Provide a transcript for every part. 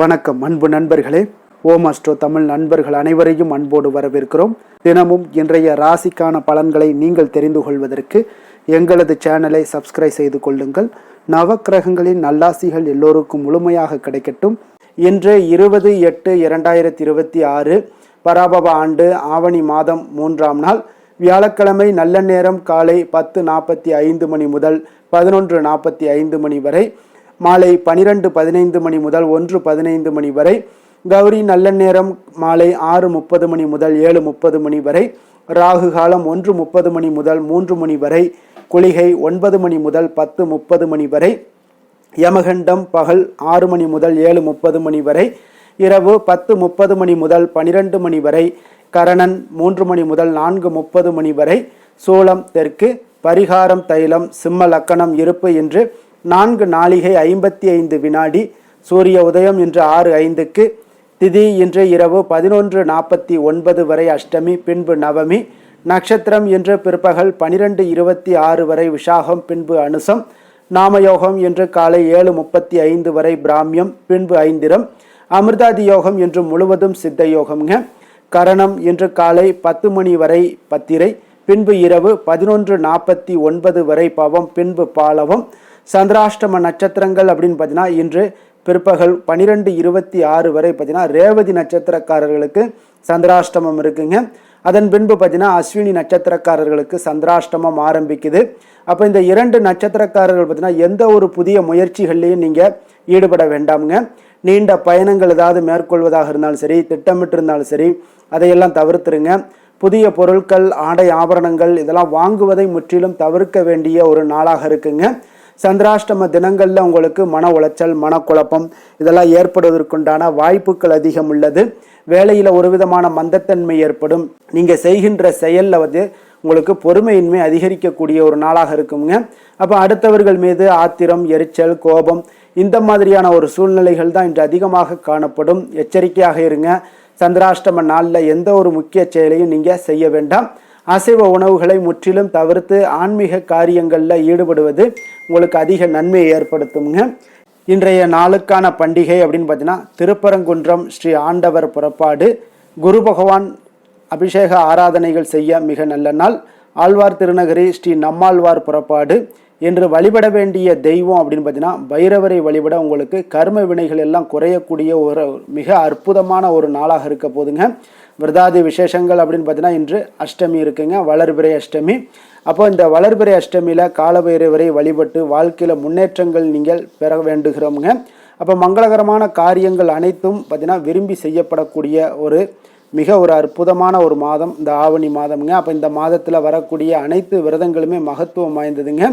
வணக்கம் அன்பு நண்பர்களே. ஓம் அஸ்ட்ரோ தமிழ் நண்பர்கள் அனைவரையும் அன்போடு வரவேற்கிறோம். தினமும் இன்றைய ராசிக்கான பலன்களை நீங்கள் தெரிந்து கொள்வதற்கு எங்களது சேனலை சப்ஸ்கிரைப் செய்து கொள்ளுங்கள். நவக்கிரகங்களின் நல்லாசிகள் எல்லோருக்கும் முழுமையாக கிடைக்கட்டும். இன்று 20/8/2026 பராபவ ஆண்டு ஆவணி மாதம் 3ஆம் நாள் வியாழக்கிழமை. நல்ல நேரம் காலை 10:45 மணி முதல் 11:45 மணி வரை, மாலை 12:15 மணி முதல் 1:15 மணி வரை. கௌரி நல்ல நேரம் மாலை 6:30 மணி முதல் 7:30 மணி வரை. ராகு காலம் 1:30 மணி முதல் 3 மணி வரை. குளிகை 9 மணி முதல் 10:30 மணி வரை. யமகண்டம் பகல் 6 மணி முதல் 7:30 மணி வரை. இரவு 10:30 மணி முதல் 12 மணி வரை. கரணன் 3 மணி முதல் 4:30 மணி வரை. சூலம் தெற்கு. பரிகாரம் தைலம். சிம்ம லக்கணம் இருப்பு என்று 4 நாளிகை 55 வினாடி. சூரிய உதயம் இன்று 6:05க்கு. திதி இன்று இரவு 11:49 வரை அஷ்டமி, பின்பு நவமி. நட்சத்திரம் இன்று பிற்பகல் 12:26 வரை விஷாகம், பின்பு அனுசம். நாமயோகம் இன்று காலை 7:35 வரை பிராமியம், பின்பு ஐந்திரம். அமிர்தாதி யோகம் இன்று முழுவதும் சித்த யோகம்ங்க. கரணம் இன்று காலை 10 மணி வரை பத்திரை, பின்பு இரவு 11:49 வரை பவம், பின்பு பாலவம். சந்திராஷ்டம நட்சத்திரங்கள் அப்படின்னு பார்த்தீங்கன்னா இன்று பிற்பகல் 12:26 வரை பார்த்தீங்கன்னா ரேவதி நட்சத்திரக்காரர்களுக்கு சந்திராஷ்டமம் இருக்குங்க. அதன் பின்பு பார்த்தீங்கன்னா அஸ்வினி நட்சத்திரக்காரர்களுக்கு சந்திராஷ்டமம் ஆரம்பிக்குது. அப்போ இந்த 2 நட்சத்திரக்காரர்கள் பார்த்தீங்கன்னா எந்த ஒரு புதிய முயற்சிகள்லையும் நீங்கள் ஈடுபட வேண்டாமுங்க. நீண்ட பயணங்கள் ஏதாவது மேற்கொள்வதாக இருந்தாலும் சரி, திட்டமிட்டு இருந்தாலும் சரி, அதையெல்லாம் தவிர்த்துருங்க. புதிய பொருட்கள், ஆடை ஆபரணங்கள் இதெல்லாம் வாங்குவதை முற்றிலும் தவிர்க்க வேண்டிய ஒரு நாளாக இருக்குங்க. சந்திராஷ்டம தினங்களில் உங்களுக்கு மன உளைச்சல், மனக்குழப்பம் இதெல்லாம் ஏற்படுவதற்குண்டான வாய்ப்புகள் அதிகம் உள்ளது. வேலையில் ஒரு விதமான மந்தத்தன்மை ஏற்படும். நீங்கள் செய்கின்ற செயலில் உங்களுக்கு பொறுமையின்மை அதிகரிக்கக்கூடிய ஒரு நாளாக இருக்குங்க. அப்போ அடுத்தவர்கள் மீது ஆத்திரம், எரிச்சல், கோபம் இந்த மாதிரியான ஒரு சூழ்நிலைகள் தான் இன்று அதிகமாக காணப்படும். எச்சரிக்கையாக இருங்க. சந்திராஷ்டம நாளில் எந்த ஒரு முக்கிய செயலையும் நீங்கள் செய்ய வேண்டாம். அசைவ உணவுகளை முற்றிலும் தவிர்த்து ஆன்மீக காரியங்களில் ஈடுபடுவது உங்களுக்கு அதிக நன்மையை ஏற்படுத்துங்க. இன்றைய நாளுக்கான பண்டிகை அப்படின்னு பார்த்தீங்கன்னா திருப்பரங்குன்றம் ஸ்ரீ ஆண்டவர் புறப்பாடு. குரு பகவான் அபிஷேக ஆராதனைகள் செய்ய மிக நல்ல நாள். ஆழ்வார் திருநகரி ஸ்ரீ நம்மாழ்வார் புறப்பாடு. என்று வழிபட வேண்டிய தெய்வம் அப்படின்னு பார்த்தீங்கன்னா பைரவரை வழிபட உங்களுக்கு கர்ம வினைகள் எல்லாம் குறையக்கூடிய ஒரு மிக அற்புதமான ஒரு நாளாக இருக்க போதுங்க. விரதாதி விசேஷங்கள் அப்படின்னு பார்த்தீங்கன்னா இன்று அஷ்டமி இருக்குங்க, வளர்பிறை அஷ்டமி. அப்போ இந்த வளர்பிறை அஷ்டமியில் காலபைரவரை வழிபட்டு வாழ்க்கையில் முன்னேற்றங்கள் நீங்கள் பெற வேண்டுகிறோமுங்க. அப்போ மங்களகரமான காரியங்கள் அனைத்தும் பார்த்தீங்கன்னா விரும்பி செய்யப்படக்கூடிய மிக ஒரு அற்புதமான ஒரு மாதம் இந்த ஆவணி மாதம்ங்க. அப்போ இந்த மாதத்தில் வரக்கூடிய அனைத்து விரதங்களுமே மகத்துவம் வாய்ந்ததுங்க.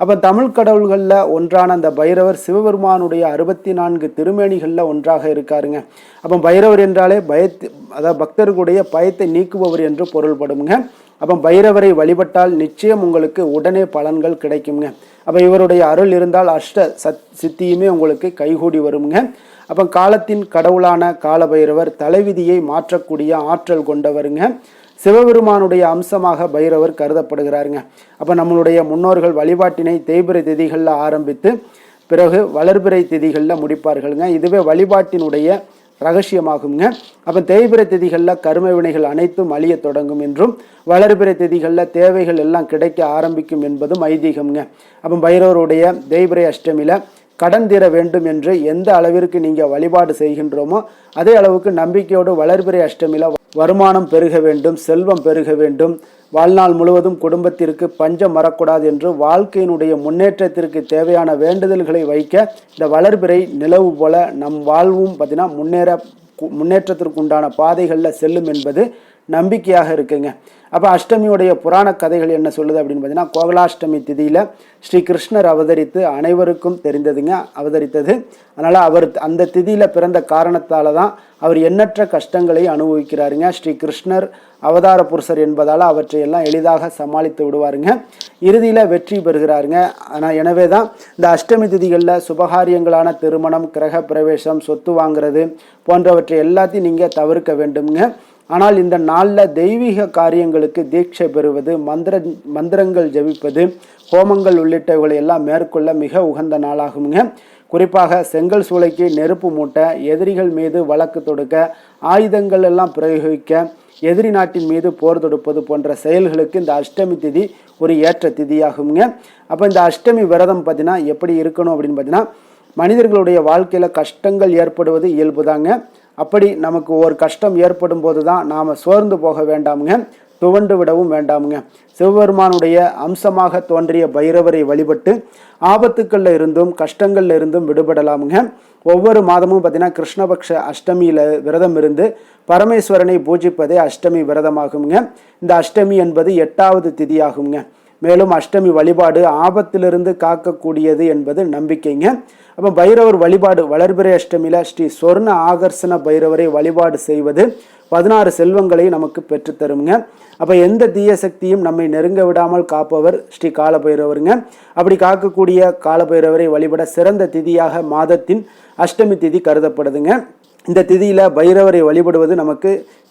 அப்போ தமிழ் கடவுள்களில் ஒன்றான அந்த பைரவர் சிவபெருமானுடைய 64 திருமேனிகளில் ஒன்றாக இருக்காருங்க. அப்போ பைரவர் என்றாலே அதாவது பக்தர்களுடைய பயத்தை நீக்குபவர் என்று பொருள்படுங்க. அப்போ பைரவரை வழிபட்டால் நிச்சயம் உங்களுக்கு உடனே பலன்கள் கிடைக்குங்க. அப்போ இவருடைய அருள் இருந்தால் சித்தியுமே உங்களுக்கு கைகூடி வருங்க. அப்போ காலத்தின் கடவுளான காலபைரவர் தலைவிதியை மாற்றக்கூடிய ஆற்றல் கொண்டவருங்க. சிவபெருமானுடைய அம்சமாக பைரவர் கருதப்படுகிறாருங்க. அப்போ நம்மளுடைய முன்னோர்கள் வழிபாட்டினை தேய்பிறை திதிகளில் ஆரம்பித்து பிறகு வளர்பிறை திதிகளில் முடிப்பார்களுங்க. இதுவே வழிபாட்டினுடைய ரகசியமாகுங்க. அப்போ தேய்பிறை திதிகளில் கர்ம வினைகள் அனைத்தும் அழிய தொடங்கும் என்றும் வளர்பிறை திதிகளில் தேவைகள் எல்லாம் கிடைக்க ஆரம்பிக்கும் என்பதும் ஐதீகம்ங்க. அப்போ பைரவருடைய தேய்பிறை அஷ்டமியில் கடன் தீர வேண்டும் என்று எந்த அளவிற்கு நீங்கள் வழிபாடு செய்கின்றோமோ அதே அளவுக்கு நம்பிக்கையோடு வளர்பிறை அஷ்டமியில் வருமானம் பெருக வேண்டும், செல்வம் பெருக வேண்டும், வாழ்நாள் முழுவதும் குடும்பத்திற்கு பஞ்சம் வரக்கூடாது என்று வாழ்க்கையினுடைய முன்னேற்றத்திற்கு தேவையான வேண்டுதல்களை வைக்க இந்த வளர்பிறை நிலவு போல நம் வாழ்வும் பார்த்தீங்கன்னா முன்னேற்றத்திற்குண்டான பாதைகளில் செல்லும் என்பது நம்பிக்கையாக இருக்குங்க. அப்போ அஷ்டமியுடைய புராண கதைகள் என்ன சொல்லுது அப்படின்னு பார்த்தீங்கன்னா கோகுலாஷ்டமி திதியில் ஸ்ரீ கிருஷ்ணர் அவதரித்து அனைவருக்கும் அவதரித்தது. அதனால் அவர் அந்த திதியில் பிறந்த காரணத்தால் தான் அவர் எண்ணற்ற கஷ்டங்களை அனுபவிக்கிறாருங்க. ஸ்ரீ கிருஷ்ணர் அவதார புருஷர் என்பதால் அவற்றை எல்லாம் எளிதாக சமாளித்து விடுவாருங்க. இறுதியில் வெற்றி பெறுகிறாருங்க. ஆனால் எனவே தான் இந்த அஷ்டமி திதிகளில் சுபகாரியங்களான திருமணம், கிரக பிரவேசம், சொத்து வாங்குறது போன்றவற்றை எல்லாத்தையும் நீங்கள் தவிர்க்க வேண்டுங்க. ஆனால் இந்த நாளில் தெய்வீக காரியங்களுக்கு தீட்சை பெறுவது, மந்திரங்கள் ஜபிப்பது, ஹோமங்கள் உள்ளிட்டவைகளை எல்லாம் மேற்கொள்ள மிக உகந்த நாளாகுங்க. குறிப்பாக செங்கல் சூளைக்கு நெருப்பு மூட்ட, எதிரிகள் மீது வழக்கு தொடுக்க, ஆயுதங்கள் எல்லாம் பிரயோகிக்க, எதிரி நாட்டின் மீது போர் தொடுப்பது போன்ற செயல்களுக்கு இந்த அஷ்டமி திதி ஒரு ஏற்ற திதியாகுங்க. அப்போ இந்த அஷ்டமி விரதம் பார்த்தீங்கன்னா எப்படி இருக்கணும் அப்படின்னு பார்த்தீங்கன்னா, மனிதர்களுடைய வாழ்க்கையில் கஷ்டங்கள் ஏற்படுவது இயல்பு தாங்க. அப்படி நமக்கு ஒரு கஷ்டம் ஏற்படும் போது தான் நாம் சோர்ந்து போக வேண்டாமுங்க, துவண்டு விடவும் வேண்டாமுங்க. சிவபெருமானுடைய அம்சமாக தோன்றிய பைரவரை வழிபட்டு ஆபத்துக்களில் இருந்தும் கஷ்டங்கள்ல இருந்தும் விடுபடலாமுங்க. ஒவ்வொரு மாதமும் பார்த்தீங்கன்னா கிருஷ்ணபக்ஷ அஷ்டமியில் விரதம் இருந்து பரமேஸ்வரனை பூஜிப்பதே அஷ்டமி விரதமாகுங்க. இந்த அஷ்டமி என்பது 8வது திதியாகுங்க. மேலும் அஷ்டமி வழிபாடு ஆபத்திலிருந்து காக்கக்கூடியது என்பது நம்பிக்கைங்க. அப்போ பைரவர் வழிபாடு வளர்பிறை அஷ்டமியில் ஸ்ரீ சொர்ண ஆகர்ஷண பைரவரை வழிபாடு செய்வது 16 செல்வங்களை நமக்கு பெற்றுத்தருங்க. அப்போ எந்த தீய சக்தியும் நம்மை நெருங்க விடாமல் காப்பவர் ஸ்ரீ காலபைரவருங்க. அப்படி காக்கக்கூடிய காலபைரவரை வழிபட சிறந்த திதியாக மாதத்தின் அஷ்டமி திதி கருதப்படுதுங்க. இந்த திதியில் பைரவரை வழிபடுவது நமக்கு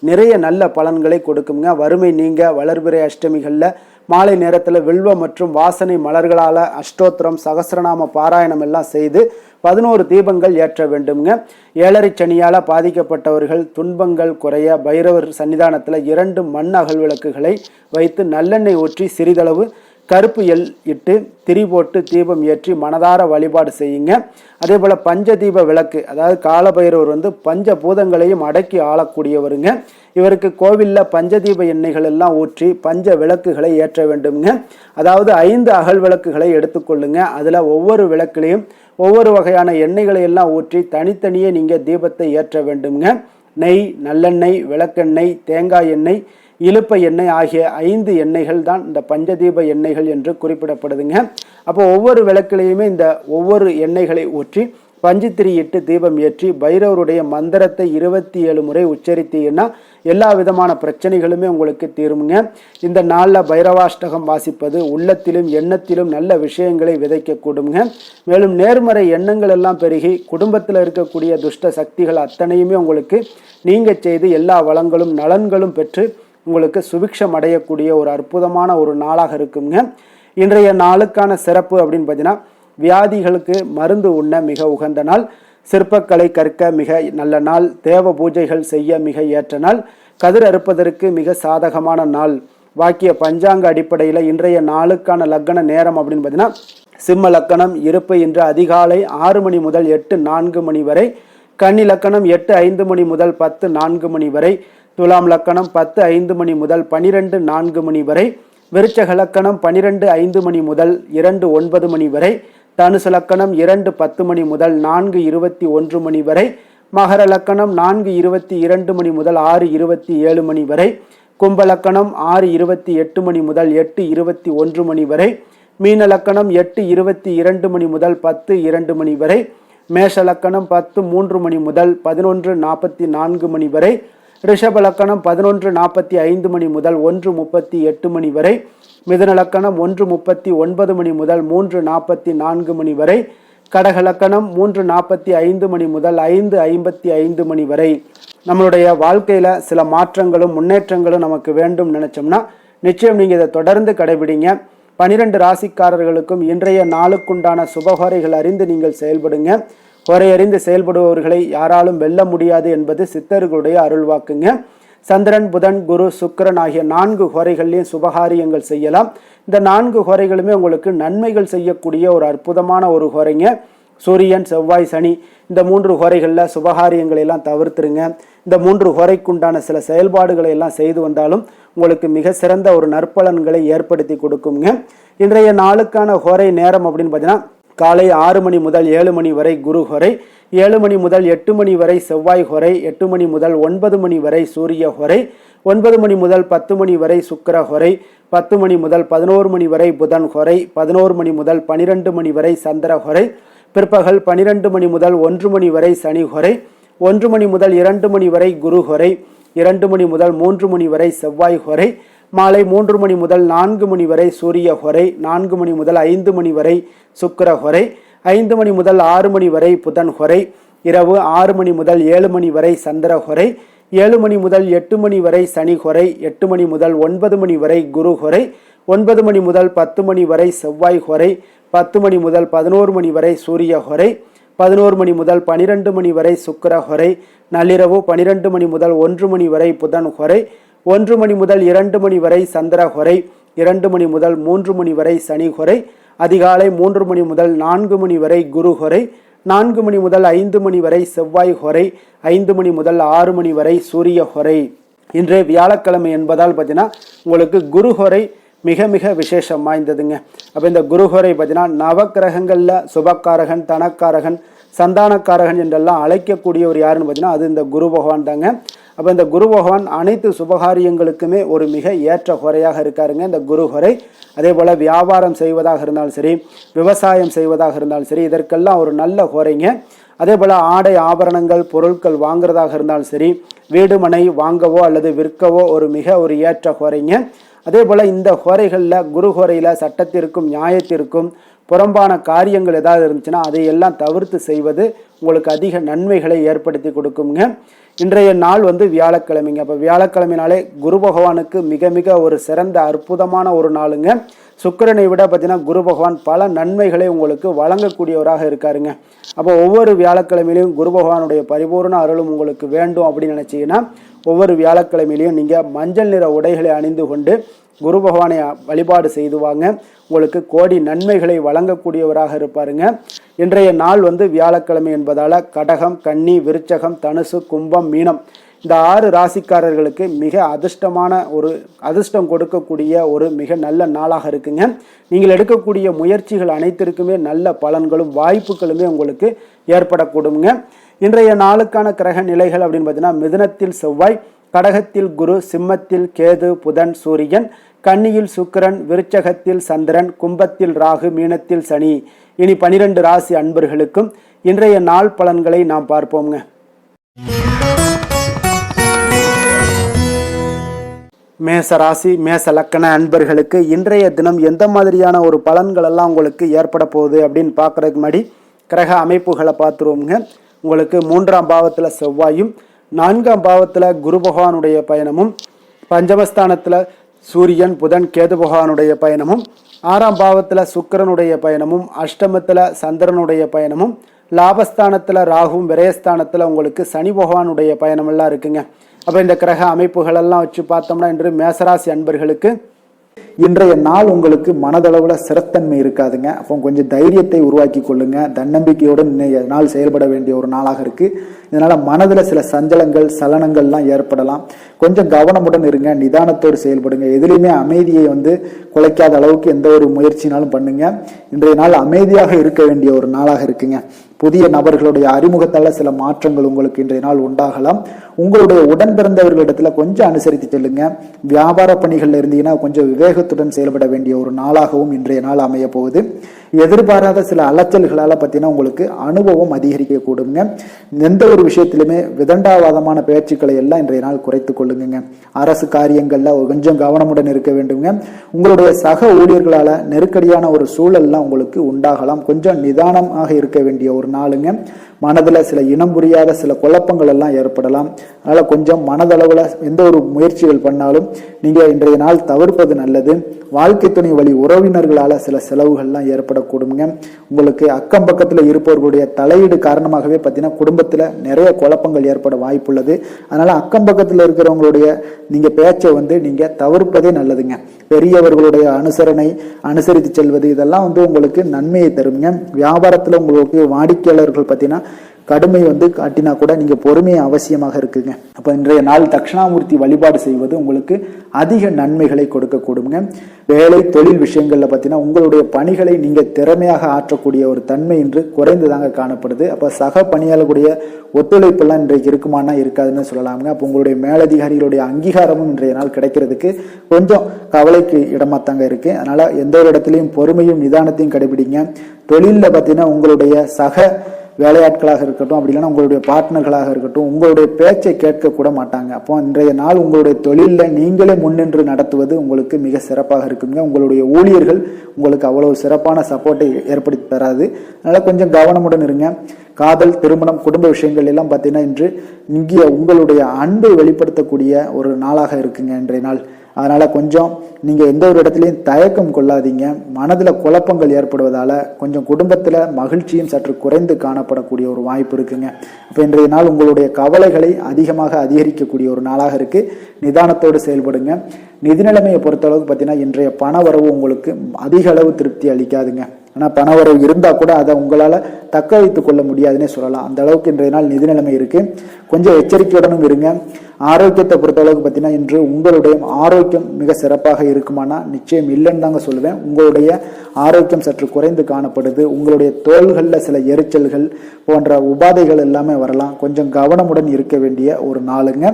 நிறைய நல்ல பலன்களை கொடுக்குங்க. வறுமை நீங்க வளர்பிறை அஷ்டமிகளில் மாலை நேரத்தில் வில்வ மற்றும் வாசனை மலர்களால் அஷ்டோத்திரம், சகசிரநாம பாராயணம் எல்லாம் செய்து 11 தீபங்கள் ஏற்ற வேண்டுங்க. 7.5 சனியால் பாதிக்கப்பட்டவர்கள் துன்பங்கள் குறைய பைரவர் சன்னிதானத்தில் 2 மண் அகல் விளக்குகளை வைத்து நல்லெண்ணெய் ஊற்றி சிறிதளவு கருப்பு எல் இட்டு திரி போட்டு தீபம் ஏற்றி மனதார வழிபாடு செய்யுங்க. அதே போல் பஞ்சதீப விளக்கு, அதாவது காலபைரவர் பஞ்ச பூதங்களையும் அடக்கி ஆளக்கூடியவருங்க. இவருக்கு கோவிலில் பஞ்சதீப எண்ணெய்கள் எல்லாம் ஊற்றி பஞ்ச விளக்குகளை ஏற்ற வேண்டுங்க. அதாவது 5 அகல் விளக்குகளை எடுத்துக்கொள்ளுங்க. அதில் ஒவ்வொரு விளக்குலையும் ஒவ்வொரு வகையான எண்ணெய்களை எல்லாம் ஊற்றி தனித்தனியே நீங்கள் தீபத்தை ஏற்ற வேண்டுங்க. நெய், நல்லெண்ணெய், விளக்கெண்ணெய், தேங்காய் எண்ணெய், இலுப்ப எண்ணெய் ஆகிய 5 எண்ணெய்கள் தான் இந்த பஞ்சதீப எண்ணெய்கள் என்று குறிப்பிடப்படுதுங்க. அப்போ ஒவ்வொரு விளக்கிலையுமே இந்த ஒவ்வொரு எண்ணெய்களை ஊற்றி பஞ்சுத்திரி இட்டு தீபம் ஏற்றி பைரவருடைய மந்திரத்தை 27 முறை உச்சரித்தீங்கன்னா எல்லா விதமான பிரச்சனைகளுமே உங்களுக்கு தீருமுங்க. இந்த நாளில் பைரவாஷ்டகம் வாசிப்பது உள்ளத்திலும் எண்ணத்திலும் நல்ல விஷயங்களை விதைக்கக்கூடுங்க. மேலும் நேர்மறை எண்ணங்கள் எல்லாம் பெருகி குடும்பத்தில் இருக்கக்கூடிய துஷ்ட சக்திகள் அத்தனையுமே உங்களுக்கு நீங்க செய்து எல்லா வளங்களும் நலன்களும் பெற்று உங்களுக்கு சுபிக்ஷம் அடையக்கூடிய ஒரு அற்புதமான ஒரு நாளாக இருக்குங்க. இன்றைய நாளுக்கான சிறப்பு அப்படின்னு பார்த்தீங்கன்னா, வியாதிகளுக்கு மருந்து உண்ண மிக உகந்த நாள், சிற்பக்கலை கற்க மிக நல்ல நாள், தேவ பூஜைகள் செய்ய மிக ஏற்ற நாள், கதிர் அறுப்பதற்கு மிக சாதகமான நாள். வாக்கிய பஞ்சாங்க அடிப்படையில் இன்றைய நாளுக்கான லக்கண நேரம் அப்படின்னு பார்த்தீங்கன்னா, சிம்ம லக்கணம் இருப்பு இன்று அதிகாலை 6 மணி முதல் 8:04 மணி வரை, கன்னி லக்கணம் 8:05 மணி முதல் 10:04 மணி வரை, துலாம் லக்கணம் 10:05 மணி முதல் 12:04 மணி வரை, விருச்சக லக்கணம் 12:05 மணி முதல் 2:09 மணி வரை, தனுசு லக்கணம் 2:10 மணி முதல் 4:21 மணி வரை, மகர லக்கணம் 4:22 மணி முதல் 6:27 மணி வரை, கும்ப லக்கணம் 6:28 மணி முதல் 8:21 மணி வரை, மீன லக்கணம் 8:22 மணி முதல் 10:02 மணி வரை, மேஷ லக்கணம் 10:03 மணி முதல் 11:44 மணி வரை, ரிஷப லக்கணம் 11:45 மணி முதல் 1:38 மணி வரை, மிதுன லக்கணம் 1:39 மணி முதல் 3:44 மணி வரை, கடக லக்கணம் 3:45 மணி முதல் 5:55 மணி வரை. நம்மளுடைய வாழ்க்கையில் சில மாற்றங்களும் முன்னேற்றங்களும் நமக்கு வேண்டும் நினைச்சோம்னா நிச்சயம் நீங்கள் இதை தொடர்ந்து கடைபிடிங்க. 12 ராசிக்காரர்களுக்கும் இன்றைய நாளுக்குண்டான சுபகோரைகள் அறிந்து நீங்கள் செயல்படுங்க. குறையறிந்து செயல்படுபவர்களை யாராலும் வெல்ல முடியாது என்பது சித்தர்களுடைய அருள்வாக்குங்க. சந்திரன், புதன், குரு, சுக்கிரன் ஆகிய 4 ஹோரைகள்லையும் சுபகாரியங்கள் செய்யலாம். இந்த 4 ஹோரைகளுமே உங்களுக்கு நன்மைகள் செய்யக்கூடிய ஒரு அற்புதமான ஒரு ஹோரைங்க. சூரியன், செவ்வாய், சனி இந்த 3 ஹோரைகளில் சுபகாரியங்களை எல்லாம் தவிர்த்துருங்க. இந்த 3 ஹோரைக்குண்டான சில செயல்பாடுகளை எல்லாம் செய்து வந்தாலும் உங்களுக்கு மிக சிறந்த ஒரு நற்பலன்களை ஏற்படுத்தி கொடுக்குங்க. இன்றைய நாளுக்கான ஹோரை நேரம் அப்படின்னு பார்த்தீங்கன்னா, காலை 6 மணி முதல் 7 மணி வரை குரு ஹோரை, 7 மணி முதல் 8 மணி வரை செவ்வாய் ஹோரை, 8 மணி முதல் 9 மணி வரை சூரிய ஹோரை, 9 மணி முதல் 10 மணி வரை சுக்கிர ஹோரை, 10 மணி முதல் 11 மணி வரை புதன் ஹோரை, 11 மணி முதல் 12 மணி வரை சந்திர ஹோரை, பிற்பகல் 12 மணி முதல் 1 மணி வரை சனி ஹோரை, 1 மணி முதல் 2 மணி வரை குரு ஹோரை, 2 மணி முதல் 3 மணி வரை செவ்வாய் ஹோரை, மாலை 3 மணி முதல் 4 மணி வரை சூரிய ஹோரை, 4 மணி முதல் 5 மணி வரை சுக்கிர ஹோரை, 5 மணி முதல் 6 மணி வரை புதன் ஹோரை, இரவு 6 மணி முதல் 7 மணி வரை சந்திர ஹோரை, 7 மணி முதல் 8 மணி வரை சனி ஹொரை, 8 மணி முதல் 9 மணி வரை குரு ஹொரை, 9 மணி முதல் 10 மணி வரை செவ்வாய் ஹொரை, 10 மணி முதல் 11 மணி வரை சூரிய ஹொரை, 11 மணி முதல் 12 மணி வரை சுக்கிர ஹொரை, நள்ளிரவு 12 மணி முதல் 1 மணி வரை புதன் ஹொரை, 1 மணி முதல் 2 மணி வரை சந்திர ஹொரை, 2 மணி முதல் 3 மணி வரை சனி ஹொரை, அதிகாலை 3 மணி முதல் 4 மணி வரை குரு ஹொரை, 4 மணி முதல் 5 மணி வரை செவ்வாய் ஹொரை, 5 மணி முதல் 6 மணி வரை சூரிய ஹொரை. இன்று வியாழக்கிழமை என்பதால் பார்த்தீங்கன்னா உங்களுக்கு குரு ஹொரை மிக மிக விசேஷம் வாய்ந்ததுங்க. அப்போ இந்த குருஹோரை பார்த்தீங்கன்னா நவக்கிரகங்களில் சுபக்காரகன், தனக்காரகன், சந்தானக்காரகன் என்றெல்லாம் அழைக்கக்கூடியவர் யாருன்னு பார்த்தீங்கன்னா அது இந்த குரு பகவான் தாங்க. அப்போ இந்த குரு பகவான் அனைத்து சுபகாரியங்களுக்குமே ஒரு மிக ஏற்ற ஹொரையாக இருக்காருங்க இந்த குருஹொரை. அதே போல் வியாபாரம் செய்வதாக இருந்தாலும் சரி, விவசாயம் செய்வதாக இருந்தாலும் சரி, இதற்கெல்லாம் ஒரு நல்ல ஹொரைங்க. அதே போல் ஆடை ஆபரணங்கள் பொருட்கள் வாங்குறதாக இருந்தாலும் சரி, வீடு மனை வாங்கவோ அல்லது விற்கவோ ஒரு ஏற்ற ஹொரைங்க. அதே போல் இந்த ஹோரைகளில் குரு ஹோரையில் சட்டத்திற்கும் நியாயத்திற்கும் புறம்பான காரியங்கள் ஏதாவது இருந்துச்சுன்னா அதையெல்லாம் தவிர்த்து செய்வது உங்களுக்கு அதிக நன்மைகளை ஏற்படுத்தி கொடுக்குங்க. இன்றைய நாள் வியாழக்கிழமைங்க. அப்போ வியாழக்கிழமைனாலே குரு பகவானுக்கு மிக மிக ஒரு சிறந்த அற்புதமான ஒரு நாளுங்க. சுக்கிரனை விட பார்த்தீங்கன்னா குரு பகவான் பல நன்மைகளை உங்களுக்கு வழங்கக்கூடியவராக இருக்காருங்க. அப்போ ஒவ்வொரு வியாழக்கிழமையிலையும் குரு பகவானுடைய பரிபூர்ண அருளும் உங்களுக்கு வேண்டும் அப்படின்னு நினச்சிங்கன்னா ஒவ்வொரு வியாழக்கிழமையிலையும் நீங்கள் மஞ்சள் நிற உடைகளை அணிந்து கொண்டு குரு பகவானை வழிபாடு செய்து வாங்க. உங்களுக்கு கோடி நன்மைகளை வழங்கக்கூடியவராக இருப்பாருங்க. இன்றைய நாள் வியாழக்கிழமை என்பதால் கடகம், கன்னி, விருச்சகம், தனுசு, கும்பம், மீனம் இந்த 6 ராசிக்காரர்களுக்கு மிக அதிர்ஷ்டம் கொடுக்கக்கூடிய ஒரு மிக நல்ல நாளாக இருக்குங்க. நீங்கள் எடுக்கக்கூடிய முயற்சிகள் அனைத்திற்குமே நல்ல பலன்களும் வாய்ப்புகளுமே உங்களுக்கு ஏற்படக்கூடுங்க. இன்றைய நாளுக்கான கிரக நிலைகள் அப்படின்னு பார்த்தீங்கன்னா மிதுனத்தில் செவ்வாய், கடகத்தில் குரு, சிம்மத்தில் கேது, புதன், சூரியன், கன்னியில் சுக்கிரன், விருச்சகத்தில் சந்திரன், கும்பத்தில் ராகு, மீனத்தில் சனி. இனி 12 ராசி அன்பர்களுக்கும் இன்றைய நாள் பலன்களை நாம் பார்ப்போங்க. மேச ராசி மேச லக்கண அன்பர்களுக்கு இன்றைய தினம் எந்த மாதிரியான ஒரு பலன்கள் எல்லாம் உங்களுக்கு ஏற்பட போகுது அப்படின்னு பார்க்கறதுக்கு முன்னாடி கிரக அமைப்புகளை பார்த்துருவோங்க. உங்களுக்கு 3ஆம் பாவத்தில் செவ்வாயும், 4ஆம் பாவத்தில் குரு பகவானுடைய பயணமும், பஞ்சமஸ்தானத்தில் சூரியன், புதன், கேது பகவானுடைய பயணமும், 6ஆம் பாவத்தில் சுக்கிரனுடைய பயணமும், அஷ்டமத்தில் சந்திரனுடைய பயணமும், லாபஸ்தானத்தில் ராகுவும், விரயஸ்தானத்தில் உங்களுக்கு சனி பகவானுடைய பயணமெல்லாம் இருக்குங்க. அப்போ இந்த கிரக அமைப்புகள் எல்லாம் வச்சு பார்த்தோம்னா இன்று மேசராசி அன்பர்களுக்கு இன்றைய நாள் உங்களுக்கு மனதளவில் சிறத்தன்மை இருக்காதுங்க. அப்போ கொஞ்சம் தைரியத்தை உருவாக்கி கொள்ளுங்க. தன்னம்பிக்கையோடு இன்றைய நாள் செயல்பட வேண்டிய ஒரு நாளாக இருக்கு. இதனால மனதில் சில சஞ்சலங்கள் சலனங்கள்லாம் ஏற்படலாம். கொஞ்சம் கவனமுடன் இருங்க, நிதானத்தோடு செயல்படுங்க. எதுலையுமே அமைதியை குலைக்காத அளவுக்கு எந்த ஒரு முயற்சினாலும் பண்ணுங்க. இன்றைய நாள் அமைதியாக இருக்க வேண்டிய ஒரு நாளாக இருக்குங்க. புதிய நபர்களுடைய அறிமுகத்தால சில மாற்றங்கள் உங்களுக்கு இன்றைய நாள் உண்டாகலாம். உங்களுடைய உடன் பிறந்தவர்களிடத்துல கொஞ்சம் அனுசரித்து செல்லுங்க. வியாபார பணிகள்ல இருந்தீங்கன்னா கொஞ்சம் விவேகத்துடன் செயல்பட வேண்டிய ஒரு நாளாகவும் இன்றைய நாள் அமைய போகுது. எதிர்பாராத சில அலைச்சல்களால பார்த்தீங்கன்னா உங்களுக்கு அனுபவம் அதிகரிக்க கூடுங்க. எந்த ஒரு விஷயத்திலுமே விதண்டாவாதமான பேச்சுக்களை எல்லாம் இன்றைய நாள் குறைத்து கொள்ளுங்க. அரசு காரியங்கள்ல கொஞ்சம் கவனமுடன் இருக்க வேண்டுங்க. உங்களுடைய சக ஊழியர்களால நெருக்கடியான ஒரு சூழல்லாம் உங்களுக்கு உண்டாகலாம். கொஞ்சம் நிதானமாக இருக்க வேண்டிய ஒரு நாளுங்க. மனதில் சில இனம் புரியாத சில குழப்பங்கள் எல்லாம் ஏற்படலாம். அதனால கொஞ்சம் மனதளவில் எந்த ஒரு முயற்சிகள் பண்ணாலும் நீங்க இன்றைய நாள் தவிர்ப்பது நல்லது. வாழ்க்கை துணை வழி உறவினர்களால சில செலவுகள்லாம் ஏற்படக்கூடுங்க. உங்களுக்கு அக்கம் பக்கத்தில் இருப்பவர்களுடைய தலையீடு காரணமாகவே பார்த்தீங்கன்னா குடும்பத்தில் நிறைய குழப்பங்கள் ஏற்பட வாய்ப்புள்ளது. அதனால அக்கம் பக்கத்தில் இருக்கிறவங்களுடைய நீங்க பேச்சை நீங்க தவிர்ப்பதே நல்லதுங்க. பெரியவர்களுடைய அனுசரித்து செல்வது இதெல்லாம் உங்களுக்கு நன்மையை தருங்க. வியாபாரத்தில் உங்களுக்கு வாடிக்கையாளர்கள் பார்த்தீங்கன்னா கடுமை காட்டினா கூட நீங்க பொறுமையை அவசியமாக இருக்குங்க. அப்ப இன்றைய நாள் தட்சிணாமூர்த்தி வழிபாடு செய்வது உங்களுக்கு அதிக நன்மைகளை கொடுக்க கூடுங்க. வேலை தொழில் விஷயங்கள்ல பார்த்தீங்கன்னா உங்களுடைய பணிகளை நீங்க திறமையாக ஆற்றக்கூடிய ஒரு தன்மை இன்று குறைந்துதாங்க காணப்படுது. அப்ப சக பணியாளர்களுடைய ஒத்துழைப்பெல்லாம் இன்றைக்கு இருக்குமானா இருக்காதுன்னு சொல்லலாமுங்க. அப்போ உங்களுடைய மேலதிகாரிகளுடைய அங்கீகாரமும் இன்றைய நாள் கிடைக்கிறதுக்கு கொஞ்சம் கவலைக்கு இடமா தாங்க இருக்கு. அதனால எந்த ஒரு இடத்துலையும் பொறுமையும் நிதானத்தையும் கடைபிடிங்க. தொழிலில் பார்த்தீங்கன்னா உங்களுடைய சக வேலையாட்களாக இருக்கட்டும், அப்படி இல்லைன்னா உங்களுடைய பார்ட்னர்களாக இருக்கட்டும், உங்களுடைய பேச்சை கேட்க கூட மாட்டாங்க. அப்போ இன்றைய நாள் உங்களுடைய தொழிலில் நீங்களே முன்னின்று நடத்துவது உங்களுக்கு மிக சிறப்பாக இருக்குங்க. உங்களுடைய ஊழியர்கள் உங்களுக்கு அவ்வளவு சிறப்பான சப்போர்ட்டை ஏற்படுத்தி தராது. அதனால் கொஞ்சம் கவனமுடன் இருங்க. காதல், திருமணம், குடும்ப விஷயங்கள் எல்லாம் பார்த்தீங்கன்னா இன்று இங்கே உங்களுடைய அன்பை வெளிப்படுத்தக்கூடிய ஒரு நாளாக இருக்குங்க இன்றைய நாள். அதனால கொஞ்சம் நீங்க எந்த ஒரு இடத்துலையும் தயக்கம் கொள்ளாதீங்க. மனதுல குழப்பங்கள் ஏற்படுவதால கொஞ்சம் குடும்பத்துல மகிழ்ச்சியும் சற்று குறைந்து காணப்படக்கூடிய ஒரு வாய்ப்பு இருக்குங்க. அப்ப இன்றைய நாள் உங்களுடைய கவலைகளை அதிகமாக அதிகரிக்கக்கூடிய ஒரு நாளாக இருக்கு. நிதானத்தோடு செயல்படுங்க. நிதி நிலைமையை பொறுத்தளவுக்கு பார்த்தீங்கன்னா இன்றைய பண வரவு உங்களுக்கு அதிக அளவு திருப்தி அளிக்காதுங்க. ஆனால் பண வரவு இருந்தால் கூட அதை உங்களால் தக்க வைத்துக் கொள்ள முடியாதுன்னே சொல்லலாம். அந்த அளவுக்கு இன்றைய நாள் நிதி நிலைமை இருக்கு. கொஞ்சம் எச்சரிக்கையுடனும் இருங்க. ஆரோக்கியத்தை பொறுத்தளவுக்கு பார்த்தீங்கன்னா இன்று உங்களுடைய ஆரோக்கியம் மிக சிறப்பாக இருக்குமானா நிச்சயம் இல்லைன்னு தாங்க சொல்லுவேன். உங்களுடைய ஆரோக்கியம் சற்று குறைந்து காணப்படுது. உங்களுடைய தோள்களில் சில எரிச்சல்கள் போன்ற உபாதைகள் எல்லாமே வரலாம். கொஞ்சம் கவனமுடன் இருக்க வேண்டிய ஒரு நாளுங்க.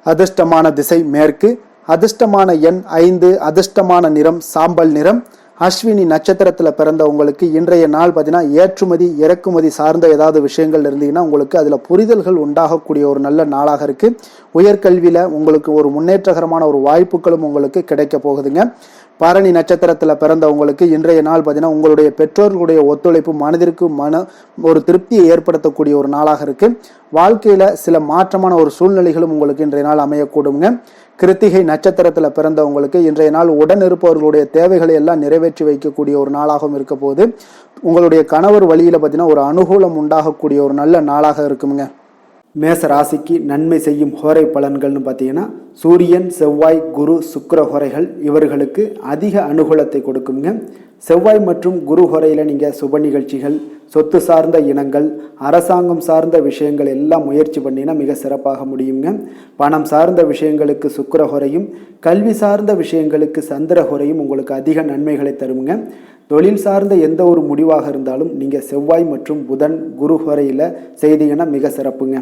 அதிர்ஷ்டமான திசை மேற்கு, அதிர்ஷ்டமான எண் 5, அதிர்ஷ்டமான நிறம் சாம்பல் நிறம். அஸ்வினி நட்சத்திரத்தில் பிறந்த உங்களுக்கு இன்றைய நாள் பார்த்தீங்கன்னா ஏற்றுமதி இறக்குமதி சார்ந்த ஏதாவது விஷயங்கள் இருந்தீங்கன்னா உங்களுக்கு அதில் புரிதல்கள் உண்டாகக்கூடிய ஒரு நல்ல நாளாக இருக்கு. உயர்கல்வியில் உங்களுக்கு ஒரு முன்னேற்றகரமான ஒரு வாய்ப்புகளும் உங்களுக்கு கிடைக்க போகுதுங்க. பரணி நட்சத்திரத்தில் பிறந்த உங்களுக்கு இன்றைய நாள் பார்த்தீங்கன்னா உங்களுடைய பெற்றோர்களுடைய ஒத்துழைப்பு மனதிற்கு ஒரு திருப்தியை ஏற்படுத்தக்கூடிய ஒரு நாளாக இருக்கு. வாழ்க்கையில சில மாற்றமான ஒரு சூழ்நிலைகளும் உங்களுக்கு இன்றைய நாள் அமையக்கூடுங்க. கிருத்திகை நட்சத்திரத்தில் பிறந்தவங்களுக்கு இன்றைய நாள் உடன் இருப்பவர்களுடைய தேவைகளை எல்லாம் நிறைவேற்றி வைக்கக்கூடிய ஒரு நாளாகவும் இருக்க போது. உங்களுடைய கணவர் வழியில பார்த்தீங்கன்னா ஒரு அனுகூலம் உண்டாகக்கூடிய ஒரு நல்ல நாளாக இருக்குங்க. மேச ராசிக்கு நன்மை செய்யும் ஹோரை பலன்கள்னு பார்த்தீங்கன்னா சூரியன், செவ்வாய், குரு, சுக்கிர ஹோரைகள் இவர்களுக்கு அதிக அனுகூலத்தை கொடுக்குங்க. செவ்வாய் மற்றும் குரு ஹோரையில் நீங்கள் சுப நிகழ்ச்சிகள், சொத்து சார்ந்த இனங்கள், அரசாங்கம் சார்ந்த விஷயங்கள் எல்லாம் முயற்சி பண்ணினா மிக சிறப்பாக முடியுங்க. பணம் சார்ந்த விஷயங்களுக்கு சுக்கிர ஹோரையும், கல்வி சார்ந்த விஷயங்களுக்கு சந்திர ஹோரையும் உங்களுக்கு அதிக நன்மைகளை தருங்க. தொழில் சார்ந்த எந்த ஒரு முடிவாக இருந்தாலும் நீங்கள் செவ்வாய் மற்றும் புதன், குரு ஹோரையில் செய்தீங்கன்னா மிக சிறப்புங்க.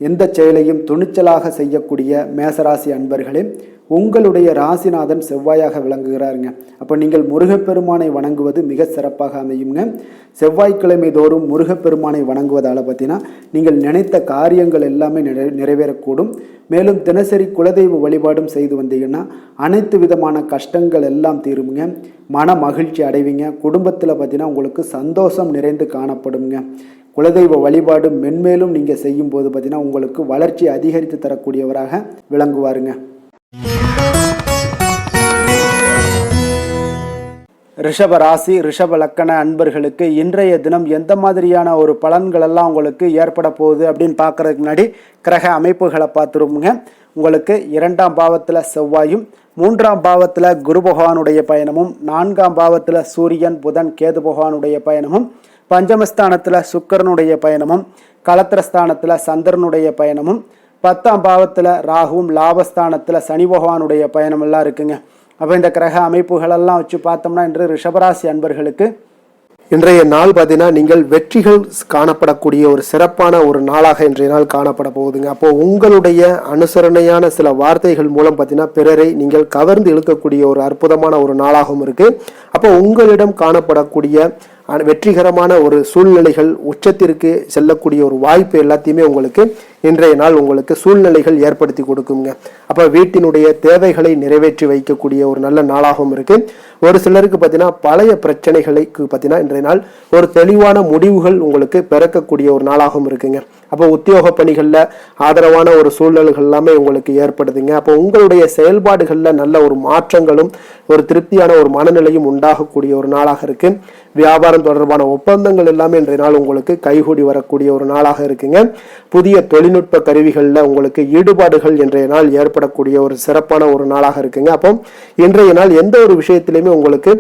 எந்த செயலையும் துணிச்சலாக செய்யக்கூடிய மேசராசி அன்பர்களே, உங்களுடைய ராசிநாதன் செவ்வாயாக விளங்குகிறாருங்க. அப்போ நீங்கள் முருகப்பெருமானை வணங்குவது மிக சிறப்பாக அமையுங்க. செவ்வாய்க்கிழமை தோறும் முருகப்பெருமானை வணங்குவதால் பார்த்தீங்கன்னா நீங்கள் நினைத்த காரியங்கள் எல்லாமே நிறைவேறக்கூடும். மேலும் தினசரி குலதெய்வ வழிபாடும் செய்து வந்தீங்கன்னா அனைத்து விதமான கஷ்டங்கள் எல்லாம் தீருமுங்க. மன மகிழ்ச்சி அடைவீங்க. குடும்பத்தில் பார்த்தீங்கன்னா உங்களுக்கு சந்தோஷம் நிறைந்து காணப்படுங்க. குலதெய்வ வழிபாடு மென்மேலும் நீங்கள் செய்யும் போது பார்த்தீங்கன்னா உங்களுக்கு வளர்ச்சி அதிகரித்து தரக்கூடியவராக விளங்குவாருங்க. ரிஷப ராசி, ரிஷப லக்கண அன்பர்களுக்கு இன்றைய தினம் எந்த மாதிரியான ஒரு பலன்கள் எல்லாம் உங்களுக்கு ஏற்பட போகுது அப்படின்னு பார்க்கறதுக்கு முன்னாடி கிரக அமைப்புகளை பார்த்துருவோங்க. உங்களுக்கு 2ஆம் பாவத்தில் செவ்வாயும், 3ஆம் பாவத்தில் குரு பகவானுடைய பயணமும், 4ஆம் பாவத்தில் சூரியன், புதன், கேது பகவானுடைய பயணமும், பஞ்சமஸ்தானத்தில் சுக்கிரனுடைய பயணமும், களத்திரஸ்தானத்தில் சந்திரனுடைய பயணமும், 10ஆம் பாவத்தில் ராகுவும், லாபஸ்தானத்தில் சனி பகவானுடைய பயணம் எல்லாம் இருக்குங்க. அப்போ இந்த கிரக அமைப்புகளெல்லாம் வச்சு பார்த்தோம்னா இன்று ரிஷபராசி அன்பர்களுக்கு இன்றைய நாள் பார்த்தீங்கன்னா நீங்கள் வெற்றிகள் காணப்படக்கூடிய ஒரு சிறப்பான ஒரு நாளாக இன்றைய நாள் காணப்பட போகுதுங்க. அப்போ உங்களுடைய அனுசரணையான சில வார்த்தைகள் மூலம் பார்த்தீங்கன்னா பிறரை நீங்கள் கவர்ந்து இழுக்கக்கூடிய ஒரு அற்புதமான ஒரு நாளாகவும் இருக்கு. அப்போ உங்களிடம் காணப்படக்கூடிய வெற்றிகரமான ஒரு சூழ்நிலைகள் உச்சத்திற்கு செல்லக்கூடிய ஒரு வாய்ப்பு எல்லாத்தையுமே உங்களுக்கு இன்றைய நாள் உங்களுக்கு சூழ்நிலைகள் ஏற்படுத்தி கொடுக்குங்க. அப்போ வீட்டினுடைய தேவைகளை நிறைவேற்றி வைக்கக்கூடிய ஒரு நல்ல நாளாகவும் இருக்கு. ஒரு சிலருக்கு பார்த்தீங்கன்னா பழைய பிரச்சனைகளுக்கு பார்த்தீங்கன்னா இன்றைய நாள் ஒரு தெளிவான முடிவுகள் உங்களுக்கு பிறக்கக்கூடிய ஒரு நாளாகவும் இருக்குங்க. அப்போ உத்தியோக பணிகளில் ஆதரவான ஒரு சூழ்நிலைகள் எல்லாமே உங்களுக்கு ஏற்படுதுங்க. அப்போ உங்களுடைய செயல்பாடுகளில் நல்ல ஒரு மாற்றங்களும் ஒரு திருப்தியான ஒரு மனநிலையும் உண்டாகக்கூடிய ஒரு நாளாக இருக்கு. வியாபாரம் தொடர்பான ஒப்பந்தங்கள் எல்லாமே இன்றைய நாள் உங்களுக்கு கைகூடி வரக்கூடிய ஒரு நாளாக இருக்குங்க. புதிய தொழில்நுட்ப கருவிகளில் உங்களுக்கு ஈடுபாடுகள் இன்றைய நாள் ஏற்படக்கூடிய ஒரு சிறப்பான ஒரு நாளாக இருக்குங்க. அப்போ இன்றைய நாள் எந்த ஒரு விஷயத்திலையுமே உங்களுக்கு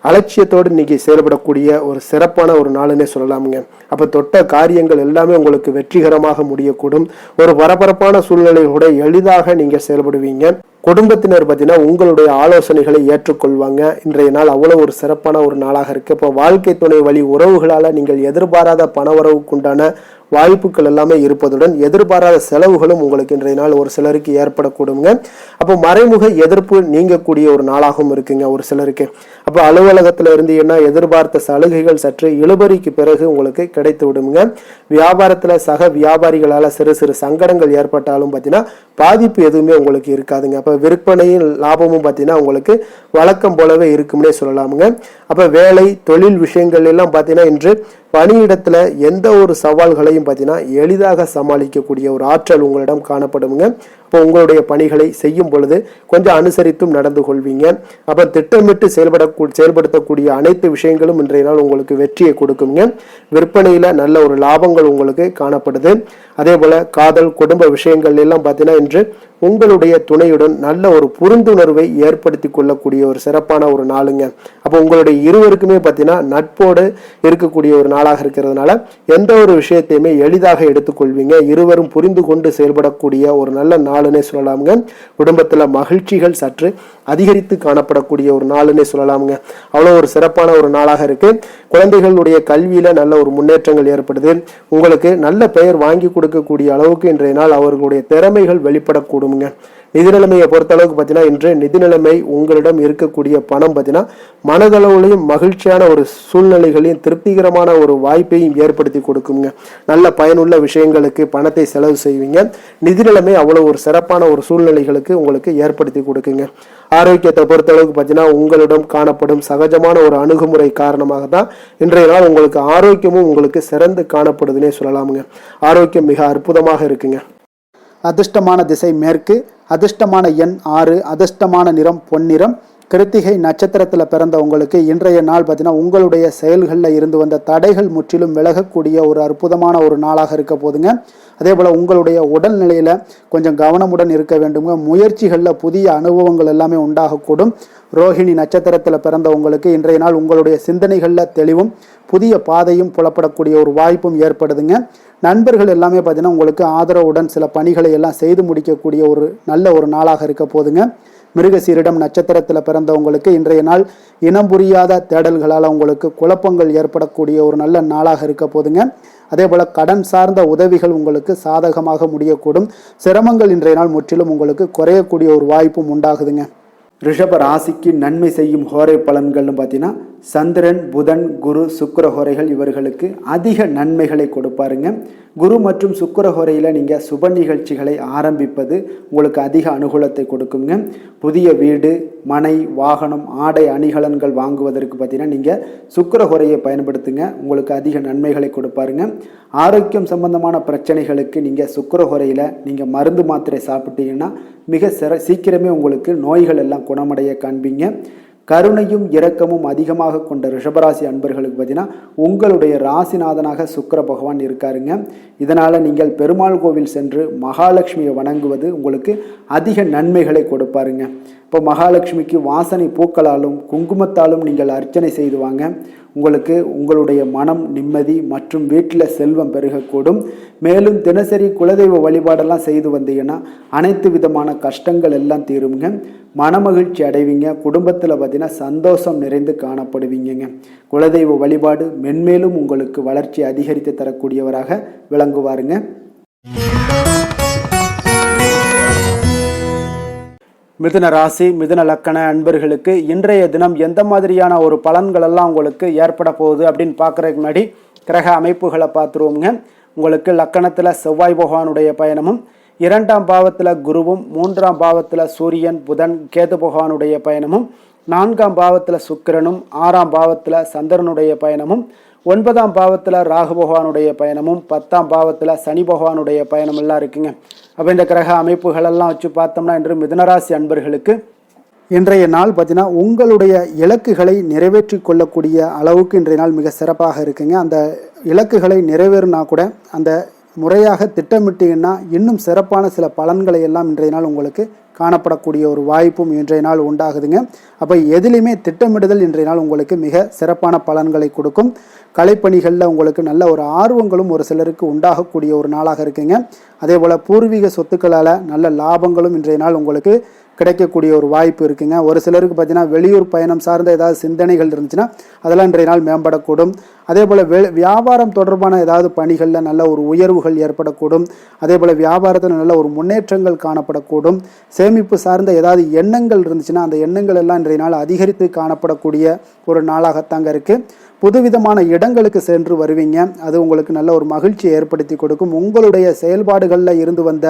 அலட்சியத்தோடு இன்னைக்கு செயல்படக்கூடிய ஒரு சிறப்பான ஒரு நாளுன்னே சொல்லலாமுங்க. அப்போ தொட்ட காரியங்கள் எல்லாமே உங்களுக்கு வெற்றிகரமாக முடியக்கூடும். ஒரு பரபரப்பான சூழ்நிலை கூட எளிதாக நீங்கள் செயல்படுவீங்க. குடும்பத்தினர் பார்த்தீங்கன்னா உங்களுடைய ஆலோசனைகளை ஏற்றுக்கொள்வாங்க. இன்றைய நாள் அவ்வளோ ஒரு சிறப்பான ஒரு நாளாக இருக்குது. இப்போ வாழ்க்கை துணை வழி உறவுகளால் நீங்கள் எதிர்பாராத பணவரவுக்குண்டான வாய்ப்புகள் எல்லாமே இருப்பதுடன் எதிர்பாராத செலவுகளும் உங்களுக்கு இன்றைய நாள் ஒரு சிலருக்கு ஏற்படக்கூடுங்க. அப்போ மறைமுக எதிர்ப்பு நீங்கக்கூடிய ஒரு நாளாகவும் இருக்குங்க ஒரு சிலருக்கு. அப்போ அலுவலகத்தில் இருந்தீங்கன்னா எதிர்பார்த்த சலுகைகள் சற்று இழுபறிக்கு பிறகு உங்களுக்கு கிடைத்து விடுங்க. வியாபாரத்தில் சக வியாபாரிகளால் சிறு சிறு சங்கடங்கள் ஏற்பட்டாலும் பார்த்தீங்கன்னா பாதிப்பு எதுவுமே உங்களுக்கு இருக்காதுங்க. அப்போ விற்பனையும் லாபமும் பார்த்தீங்கன்னா உங்களுக்கு வழக்கம் போலவே இருக்கும்னே சொல்லலாமுங்க. அப்போ வேலை தொழில் விஷயங்கள் எல்லாம் பார்த்தீங்கன்னா இன்று பணியிடத்துல எந்த ஒரு சவால்களையும் பார்த்தீங்கன்னா எளிதாக சமாளிக்கக்கூடிய ஒரு ஆற்றல் உங்களிடம் காணப்படுங்க. அப்போ உங்களுடைய பணிகளை செய்யும் பொழுது கொஞ்சம் அனுசரித்தும் நடந்து கொள்வீங்க. அப்போ திட்டமிட்டு செயல்படுத்தக்கூடிய அனைத்து விஷயங்களும் இன்றைய நாள் உங்களுக்கு வெற்றியை கொடுக்குங்க. விற்பனையில நல்ல ஒரு லாபங்கள் உங்களுக்கு காணப்படுது. அதே போல காதல் குடும்ப விஷயங்கள் எல்லாம் பார்த்தீங்கன்னா இன்று உங்களுடைய துணையுடன் நல்ல ஒரு புரிந்துணர்வை ஏற்படுத்தி கொள்ளக்கூடிய ஒரு சிறப்பான ஒரு நாளுங்க. அப்போ உங்களுடைய இருவருக்குமே பார்த்தீங்கன்னா நட்போடு இருக்கக்கூடிய ஒரு நாளாக இருக்கிறதுனால எந்த ஒரு விஷயத்தையுமே எளிதாக எடுத்துக்கொள்வீங்க. இருவரும் புரிந்து கொண்டு செயல்படக்கூடிய ஒரு நல்ல நாளுன்னே சொல்லலாமுங்க. குடும்பத்தில் மகிழ்ச்சிகள் சற்று அதிகரித்து காணப்படக்கூடிய ஒரு நாளுன்னே சொல்லலாமுங்க. அவ்வளோ ஒரு சிறப்பான ஒரு நாளாக இருக்கு. குழந்தைகளுடைய கல்வியில நல்ல ஒரு முன்னேற்றங்கள் ஏற்படுது. உங்களுக்கு நல்ல பெயர் வாங்கி கொடுக்கக்கூடிய அளவுக்கு இன்றைய நாள் அவர்களுடைய திறமைகள் வெளிப்படக்கூடுங்க. நிதி நிலைமையை பொறுத்த அளவுக்கு பார்த்தீங்கன்னா இன்று நிதி நிலைமை உங்களிடம் இருக்கக்கூடிய பணம் பார்த்தீங்கன்னா மனதளவுலையும் மகிழ்ச்சியான ஒரு சூழ்நிலைகளையும் திருப்திகரமான ஒரு வாய்ப்பையும் ஏற்படுத்தி கொடுக்குங்க. நல்ல பயனுள்ள விஷயங்களுக்கு பணத்தை செலவு செய்வீங்க. நிதி நிலைமை அவ்வளவு ஒரு சிறப்பான ஒரு சூழ்நிலைகளுக்கு உங்களுக்கு ஏற்படுத்தி கொடுக்குங்க. ஆரோக்கியத்தை பொறுத்த அளவுக்கு பார்த்தீங்கன்னா உங்களிடம் காணப்படும் சகஜமான ஒரு அணுகுமுறை காரணமாக தான் இன்றைய நாள் உங்களுக்கு ஆரோக்கியமும் உங்களுக்கு சிறந்து காணப்படுதுன்னே சொல்லலாமுங்க. ஆரோக்கியம் மிக அற்புதமாக இருக்குங்க. அதிர்ஷ்டமான திசை மேற்கு, அதிர்ஷ்டமான எண் 6, அதிர்ஷ்டமான நிறம் பொன்னிறம். கிருத்திகை நட்சத்திரத்தில் பிறந்த உங்களுக்கு இன்றைய நாள் பார்த்தீங்கன்னா உங்களுடைய செயல்களில் இருந்து வந்த தடைகள் முற்றிலும் விலகக்கூடிய ஒரு அற்புதமான ஒரு நாளாக இருக்க போதுங்க. அதே போல் உங்களுடைய உடல்நிலையில் கொஞ்சம் கவனமுடன் இருக்க வேண்டுங்க. முயற்சிகளில் புதிய அனுபவங்கள் எல்லாமே உண்டாகக்கூடும். ரோஹிணி நட்சத்திரத்தில் பிறந்த உங்களுக்கு இன்றைய நாள் உங்களுடைய சிந்தனைகளில் தெளிவும் புதிய பாதையும் புலப்படக்கூடிய ஒரு வாய்ப்பும் ஏற்படுதுங்க. நண்பர்கள் எல்லாமே பார்த்தீங்கன்னா உங்களுக்கு ஆதரவுடன் சில பணிகளை எல்லாம் செய்து முடிக்கக்கூடிய ஒரு நல்ல ஒரு நாளாக இருக்க போதுங்க. மிருகசீரிடம் நட்சத்திரத்தில் பிறந்தவங்களுக்கு இன்றைய நாள் இனம் புரியாத தேடல்களால் உங்களுக்கு குழப்பங்கள் ஏற்படக்கூடிய ஒரு நல்ல நாளாக இருக்க போதுங்க. அதே போல் கடன் சார்ந்த உதவிகள் உங்களுக்கு சாதகமாக முடியக்கூடும். சிரமங்கள் இன்றைய நாள் முற்றிலும் உங்களுக்கு குறையக்கூடிய ஒரு வாய்ப்பும் உண்டாகுதுங்க. ரிஷப ராசிக்கு நன்மை செய்யும் ஹோரை பலன்கள்னு பார்த்தீங்கன்னா சந்திரன், புதன், குரு, சுக்கிர ஹோரைகள் இவர்களுக்கு அதிக நன்மைகளை கொடுப்பாருங்க. குரு மற்றும் சுக்கிர ஹோரையில் நீங்கள் சுப நிகழ்ச்சிகளை ஆரம்பிப்பது உங்களுக்கு அதிக அனுகூலத்தை கொடுக்குங்க. புதிய வீடு, மனை, வாகனம், ஆடை அணிகலன்கள் வாங்குவதற்கு பார்த்தீங்கன்னா நீங்கள் சுக்கிர ஹோரையை பயன்படுத்துங்க. உங்களுக்கு அதிக நன்மைகளை கொடுப்பாருங்க. ஆரோக்கியம் சம்பந்தமான பிரச்சனைகளுக்கு நீங்கள் சுக்கிர ஹோரையில் நீங்கள் மருந்து மாத்திரை சாப்பிட்டீங்கன்னா மிக சீக்கிரமே உங்களுக்கு நோய்கள் எல்லாம் குணமடைய காண்பீங்க. கருணையும் இரக்கமும் அதிகமாக கொண்ட ரிஷபராசி அன்பர்களுக்கு பார்த்தீங்கன்னா உங்களுடைய ராசிநாதனாக சுக்கிர பகவான் இருக்காருங்க. இதனால் நீங்கள் பெருமாள் கோவில் சென்று மகாலட்சுமியை வணங்குவது உங்களுக்கு அதிக நன்மைகளை கொடுப்பாருங்க. இப்போ மகாலட்சுமிக்கு வாசனை பூக்களாலும் குங்குமத்தாலும் நீங்கள் அர்ச்சனை செய்துவாங்க. உங்களுக்கு உங்களுடைய மனம் நிம்மதி மற்றும் வீட்டில் செல்வம் பெருகக்கூடும். மேலும் தினசரி குலதெய்வ வழிபாடெல்லாம் செய்து வந்தீங்கன்னா அனைத்து விதமான கஷ்டங்கள் எல்லாம் தீருங்க. மனமகிழ்ச்சி அடைவீங்க. குடும்பத்தில் பார்த்தீங்கன்னா சந்தோஷம் நிறைந்து காணப்படுவீங்க. குலதெய்வ வழிபாடு மென்மேலும் உங்களுக்கு வளர்ச்சி அதிகரித்து தரக்கூடியவராக விளங்குவாருங்க. மிதுன ராசி, மிதுன லக்கண அன்பர்களுக்கு இன்றைய தினம் எந்த மாதிரியான ஒரு பலன்கள் எல்லாம் உங்களுக்கு ஏற்பட போகுது அப்படின்னு பார்க்குறதுக்கு முன்னாடி கிரக அமைப்புகளை பார்த்துருவோங்க. உங்களுக்கு லக்கணத்தில் செவ்வாய் பகவானுடைய பயணமும், 2ஆம் பாவத்தில் குருவும், 3ஆம் பாவத்தில் சூரியன், புதன், கேது பகவானுடைய பயணமும், 4ஆம் பாவத்தில் சுக்கிரனும், 6ஆம் பாவத்தில் சந்திரனுடைய பயணமும், 9ஆம் பாவத்தில் ராகு பகவானுடைய பயணமும், 10ஆம் பாவத்தில் சனி பகவானுடைய பயணம் எல்லாம் இருக்குங்க. அப்போ இந்த கிரக அமைப்புகளெல்லாம் வச்சு பார்த்தோம்னா இன்று மிதுனராசி அன்பர்களுக்கு இன்றைய நாள் பார்த்தீங்கன்னா உங்களுடைய இலக்குகளை நிறைவேற்றி கொள்ளக்கூடிய அளவுக்கு இன்றைய நாள் மிக சிறப்பாக இருக்குங்க. அந்த இலக்குகளை நிறைவேறினா கூட அந்த முறையாக திட்டமிட்டீங்கன்னா இன்னும் சிறப்பான சில பலன்களை எல்லாம் இன்றைய நாள் உங்களுக்கு காணப்படக்கூடிய ஒரு வாய்ப்பும் இன்றைய நாள் உண்டாகுதுங்க. அப்போ எதிலையுமே திட்டமிடுதல் இன்றைய நாள் உங்களுக்கு மிக சிறப்பான பலன்களை கொடுக்கும். கலைப்பணிகளில் உங்களுக்கு நல்ல ஒரு ஆர்வங்களும் ஒரு சிலருக்கு உண்டாகக்கூடிய ஒரு நாளாக இருக்குங்க. அதே போல் பூர்வீக சொத்துக்களால் நல்ல லாபங்களும் இன்றைய நாள் உங்களுக்கு கிடைக்கக்கூடிய ஒரு வாய்ப்பு இருக்குங்க. ஒரு சிலருக்கு பார்த்தீங்கன்னா வெளியூர் பயணம் சார்ந்த ஏதாவது சிந்தனைகள் இருந்துச்சுன்னா அதெல்லாம் இன்றைய நாள் மேம்படக்கூடும். அதே போல் வியாபாரம் தொடர்பான ஏதாவது பணிகளில் நல்ல ஒரு உயர்வுகள் ஏற்படக்கூடும். அதே போல் வியாபாரத்தில் நல்ல ஒரு முன்னேற்றங்கள் காணப்படக்கூடும். சேமிப்பு சார்ந்த ஏதாவது எண்ணங்கள் இருந்துச்சுன்னா அந்த எண்ணங்கள் எல்லாம் இன்றைய நாள் அதிகரித்து காணப்படக்கூடிய ஒரு நாளாகத்தாங்க இருக்குது. புதுவிதமான இடங்களுக்கு சென்று வருவீங்க. அது உங்களுக்கு நல்ல ஒரு மகிழ்ச்சியை ஏற்படுத்தி கொடுக்கும். உங்களுடைய செயல்பாடுகளில் இருந்து வந்த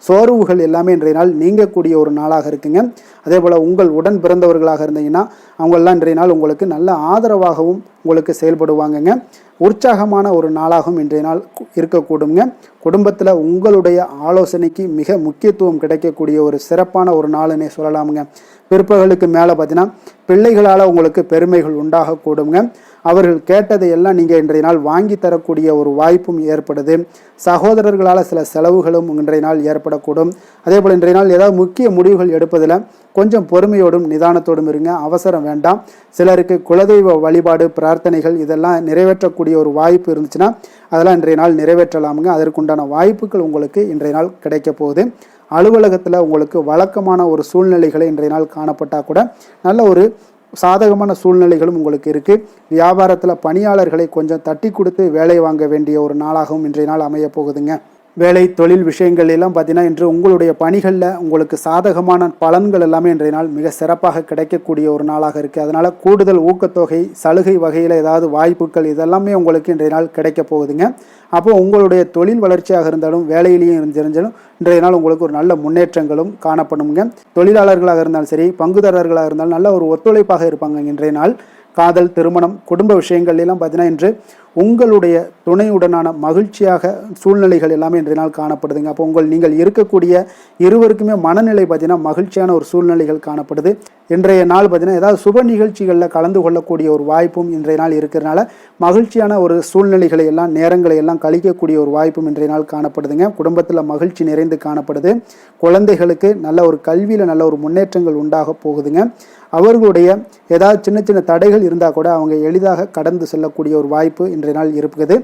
சோர்வுகள் எல்லாமே இன்றைய நாள் நீங்கக்கூடிய ஒரு நாளாக இருக்குங்க. அதே போல் உங்கள் உடன் பிறந்தவர்களாக இருந்தீங்கன்னா அவங்களெல்லாம் இன்றைய நாள் உங்களுக்கு நல்ல ஆதரவாகவும் உங்களுக்கு செயல்படுவாங்கங்க. உற்சாகமான ஒரு நாளாகவும் இன்றைய நாள் இருக்கக்கூடுங்க. குடும்பத்தில் உங்களுடைய ஆலோசனைக்கு மிக முக்கியத்துவம் கிடைக்கக்கூடிய ஒரு சிறப்பான ஒரு நாளுன்னே சொல்லலாமுங்க. பிற்பகலுக்கு மேலே பார்த்தீங்கன்னா பிள்ளைகளால் உங்களுக்கு பெருமைகள் உண்டாகக்கூடுங்க. அவர்கள் கேட்டதை எல்லாம் நீங்கள் இன்றைய நாள் வாங்கி தரக்கூடிய ஒரு வாய்ப்பும் ஏற்படுது. சகோதரர்களால் சில செலவுகளும் இன்றைய நாள் ஏற்படக்கூடும். அதே போல் இன்றைய நாள் ஏதாவது முக்கிய முடிவுகள் எடுப்பதில் கொஞ்சம் பொறுமையோடும் நிதானத்தோடும் இருங்க. அவசரம் வேண்டாம். சிலருக்கு குலதெய்வ வழிபாடு பிரார்த்தனைகள் இதெல்லாம் நிறைவேற்றக்கூடிய ஒரு வாய்ப்பு இருந்துச்சுன்னா அதெல்லாம் இன்றைய நாள் நிறைவேற்றலாமுங்க. அதற்குண்டான வாய்ப்புகள் உங்களுக்கு இன்றைய நாள் கிடைக்க போகுது. அலுவலகத்தில் உங்களுக்கு வழக்கமான ஒரு சூழ்நிலைகளை இன்றைய நாள் காணப்பட்டால் கூட நல்ல ஒரு சாதகமான சூழ்நிலைகளும் உங்களுக்கு இருக்குது. வியாபாரத்தில் பணியாளர்களை கொஞ்சம் தட்டி கொடுத்து வேலை வாங்க வேண்டிய ஒரு நாளாகவும் இன்றைய நாள் அமைய போகுதுங்க. வேலை தொழில் விஷயங்கள் எல்லாம் பார்த்தீங்கன்னா இன்று உங்களுடைய பணிகளில் உங்களுக்கு சாதகமான பலன்கள் எல்லாமே இன்றைய நாள் மிக சிறப்பாக கிடைக்கக்கூடிய ஒரு நாளாக இருக்குது. அதனால் கூடுதல் ஊக்கத்தொகை சலுகை வகையில் ஏதாவது வாய்ப்புகள் இதெல்லாமே உங்களுக்கு இன்றைய நாள் கிடைக்க போகுதுங்க. அப்போ உங்களுடைய தொழில் வளர்ச்சியாக இருந்தாலும் வேலையிலையும் இருந்தாலும் இன்றைய நாள் உங்களுக்கு ஒரு நல்ல முன்னேற்றங்களும் காணப்படுங்க. தொழிலாளர்களாக இருந்தாலும் சரி பங்குதாரர்களாக இருந்தாலும் நல்ல ஒரு ஒத்துழைப்பாக இருப்பாங்க இன்றைய நாள். காதல் திருமணம் குடும்ப விஷயங்கள் எல்லாம் பார்த்தீங்கன்னா இன்று உங்களுடைய துணையுடனான மகிழ்ச்சியாக சூழ்நிலைகள் எல்லாமே இன்றைய நாள் காணப்படுதுங்க. அப்போ நீங்கள் இருக்கக்கூடிய இருவருக்குமே மனநிலை பார்த்தீங்கன்னா மகிழ்ச்சியான ஒரு சூழ்நிலைகள் காணப்படுது. இன்றைய நாள் பார்த்தீங்கன்னா ஏதாவது சுப நிகழ்ச்சிகளில் கலந்து கொள்ளக்கூடிய ஒரு வாய்ப்பும் இன்றைய நாள் இருக்கிறதுனால மகிழ்ச்சியான ஒரு சூழ்நிலைகளை எல்லாம் நேரங்களை எல்லாம் கழிக்கக்கூடிய ஒரு வாய்ப்பும் இன்றைய நாள் காணப்படுதுங்க. குடும்பத்தில் மகிழ்ச்சி நிறைந்து காணப்படுது. குழந்தைகளுக்கு நல்ல ஒரு கல்வியில் நல்ல ஒரு முன்னேற்றங்கள் உண்டாக போகுதுங்க. அவர்களுடைய ஏதாவது சின்ன சின்ன தடைகள் இருந்தால் கூட அவங்க எளிதாக கடந்து செல்லக்கூடிய ஒரு வாய்ப்பு இன்றைய நாள் இருக்குது.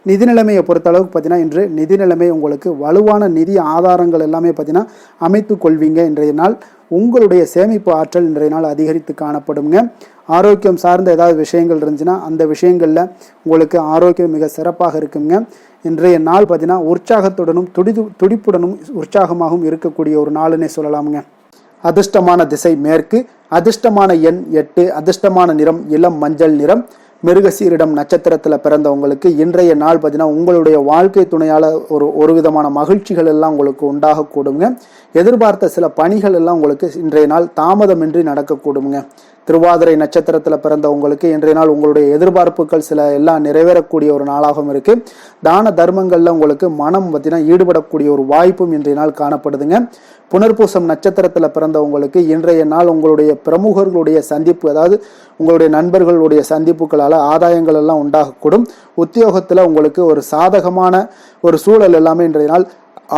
நிதி நிலைமையை பொறுத்தளவுக்கு பார்த்தீங்கன்னா இன்று நிதி நிலைமை உங்களுக்கு வலுவான நிதி ஆதாரங்கள் எல்லாமே பார்த்தீங்கன்னா அமைத்து கொள்வீங்க. இன்றைய நாள் உங்களுடைய சேமிப்பு ஆற்றல் இன்றைய நாள் அதிகரித்து காணப்படுங்க. ஆரோக்கியம் சார்ந்த ஏதாவது விஷயங்கள் இருந்துச்சுன்னா அந்த விஷயங்களில் உங்களுக்கு ஆரோக்கியம் மிக சிறப்பாக இருக்குங்க. இன்றைய நாள் பார்த்தீங்கன்னா உற்சாகத்துடனும் துடிப்புடனும் உற்சாகமாகவும் இருக்கக்கூடிய ஒரு நாளுன்னே சொல்லலாமுங்க. அதிர்ஷ்டமான திசை மேற்கு, அதிர்ஷ்டமான எண் 8, அதிர்ஷ்டமான நிறம் இளம் மஞ்சள் நிறம். மிருகசீரிடம் நட்சத்திரத்தில் பிறந்தவங்களுக்கு இன்றைய நாள் பார்த்தீங்கன்னா உங்களுடைய வாழ்க்கை துணையால் ஒரு விதமான மகிழ்ச்சிகள் எல்லாம் உங்களுக்கு உண்டாகக்கூடுங்க. எதிர்பார்த்த சில பணிகள் எல்லாம் உங்களுக்கு இன்றைய நாள் தாமதமின்றி நடக்கக்கூடுங்க. திருவாதிரை நட்சத்திரத்தில் பிறந்தவங்களுக்கு இன்றைய நாள் உங்களுடைய எதிர்பார்ப்புகள் சில எல்லாம் நிறைவேறக்கூடிய ஒரு நாளாகவும் இருக்குது. தான தர்மங்களில் உங்களுக்கு மனம் பார்த்தீங்கன்னா ஈடுபடக்கூடிய ஒரு வாய்ப்பும் இன்றைய நாள் காணப்படுதுங்க. புனர்பூசம் நட்சத்திரத்தில் பிறந்தவங்களுக்கு இன்றைய நாள் உங்களுடைய பிரமுகர்களுடைய சந்திப்பு, அதாவது உங்களுடைய நண்பர்களுடைய சந்திப்புகளால் ஆதாயங்கள் எல்லாம் உண்டாகக்கூடும். உத்தியோகத்தில் உங்களுக்கு ஒரு சாதகமான ஒரு சூழல் எல்லாமே இன்றைய நாள்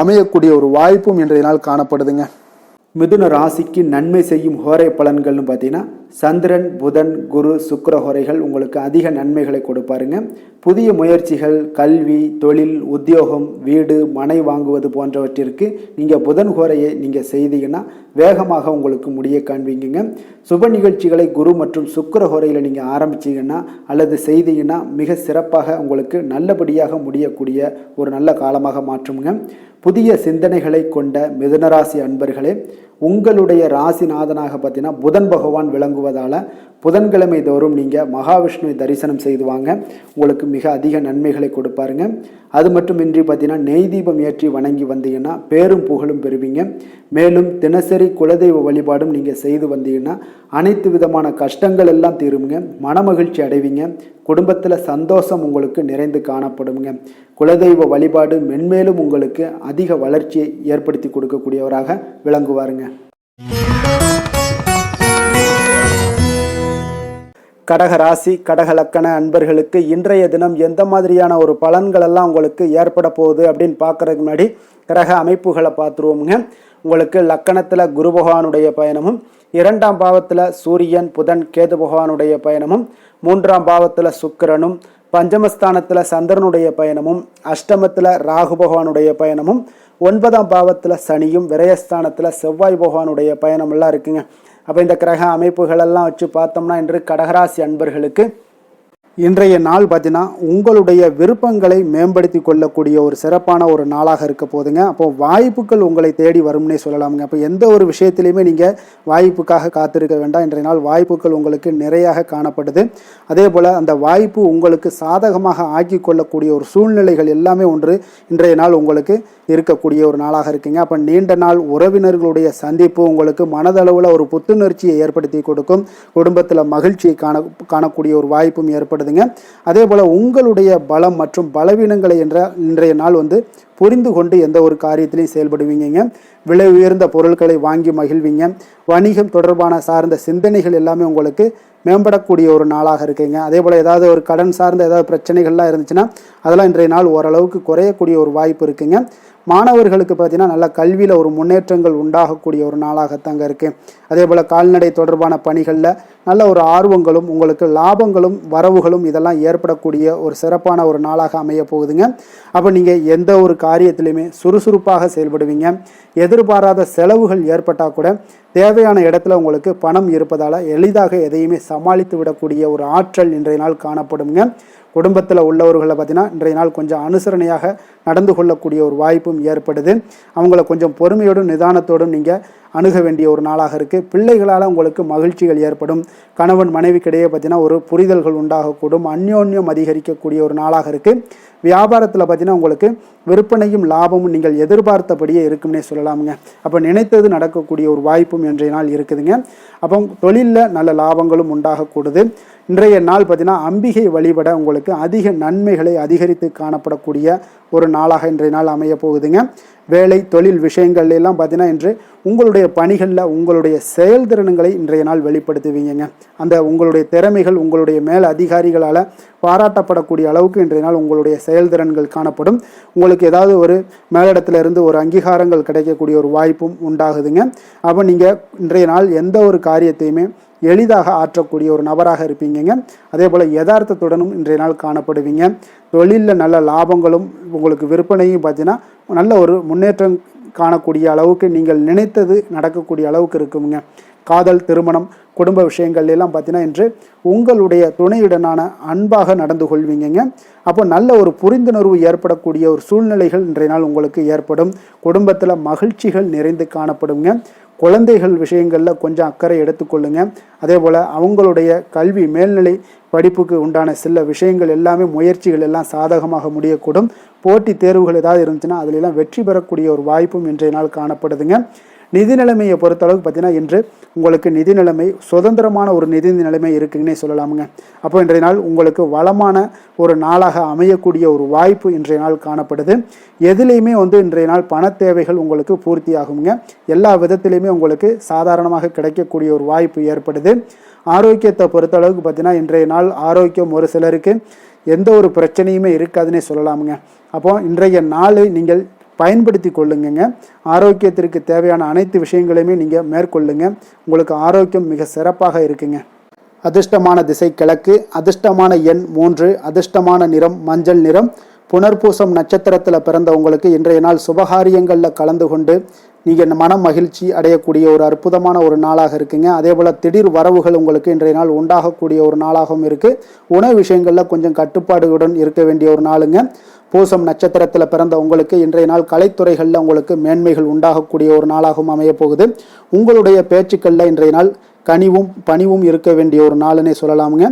அமையக்கூடிய ஒரு வாய்ப்பும் இன்றைய நாள் காணப்படுதுங்க. மிதுன ராசிக்கு நன்மை செய்யும் ஹோரை பலன்கள்னு பார்த்தீங்கன்னா சந்திரன் புதன் குரு சுக்கிர ஹோரைகள் உங்களுக்கு அதிக நன்மைகளை கொடுப்பாருங்க. புதிய முயற்சிகள் கல்வி தொழில் உத்தியோகம் வீடு மனை வாங்குவது போன்றவற்றிற்கு நீங்கள் புதன் ஹோரையை நீங்கள் செய்தீங்கன்னா வேகமாக உங்களுக்கு முடிய காண்பீங்க. சுப நிகழ்ச்சிகளை குரு மற்றும் சுக்கிர ஹோரையில் நீங்கள் ஆரம்பிச்சிங்கன்னா அல்லது செய்தீங்கன்னா மிக சிறப்பாக உங்களுக்கு நல்லபடியாக முடியக்கூடிய ஒரு நல்ல காலமாக மாற்றுங்க. புதிய சிந்தனைகளை கொண்ட மிதுனராசி அன்பர்களே, உங்களுடைய ராசிநாதனாக பார்த்தீங்கன்னா புதன் பகவான் விளங்குவதால் புதன்கிழமை தோறும் நீங்கள் மகாவிஷ்ணுவை தரிசனம் செய்து வாங்க. உங்களுக்கு மிக அதிக நன்மைகளை கொடுப்பாருங்க. அது மட்டுமின்றி பார்த்தீங்கன்னா நெய் தீபம் ஏற்றி வணங்கி வந்தீங்கன்னா பேரும் புகழும் பெறுவீங்க. மேலும் தினசரி குலதெய்வ வழிபாடும் நீங்கள் செய்து வந்தீங்கன்னா அனைத்து விதமான கஷ்டங்கள் எல்லாம் தீருங்க. மனமகிழ்ச்சி அடைவீங்க. குடும்பத்தில் சந்தோஷம் உங்களுக்கு நிறைந்து காணப்படுங்க. குலதெய்வ வழிபாடு மென்மேலும் உங்களுக்கு அதிக வளர்ச்சியை ஏற்படுத்தி கொடுக்கக்கூடியவராக விளங்குவாருங்க. கடக ராசி கடக லக்கண அன்பர்களுக்கு இன்றைய தினம் எந்த மாதிரியான ஒரு பலன்கள் எல்லாம் உங்களுக்கு ஏற்பட போகுது அப்படின்னு பார்க்கறதுக்கு முன்னாடி கிரக அமைப்புகளை பார்த்துருவோமுங்க. உங்களுக்கு லக்கணத்தில் குரு பகவானுடைய பயணமும், 2ஆம் பாவத்தில் சூரியன் புதன் கேது பகவானுடைய பயணமும், 3ஆம் பாவத்தில் சுக்கிரனும், பஞ்சமஸ்தானத்தில் சந்திரனுடைய பயணமும், அஷ்டமத்தில் ராகு பகவானுடைய பயணமும், 9ஆம் பாவத்தில் சனியும் விரயஸ்தானத்தில் செவ்வாய் பகவானுடைய பயணமெல்லாம் இருக்குங்க. அப்போ இந்த கிரக அமைப்புகளெல்லாம் வச்சு பார்த்தோம்னா இன்று கடகராசி அன்பர்களுக்கு இன்றைய நாள் பார்த்தீங்கன்னா உங்களுடைய விருப்பங்களை மேம்படுத்தி கொள்ளக்கூடிய ஒரு சிறப்பான ஒரு நாளாக இருக்க போதுங்க. அப்போ வாய்ப்புகள் உங்களை தேடி வரும்னே சொல்லலாமுங்க. அப்போ எந்த ஒரு விஷயத்திலையுமே நீங்கள் வாய்ப்புக்காக காத்திருக்க வேண்டாம். இன்றைய நாள் வாய்ப்புகள் உங்களுக்கு நிறையாக காணப்படுது. அதே போல் அந்த வாய்ப்பு உங்களுக்கு சாதகமாக ஆக்கி கொள்ளக்கூடிய ஒரு சூழ்நிலைகள் எல்லாமே ஒன்று இன்றைய நாள் உங்களுக்கு இருக்கக்கூடிய ஒரு நாளாக இருக்குங்க. அப்போ நீண்ட நாள் உறவினர்களுடைய சந்திப்பு உங்களுக்கு மனதளவில் ஒரு புத்துணர்ச்சியை ஏற்படுத்தி கொடுக்கும். குடும்பத்தில் மகிழ்ச்சியை காணக்கூடிய ஒரு வாய்ப்பும் ஏற்படுதுங்க. அதே போல் உங்களுடைய பலம் மற்றும் பலவீனங்களை இன்றைய நாள் புரிந்து கொண்டு எந்த ஒரு காரியத்திலையும் செயல்படுவீங்க. விலை உயர்ந்த பொருட்களை வாங்கி மகிழ்வீங்க. வணிகம் தொடர்பான சார்ந்த சிந்தனைகள் எல்லாமே உங்களுக்கு மேம்படக்கூடிய ஒரு நாளாக இருக்குங்க. அதே போல் ஏதாவது ஒரு கடன் சார்ந்த ஏதாவது பிரச்சனைகள்லாம் இருந்துச்சுன்னா அதெல்லாம் இன்றைய நாள் ஓரளவுக்கு குறையக்கூடிய ஒரு வாய்ப்பு இருக்குங்க. மாணவர்களுக்கு பார்த்தீங்கன்னா நல்ல கல்வியில் ஒரு முன்னேற்றங்கள் உண்டாகக்கூடிய ஒரு நாளாகத்தாங்க இருக்குது. அதே போல் கால்நடை தொடர்பான பணிகளில் நல்ல ஒரு ஆர்வங்களும் உங்களுக்கு லாபங்களும் வரவுகளும் இதெல்லாம் ஏற்படக்கூடிய ஒரு சிறப்பான ஒரு நாளாக அமைய போகுதுங்க. அப்போ நீங்கள் எந்த ஒரு காரியத்திலையுமே சுறுசுறுப்பாக செயல்படுவீங்க. எதிர்பாராத செலவுகள் ஏற்பட்டால் கூட தேவையான இடத்துல உங்களுக்கு பணம் இருப்பதால் எளிதாக எதையுமே சமாளித்து விடக்கூடிய ஒரு ஆற்றல் இன்றைய நாள் காணப்படுங்க. குடும்பத்தில் உள்ளவர்களை பார்த்தீங்கன்னா இன்றைய நாள் கொஞ்சம் அனுசரணையாக நடந்து கொள்ளக்கூடிய ஒரு வாய்ப்பும் ஏற்படுது. அவங்கள கொஞ்சம் பொறுமையோடும் நிதானத்தோடும் நீங்கள் அணுக வேண்டிய ஒரு நாளாக இருக்குது. பிள்ளைகளால் உங்களுக்கு மகிழ்ச்சிகள் ஏற்படும். கணவன் மனைவிக்கிடையே பார்த்தீங்கன்னா ஒரு புரிதல்கள் உண்டாகக்கூடும். அந்யோன்யம் அதிகரிக்கக்கூடிய ஒரு நாளாக இருக்குது. வியாபாரத்தில் பார்த்தீங்கன்னா உங்களுக்கு விற்பனையும் லாபமும் நீங்கள் எதிர்பார்த்தபடியே இருக்கும்னே சொல்லலாமுங்க. அப்போ நினைத்தது நடக்கக்கூடிய ஒரு வாய்ப்பும் இன்றைய நாள் இருக்குதுங்க. அப்போ தொழிலில் நல்ல லாபங்களும் உண்டாகக்கூடுது. இன்றைய நாள் பார்த்தீங்கன்னா அம்பிகை வழிபட உங்களுக்கு அதிக நன்மைகளை அதிகரித்து காணப்படக்கூடிய ஒரு நாளாக இன்றைய நாள் அமைய போகுதுங்க. வேலை தொழில் விஷயங்கள் எல்லாம் பார்த்தீங்கன்னா இன்று உங்களுடைய பணிகளில் உங்களுடைய செயல்திறன்களை இன்றைய நாள் வெளிப்படுத்துவீங்க. அந்த உங்களுடைய திறமைகள் உங்களுடைய மேல் அதிகாரிகளால் பாராட்டப்படக்கூடிய அளவுக்கு இன்றைய நாள் உங்களுடைய செயல்திறன்கள் காணப்படும். உங்களுக்கு ஏதாவது ஒரு மேலிடத்துல இருந்து ஒரு அங்கீகாரங்கள் கிடைக்கக்கூடிய ஒரு வாய்ப்பும் உண்டாகுதுங்க. அப்போ நீங்கள் இன்றைய நாள் எந்த ஒரு காரியத்தையுமே எளிதாக ஆற்றக்கூடிய ஒரு நபராக இருப்பீங்க. அதே போல் யதார்த்தத்துடனும் இன்றைய நாள் காணப்படுவீங்க. தொழிலில் நல்ல லாபங்களும் உங்களுக்கு விற்பனையும் பார்த்தீங்கன்னா நல்ல ஒரு முன்னேற்றம் காணக்கூடிய அளவுக்கு நீங்கள் நினைத்தது நடக்கக்கூடிய அளவுக்கு இருக்குங்க. காதல் திருமணம் குடும்ப விஷயங்கள் எல்லாம் பார்த்தீங்கன்னா இன்று உங்களுடைய துணையுடனான அன்பாக நடந்து கொள்வீங்க. அப்போ நல்ல ஒரு புரிந்துணர்வு ஏற்படக்கூடிய ஒரு சூழ்நிலைகள் இன்றைய நாள் உங்களுக்கு ஏற்படும். குடும்பத்தில் மகிழ்ச்சிகள் நிறைந்து காணப்படுங்க. குழந்தைகள் விஷயங்களில் கொஞ்சம் அக்கறை எடுத்துக்கொள்ளுங்க. அதே போல் அவங்களுடைய கல்வி மேல்நிலை படிப்புக்கு உண்டான சில விஷயங்கள் எல்லாமே முயற்சிகள் எல்லாம் சாதகமாக முடியக்கூடும். போட்டி தேர்வுகள் ஏதாவது இருந்துச்சுன்னா அதிலெல்லாம் வெற்றி பெறக்கூடிய ஒரு வாய்ப்பும் இன்றைய நாள் காணப்படுதுங்க. நிதி நிலைமையை பொறுத்தளவுக்கு பார்த்தீங்கன்னா இன்று உங்களுக்கு நிதி நிலைமை சுதந்திரமான ஒரு நிதி நிலைமை இருக்குன்னே சொல்லலாமுங்க. அப்போ இன்றைய நாள் உங்களுக்கு வளமான ஒரு நாளாக அமையக்கூடிய ஒரு வாய்ப்பு இன்றைய நாள் காணப்படுது. எதுலேயுமே இன்றைய நாள் பண தேவைகள் உங்களுக்கு பூர்த்தி ஆகுங்க. எல்லா விதத்திலையுமே உங்களுக்கு சாதாரணமாக கிடைக்கக்கூடிய ஒரு வாய்ப்பு ஏற்படுது. ஆரோக்கியத்தை பொறுத்தளவுக்கு பார்த்தீங்கன்னா இன்றைய நாள் ஆரோக்கியம் ஒரு சிலருக்கு எந்த ஒரு பிரச்சனையுமே இருக்காதுன்னே சொல்லலாமுங்க. அப்போ இன்றைய நாளை நீங்கள் பயன்படுத்தி கொள்ளுங்க. ஆரோக்கியத்திற்கு தேவையான அனைத்து விஷயங்களையுமே நீங்கள் மேற்கொள்ளுங்க. உங்களுக்கு ஆரோக்கியம் மிக சிறப்பாக இருக்குங்க. அதிர்ஷ்டமான திசை கிழக்கு, அதிர்ஷ்டமான எண் 3, அதிர்ஷ்டமான நிறம் மஞ்சள் நிறம். புனர்பூசம் நட்சத்திரத்தில் பிறந்த உங்களுக்கு இன்றைய நாள் சுபகாரியங்களில் கலந்து கொண்டு நீங்கள் மன மகிழ்ச்சி அடையக்கூடிய ஒரு அற்புதமான ஒரு நாளாக இருக்குங்க. அதே போல் திடீர் வரவுகள் உங்களுக்கு இன்றைய நாள் உண்டாகக்கூடிய ஒரு நாளாகவும் இருக்குது. உணவு விஷயங்களில் கொஞ்சம் கட்டுப்பாடுடன் இருக்க வேண்டிய ஒரு நாளுங்க. பூசம் நட்சத்திரத்தில் பிறந்த உங்களுக்கு இன்றைய நாள் கலைத்துறைகளில் உங்களுக்கு மேன்மைகள் உண்டாகக்கூடிய ஒரு நாளாகவும் அமைய போகுது. உங்களுடைய பேச்சுக்களில் இன்றைய நாள் கனிவும் பணிவும் இருக்க வேண்டிய ஒரு நாளுன்னே சொல்லலாமுங்க.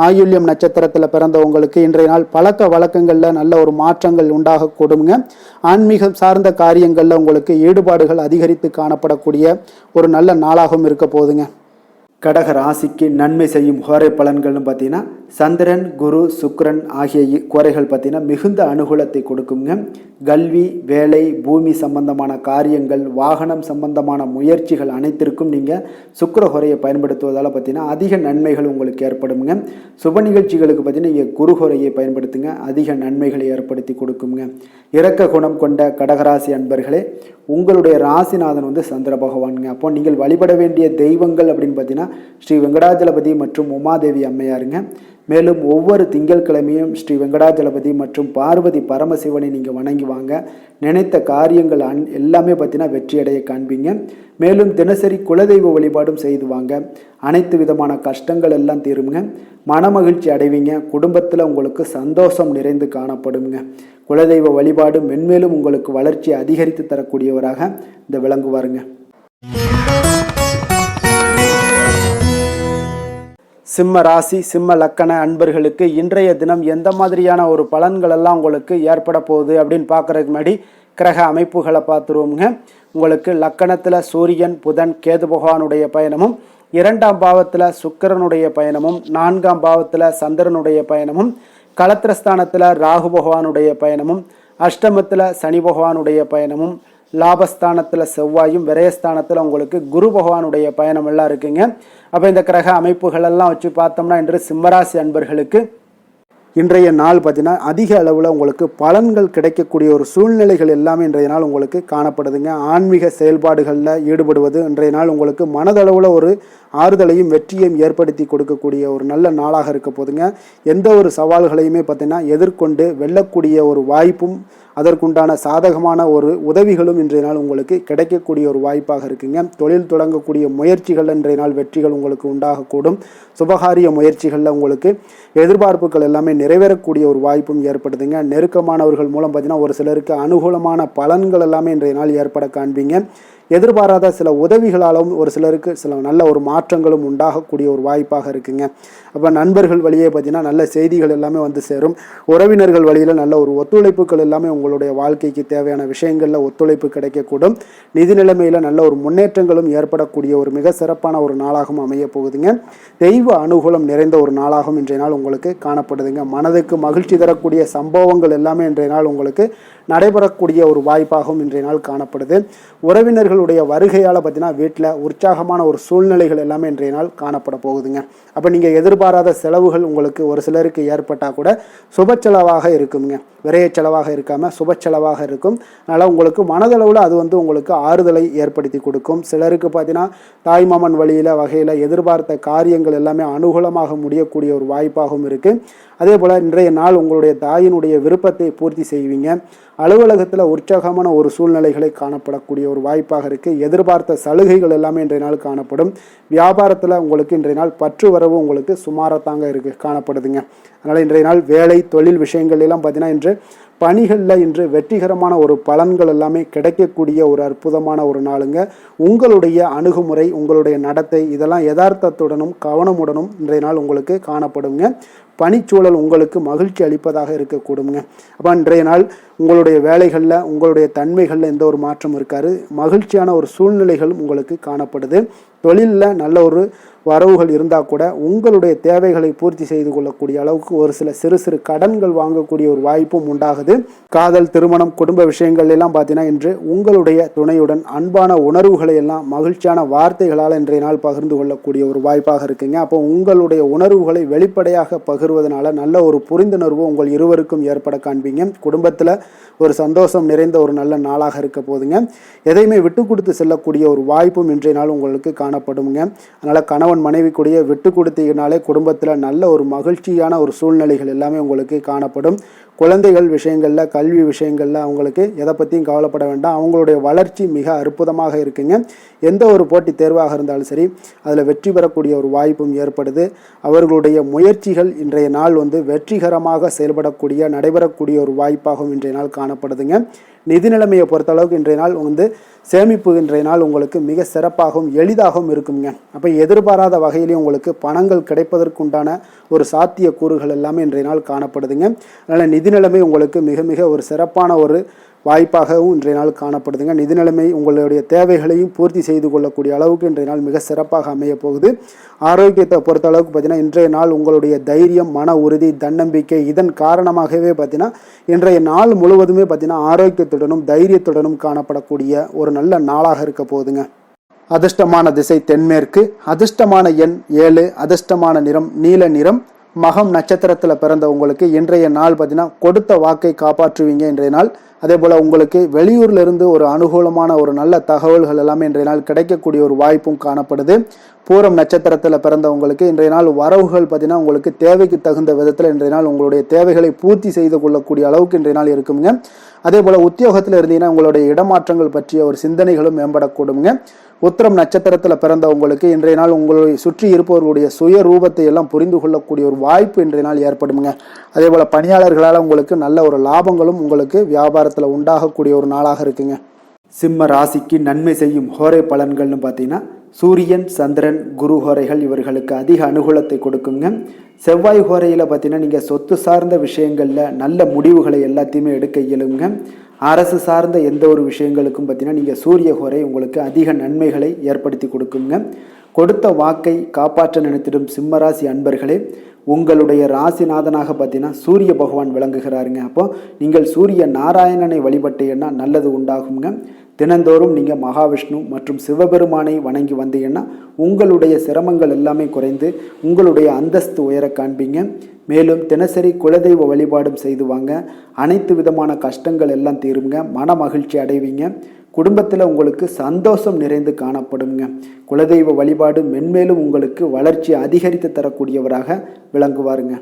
ஆயுள்யம் நட்சத்திரத்தில் பிறந்த உங்களுக்கு இன்றைய நாள் பழக்க வழக்கங்களில் நல்ல ஒரு மாற்றங்கள் உண்டாகக்கூடுங்க. ஆன்மீகம் சார்ந்த காரியங்களில் உங்களுக்கு ஈடுபாடுகள் அதிகரித்து காணப்படக்கூடிய ஒரு நல்ல நாளாகவும் இருக்க போகுதுங்க. கடக ராசிக்கு நன்மை செய்யும் கோரை பலன்கள்னு பார்த்தீங்கன்னா சந்திரன் குரு சுக்கிரன் ஆகிய கோரைகள் பார்த்தீங்கன்னா மிகுந்த அனுகூலத்தை கொடுக்குங்க. கல்வி வேலை பூமி சம்பந்தமான காரியங்கள் வாகனம் சம்பந்தமான முயற்சிகள் அனைத்திற்கும் நீங்கள் சுக்கிர கோரையை பயன்படுத்துவதால் பார்த்தீங்கன்னா அதிக நன்மைகள் உங்களுக்கு ஏற்படுங்க. சுப நிகழ்ச்சிகளுக்கு பார்த்தீங்கன்னா நீங்கள் குரு கோரையை பயன்படுத்துங்க, அதிக நன்மைகளை ஏற்படுத்தி கொடுக்குங்க. இரக்க குணம் கொண்ட கடகராசி அன்பர்களே, உங்களுடைய ராசிநாதன் சந்திர பகவானுங்க. அப்போ நீங்கள் வழிபட வேண்டிய தெய்வங்கள் அப்படின்னு பார்த்தீங்கன்னா ஸ்ரீ வெங்கடாஜலபதி மற்றும் உமாதேவி அம்மையாருங்க. மேலும் ஒவ்வொரு திங்கட்கிழமையும் ஸ்ரீ வெங்கடாஜலபதி மற்றும் பார்வதி பரமசிவனை நீங்கள் வணங்கி வாங்க. நினைத்த காரியங்கள் எல்லாமே பார்த்தீங்கன்னா வெற்றியடைய காண்பீங்க. மேலும் தினசரி குலதெய்வ வழிபாடும் செய்து வாங்க. அனைத்து விதமான கஷ்டங்கள் எல்லாம் தீருங்க. மனமகிழ்ச்சி அடைவீங்க. குடும்பத்தில் உங்களுக்கு சந்தோஷம் நிறைந்து காணப்படுங்க. குலதெய்வ வழிபாடு மென்மேலும் உங்களுக்கு வளர்ச்சியை அதிகரித்து தரக்கூடியவராக இந்த விளங்குவாருங்க. சிம்ம ராசி சிம்ம லக்கண அன்பர்களுக்கு இன்றைய தினம் எந்த மாதிரியான ஒரு பலன்கள் எல்லாம் உங்களுக்கு ஏற்பட போகுது அப்படின்னு பார்க்கறதுக்கு முன்னாடி கிரக அமைப்புகளை பார்த்துருவோங்க. உங்களுக்கு லக்கணத்தில் சூரியன் புதன் கேது பகவானுடைய பயணமும், 2ஆம் பாவத்தில் சுக்கிரனுடைய பயணமும், 4ஆம் பாவத்தில் சந்திரனுடைய பயணமும், களத்திரஸ்தானத்தில் ராகு பகவானுடைய பயணமும், அஷ்டமத்தில் சனி பகவானுடைய பயணமும், லாபஸ்தானத்தில் செவ்வாயும், விரயஸ்தானத்தில் உங்களுக்கு குரு பகவானுடைய பயணம் எல்லாம் இருக்குங்க. அப்போ இந்த கிரக அமைப்புகள் எல்லாம் வச்சு பார்த்தோம்னா இன்று சிம்மராசி அன்பர்களுக்கு இன்றைய நாள் பார்த்தீங்கன்னா அதிக அளவில் உங்களுக்கு பலன்கள் கிடைக்கக்கூடிய ஒரு சூழ்நிலைகள் எல்லாமே இன்றைய நாள் உங்களுக்கு காணப்படுதுங்க. ஆன்மீக செயல்பாடுகளில் ஈடுபடுவது இன்றைய நாள் உங்களுக்கு மனதளவில் ஒரு ஆறுதலையும் வெற்றியையும் ஏற்படுத்தி கொடுக்கக்கூடிய ஒரு நல்ல நாளாக இருக்க போதுங்க. எந்த ஒரு சவால்களையுமே பார்த்தீங்கன்னா எதிர்கொண்டு வெல்லக்கூடிய ஒரு வாய்ப்பும் அதற்குண்டான சாதகமான ஒரு உதவிகளும் இன்றைய நாள் உங்களுக்கு கிடைக்கக்கூடிய ஒரு வாய்ப்பாக இருக்குங்க. தொழில் தொடங்கக்கூடிய முயற்சிகள் இன்றைய நாள் வெற்றிகள் உங்களுக்கு உண்டாகக்கூடும். சுபகாரிய முயற்சிகளில் உங்களுக்கு எதிர்பார்ப்புகள் எல்லாமே நிறைவேறக்கூடிய ஒரு வாய்ப்பும் ஏற்படுதுங்க. நெருக்கமானவர்கள் மூலம் பார்த்தீங்கன்னா ஒரு சிலருக்கு அனுகூலமான பலன்கள் எல்லாமே இன்றைய நாள் ஏற்பட காண்பீங்க. எதிர்பாராத சில உதவிகளாலும் ஒரு சிலருக்கு சில நல்ல ஒரு மாற்றங்களும் உண்டாகக்கூடிய ஒரு வாய்ப்பாக இருக்குங்க. அப்போ நண்பர்கள் வழியே பார்த்தீங்கன்னா நல்ல செய்திகள் எல்லாமே வந்து சேரும். உறவினர்கள் வழியில் நல்ல ஒரு ஒத்துழைப்புகள் எல்லாமே உங்களுடைய வாழ்க்கைக்கு தேவையான விஷயங்களில் ஒத்துழைப்பு கிடைக்கக்கூடும். நிதி நிலைமையில் நல்ல ஒரு முன்னேற்றங்களும் ஏற்படக்கூடிய ஒரு மிக சிறப்பான ஒரு நாளாகவும் அமைய போகுதுங்க. தெய்வ அனுகூலம் நிறைந்த ஒரு நாளாகவும் இன்றைய நாள் உங்களுக்கு காணப்படுதுங்க. மனதுக்கு மகிழ்ச்சி தரக்கூடிய சம்பவங்கள் எல்லாமே இன்றைய நாள் உங்களுக்கு நடைபெறக்கூடிய ஒரு வாய்ப்பாகவும் இன்றைய நாள் காணப்படுது. உறவினர்களுடைய வருகையால் பார்த்தீங்கன்னா வீட்டில் உற்சாகமான ஒரு சூழ்நிலைகள் எல்லாமே இன்றைய நாள் காணப்பட போகுதுங்க. அப்போ நீங்கள் எதிர்பாராத செலவுகள் உங்களுக்கு ஒரு சிலருக்கு ஏற்பட்டால் கூட சுப செலவாக இருக்குங்க. விரைய செலவாக இருக்காமல் சுப செலவாக இருக்கும். அதனால் உங்களுக்கு மனதளவில் அது உங்களுக்கு ஆறுதலை ஏற்படுத்தி கொடுக்கும். சிலருக்கு பார்த்தீங்கன்னா தாய்மாமன் வழியில் வகையில் எதிர்பார்த்த காரியங்கள் எல்லாமே அனுகூலமாக முடியக்கூடிய ஒரு வாய்ப்பாகவும் இருக்குது. அதே போல் இன்றைய நாள் உங்களுடைய தாயினுடைய விருப்பத்தை பூர்த்தி செய்வீங்க. அலுவலகத்தில் உற்சாகமான ஒரு சூழ்நிலைகளை காணப்படக்கூடிய ஒரு வாய்ப்பாக இருக்குது. எதிர்பார்த்த சலுகைகள் எல்லாமே இன்றைய நாள் காணப்படும். வியாபாரத்தில் உங்களுக்கு இன்றைய நாள் பற்று வரவு உங்களுக்கு சுமாரத்தாங்க இருக்குது காணப்படுதுங்க. அதனால் இன்றைய நாள் வேலை தொழில் விஷயங்கள் எல்லாம் பார்த்தீங்கன்னா இன்று பணிகளில் இன்று வெற்றிகரமான ஒரு பலன்கள் எல்லாமே கிடைக்கக்கூடிய ஒரு அற்புதமான ஒரு நாளுங்க. உங்களுடைய அணுகுமுறை உங்களுடைய நடத்தை இதெல்லாம் யதார்த்தத்துடனும் கவனமுடனும் இன்றைய நாள் உங்களுக்கு காணப்படுங்க. பணிச்சூழல் உங்களுக்கு மகிழ்ச்சி அளிப்பதாக இருக்கக்கூடுங்க. அப்போ இன்றைய நாள் உங்களுடைய வேலைகளில் உங்களுடைய தன்மைகளில் எந்த ஒரு மாற்றம் இருக்காது. மகிழ்ச்சியான ஒரு சூழ்நிலைகளும் உங்களுக்கு காணப்படுது. தொழிலில் நல்ல ஒரு வரவுகள் இருந்தால் கூட உங்களுடைய தேவைகளை பூர்த்தி செய்து கொள்ளக்கூடிய அளவுக்கு ஒரு சில சிறு சிறு கடன்கள் வாங்கக்கூடிய ஒரு வாய்ப்பும் உண்டாகுது. காதல் திருமணம் குடும்ப விஷயங்கள் எல்லாம் பார்த்தீங்கன்னா இன்று உங்களுடைய துணையுடன் அன்பான உணர்வுகளை எல்லாம் மகிழ்ச்சியான வார்த்தைகளால் இன்றைய நாள் பகிர்ந்து கொள்ளக்கூடிய ஒரு வாய்ப்பாக இருக்குங்க. அப்போ உங்களுடைய உணர்வுகளை வெளிப்படையாக பகிர்வதனால நல்ல ஒரு புரிந்துணர்வு உங்கள் இருவருக்கும் ஏற்பட காண்பீங்க. குடும்பத்தில் ஒரு சந்தோஷம் நிறைந்த ஒரு நல்ல நாளாக இருக்க போதுங்க. எதையுமே விட்டு கொடுத்து செல்லக்கூடிய ஒரு வாய்ப்பும் இன்றைய நாள் உங்களுக்கு காணப்படுங்க. அதனால் கணவன் மனைவி கூடிய விட்டு கொடுத்தீங்கனாலே குடும்பத்தில் நல்ல ஒரு மகிழ்ச்சியான ஒரு சூழ்நிலைகள் எல்லாமே உங்களுக்கு காணப்படும். குழந்தைகள் விஷயங்களில் கல்வி விஷயங்களில் அவங்களுக்கு எதை பற்றியும் கவலைப்பட வேண்டாம். அவங்களுடைய வளர்ச்சி மிக அற்புதமாக இருக்குங்க. எந்த ஒரு போட்டி தேர்வாக இருந்தாலும் சரி அதில் வெற்றி பெறக்கூடிய ஒரு வாய்ப்பும் ஏற்படுது. அவர்களுடைய முயற்சிகள் இன்றைய நாள் வெற்றிகரமாக செயல்படக்கூடிய நடைபெறக்கூடிய ஒரு வாய்ப்பாகவும் இன்றைய நாள் காணப்படுதுங்க. நிதி நிலைமையை பொறுத்தளவுக்கு இன்றைய நாள் சேமிப்பு இன்றைய நாள் உங்களுக்கு மிக சிறப்பாகவும் எளிதாகவும் இருக்குங்க. அப்போ எதிர்பாராத வகையிலேயே உங்களுக்கு பணங்கள் கிடைப்பதற்குண்டான ஒரு சாத்திய கூறுகள் எல்லாமே இன்றைய நாள் காணப்படுதுங்க. அதனால் நிதி நிலைமை உங்களுக்கு மிக மிக ஒரு சிறப்பான ஒரு வாய்ப்பாகவும் இன்றைய நாள் காணப்படுதுங்க. நிதி நிலைமை உங்களுடைய தேவைகளையும் பூர்த்தி செய்து கொள்ளக்கூடிய அளவுக்கு இன்றைய நாள் மிக சிறப்பாக அமைய போகுது. ஆரோக்கியத்தை பொறுத்த அளவுக்கு பார்த்தீங்கன்னா இன்றைய நாள் உங்களுடைய தைரியம் மன உறுதி தன்னம்பிக்கை இதன் காரணமாகவே பார்த்தீங்கன்னா இன்றைய நாள் முழுவதுமே பார்த்தீங்கன்னா ஆரோக்கியத்துடனும் தைரியத்துடனும் காணப்படக்கூடிய ஒரு நல்ல நாளாக இருக்க போகுதுங்க. அதிர்ஷ்டமான திசை தென்மேற்கு, அதிர்ஷ்டமான எண் 7, அதிர்ஷ்டமான நிறம் நீல நிறம், மகம் நட்சத்திரத்தில் பிறந்தவங்களுக்கு இன்றைய நாள் பார்த்தீங்கன்னா கொடுத்த வாக்கை காப்பாற்றுவீங்க இன்றைய நாள். அதே போல் உங்களுக்கு வெளியூர்ல இருந்து ஒரு அனுகூலமான ஒரு நல்ல தகவல்கள் எல்லாமே இன்றைய நாள் கிடைக்கக்கூடிய ஒரு வாய்ப்பும் காணப்படுது. பூரம் நட்சத்திரத்தில் பிறந்தவங்களுக்கு இன்றைய நாள் வரவுகள் பார்த்தீங்கன்னா உங்களுக்கு தேவைக்கு தகுந்த விதத்தில் இன்றைய நாள் உங்களுடைய தேவைகளை பூர்த்தி செய்து கொள்ளக்கூடிய அளவுக்கு இன்றைய நாள் இருக்குங்க. அதே போல் உத்தியோகத்தில் இருந்தீங்கன்னா உங்களுடைய இடமாற்றங்கள் பற்றிய ஒரு சிந்தனைகளும் மேம்படக்கூடுங்க. உத்திரம் நட்சத்திரத்தில் பிறந்தவங்களுக்கு இன்றைய நாள் உங்களை சுற்றி இருப்பவர்களுடைய சுய ரூபத்தை எல்லாம் புரிந்து கொள்ளக்கூடிய ஒரு வாய்ப்பு இன்றைய நாள் ஏற்படுங்க. அதே போல் பணியாளர்களால் உங்களுக்கு நல்ல ஒரு லாபங்களும் உங்களுக்கு வியாபாரத்தில் உண்டாகக்கூடிய ஒரு நாளாக இருக்குங்க. சிம்ம ராசிக்கு நன்மை செய்யும் ஹோரை பலன்கள்னு பார்த்தீங்கன்னா சூரியன், சந்திரன், குரு ஹோரைகள் இவர்களுக்கு அதிக அனுகூலத்தை கொடுக்குங்க. செவ்வாய் ஹோரையில் பார்த்தீங்கன்னா நீங்கள் சொத்து சார்ந்த விஷயங்களில் நல்ல முடிவுகளை எல்லாத்தையுமே எடுக்க இயலுங்க. அரசு சார்ந்த எந்த ஒரு விஷயங்களுக்கும் பார்த்தீங்கன்னா நீங்கள் சூரிய ஹோரை உங்களுக்கு அதிக நன்மைகளை ஏற்படுத்தி கொடுக்குங்க. கொடுத்த வாக்கை காப்பாற்ற நினைத்திடும் சிம்மராசி அன்பர்களே, உங்களுடைய ராசிநாதனாக பார்த்தீங்கன்னா சூரிய பகவான் விளங்குகிறாருங்க. அப்போ நீங்கள் சூரிய நாராயணனை வழிபட்டீங்கன்னா நல்லது உண்டாகுங்க. தினந்தோறும் நீங்கள் மகாவிஷ்ணு மற்றும் சிவபெருமானை வணங்கி வந்தீங்கன்னா உங்களுடைய சிரமங்கள் எல்லாமே குறைந்து உங்களுடைய அந்தஸ்து உயர காண்பீங்க. மேலும் தினசரி குலதெய்வ வழிபாடும் செய்து வாங்க. அனைத்து விதமான கஷ்டங்கள் எல்லாம் தீருங்க. மன மகிழ்ச்சி அடைவீங்க. குடும்பத்தில் உங்களுக்கு சந்தோஷம் நிறைந்து காணப்படுங்க. குலதெய்வ வழிபாடு மென்மேலும் உங்களுக்கு வளர்ச்சி அதிகரித்து தரக்கூடியவராக விளங்குவாருங்க.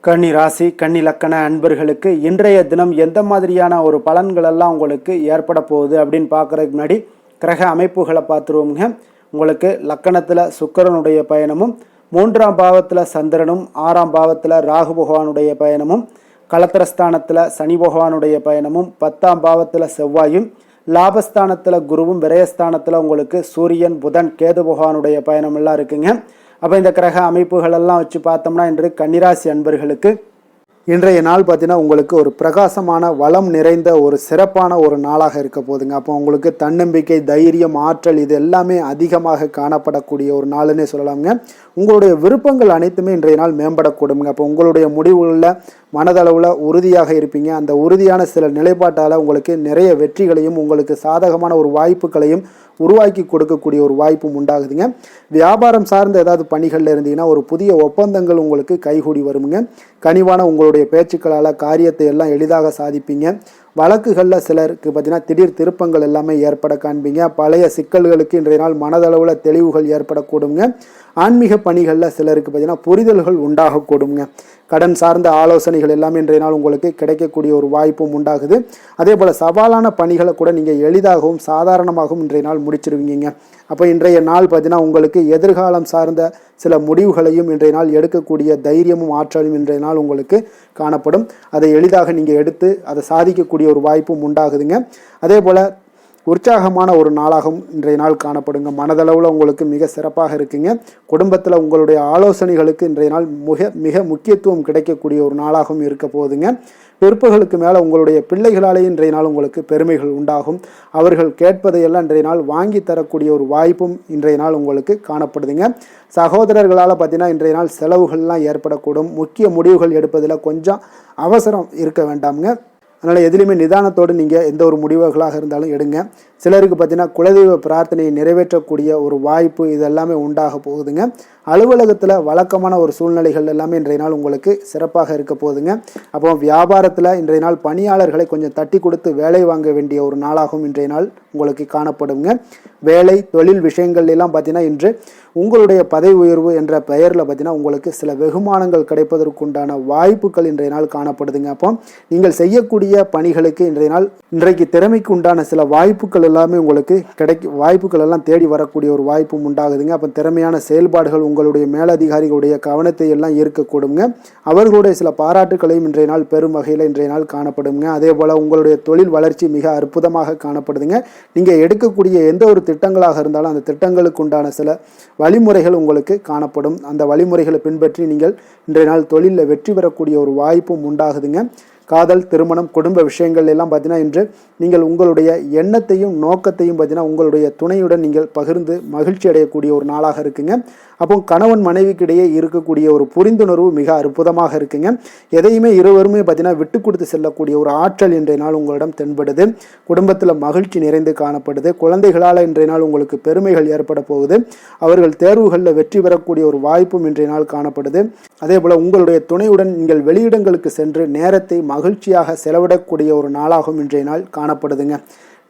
கன்னி ராசி, கன்னி லக்கண அன்பர்களுக்கு இன்றைய தினம் எந்த மாதிரியான ஒரு பலன்கள் எல்லாம் உங்களுக்கு ஏற்பட போகுது அப்படின்னு பார்க்கறதுக்கு முன்னாடி கிரக அமைப்புகளை பார்த்துருவோங்க. உங்களுக்கு லக்கணத்தில் சுக்கிரனுடைய பயணமும், 3ஆம் பாவத்தில் சந்திரனும், 6ஆம் பாவத்தில் ராகு பகவானுடைய பயணமும், களத்திரஸ்தானத்தில் சனி பகவானுடைய பயணமும், 10ஆம் பாவத்தில் செவ்வாயும், லாபஸ்தானத்தில் குருவும், விரயஸ்தானத்தில் உங்களுக்கு சூரியன், புதன், கேது பகவானுடைய பயணம் எல்லாம் இருக்குங்க. அப்போ இந்த கிரக அமைப்புகள் எல்லாம் வச்சு பார்த்தோம்னா இன்று கன்னிராசி அன்பர்களுக்கு இன்றைய நாள் பார்த்தீங்கன்னா உங்களுக்கு ஒரு பிரகாசமான வளம் நிறைந்த ஒரு சிறப்பான ஒரு நாளாக இருக்க போகுதுங்க. அப்போ உங்களுக்கு தன்னம்பிக்கை, தைரியம், ஆற்றல் இது எல்லாமே அதிகமாக காணப்படக்கூடிய ஒரு நாளுன்னே சொல்லலாமுங்க. உங்களுடைய விருப்பங்கள் அனைத்துமே இன்றைய நாள் மேம்படக்கூடுங்க. அப்போ உங்களுடைய முடிவுகளில் மனதளவில் உறுதியாக இருப்பீங்க. அந்த உறுதியான சில நிலைப்பாட்டால் உங்களுக்கு நிறைய வெற்றிகளையும் உங்களுக்கு சாதகமான ஒரு வாய்ப்புகளையும் உருவாக்கி கொடுக்கக்கூடிய ஒரு வாய்ப்பும் உண்டாகுதுங்க. வியாபாரம் சார்ந்த ஏதாவது பணிகளில் இருந்தீங்கன்னா ஒரு புதிய ஒப்பந்தங்கள் உங்களுக்கு கைகூடி வருமுங்க. கனிவான உங்களுடைய பேச்சுக்களால் காரியத்தை எல்லாம் எளிதாக சாதிப்பீங்க. வழக்குகளில் சிலருக்கு பார்த்தீங்கன்னா திடீர் திருப்பங்கள் எல்லாமே ஏற்பட காண்பீங்க. பழைய சிக்கல்களுக்கு இன்றைய நாள் மனதளவில் தெளிவுகள் ஏற்படக்கூடுங்க. ஆன்மீக பணிகளில் சிலருக்கு பார்த்தீங்கன்னா புரிதல்கள் உண்டாகக்கூடுங்க. கடன் சார்ந்த ஆலோசனைகள் எல்லாமே இன்றைய நாள் உங்களுக்கு கிடைக்கக்கூடிய ஒரு வாய்ப்பும் உண்டாகுது. அதே போல் சவாலான பணிகளை கூட நீங்கள் எளிதாகவும் சாதாரணமாகவும் இன்றைய நாள் முடிச்சிருவீங்க. அப்போ இன்றைய நாள் பார்த்தீங்கன்னா உங்களுக்கு எதிர்காலம் சார்ந்த சில முடிவுகளையும் இன்றைய நாள் எடுக்கக்கூடிய தைரியமும் ஆற்றலும் இன்றைய நாள் உங்களுக்கு காணப்படும். அதை எளிதாக நீங்கள் எடுத்து அதை சாதிக்கக்கூடிய ஒரு வாய்ப்பும் உண்டாகுதுங்க. அதே போல் உற்சாகமான ஒரு நாளாகவும் இன்றைய நாள் காணப்படுங்க. மனதளவில் உங்களுக்கு மிக சிறப்பாக இருக்குங்க. குடும்பத்தில் உங்களுடைய ஆலோசனைகளுக்கு இன்றைய நாள் மிக முக்கியத்துவம் கிடைக்கக்கூடிய ஒரு நாளாகவும் இருக்க போகுதுங்க. பிற்பகலுக்கு மேலே உங்களுடைய பிள்ளைகளாலே இன்றைய நாள் உங்களுக்கு பெருமைகள் உண்டாகும். அவர்கள் கேட்பதையெல்லாம் இன்றைய நாள் வாங்கி தரக்கூடிய ஒரு வாய்ப்பும் இன்றைய நாள் உங்களுக்கு காணப்படுதுங்க. சகோதரர்களால் பார்த்தீங்கன்னா இன்றைய நாள் செலவுகள்லாம் ஏற்படக்கூடும். முக்கிய முடிவுகள் எடுப்பதில் கொஞ்சம் அவசரம் இருக்க வேண்டாமுங்க. அதனால் எதுலேயுமே நிதானத்தோடு நீங்கள் எந்த ஒரு முடிவுகளாக இருந்தாலும் எடுங்க. சிலருக்கு பார்த்தீங்கன்னா குலதெய்வ பிரார்த்தனையை நிறைவேற்றக்கூடிய ஒரு வாய்ப்பு இதெல்லாமே உண்டாக போகுதுங்க. அலுவலகத்தில் வழக்கமான ஒரு சூழ்நிலைகள் எல்லாமே இன்றைய நாள் உங்களுக்கு சிறப்பாக இருக்க போகுதுங்க. அப்போ வியாபாரத்தில் இன்றைய நாள் பணியாளர்களை கொஞ்சம் தட்டி கொடுத்து வேலை வாங்க வேண்டிய ஒரு நாளாகவும் இன்றைய நாள் உங்களுக்கு காணப்படுங்க. வேலை தொழில் விஷயங்கள் எல்லாம் பார்த்தீங்கன்னா இன்று உங்களுடைய பதவி உயர்வு என்ற பெயரில் பார்த்தீங்கன்னா உங்களுக்கு சில வெகுமானங்கள் கிடைப்பதற்குண்டான வாய்ப்புகள் இன்றைய நாள் காணப்படுதுங்க. அப்போ நீங்கள் செய்யக்கூடிய பணிகளுக்கு இன்றைக்கு திறமைக்கு உண்டான சில வாய்ப்புகள் எல்லாமே உங்களுக்கு வாய்ப்புகள் எல்லாம் தேடி வரக்கூடிய ஒரு வாய்ப்பும் உண்டாகுதுங்க. அப்போ திறமையான செயல்பாடுகள் உங்களுடைய மேலதிகாரிகளுடைய கவனத்தை எல்லாம் ஈர்க்கக்கூடுங்க. அவர்களுடைய சில பாராட்டுகளையும் இன்றைய நாள் பெரும் வகையில் இன்றைய நாள் காணப்படுங்க. அதே போல் உங்களுடைய தொழில் வளர்ச்சி மிக அற்புதமாக காணப்படுதுங்க. நீங்கள் எடுக்கக்கூடிய எந்த ஒரு திட்டங்களாக இருந்தாலும் அந்த திட்டங்களுக்கு உண்டான சில வழிமுறைகள் உங்களுக்கு காணப்படும். அந்த வழிமுறைகளை பின்பற்றி நீங்கள் இன்றைய நாள் தொழிலில் வெற்றி பெறக்கூடிய ஒரு வாய்ப்பும் உண்டாகுதுங்க. காதல், திருமணம், குடும்ப விஷயங்கள் எல்லாம் பார்த்தீங்கன்னா இன்று நீங்கள் உங்களுடைய எண்ணத்தையும் நோக்கத்தையும் பார்த்தீங்கன்னா உங்களுடைய துணையுடன் நீங்கள் பகிர்ந்து மகிழ்ச்சி அடையக்கூடிய ஒரு நாளாக இருக்குங்க. அப்போ கணவன் மனைவிக்கிடையே இருக்கக்கூடிய ஒரு புரிந்துணர்வு மிக அற்புதமாக இருக்குங்க. எதையுமே இருவருமே பார்த்தீங்கன்னா விட்டு கொடுத்து செல்லக்கூடிய ஒரு ஆற்றல் இன்றைய நாள் உங்களிடம் தென்படுது. குடும்பத்தில் மகிழ்ச்சி நிறைந்து காணப்படுது. குழந்தைகளால் இன்றைய நாள் உங்களுக்கு பெருமைகள் ஏற்பட போகுது. அவர்கள் தேர்வுகளில் வெற்றி பெறக்கூடிய ஒரு வாய்ப்பும் இன்றைய நாள் காணப்படுது. அதே போல் உங்களுடைய துணையுடன் நீங்கள் வெளியிடங்களுக்கு சென்று நேரத்தை மகிழ்ச்சியாக செலவிடக்கூடிய ஒரு நாளாகவும் இன்றைய நாள் காணப்படுதுங்க.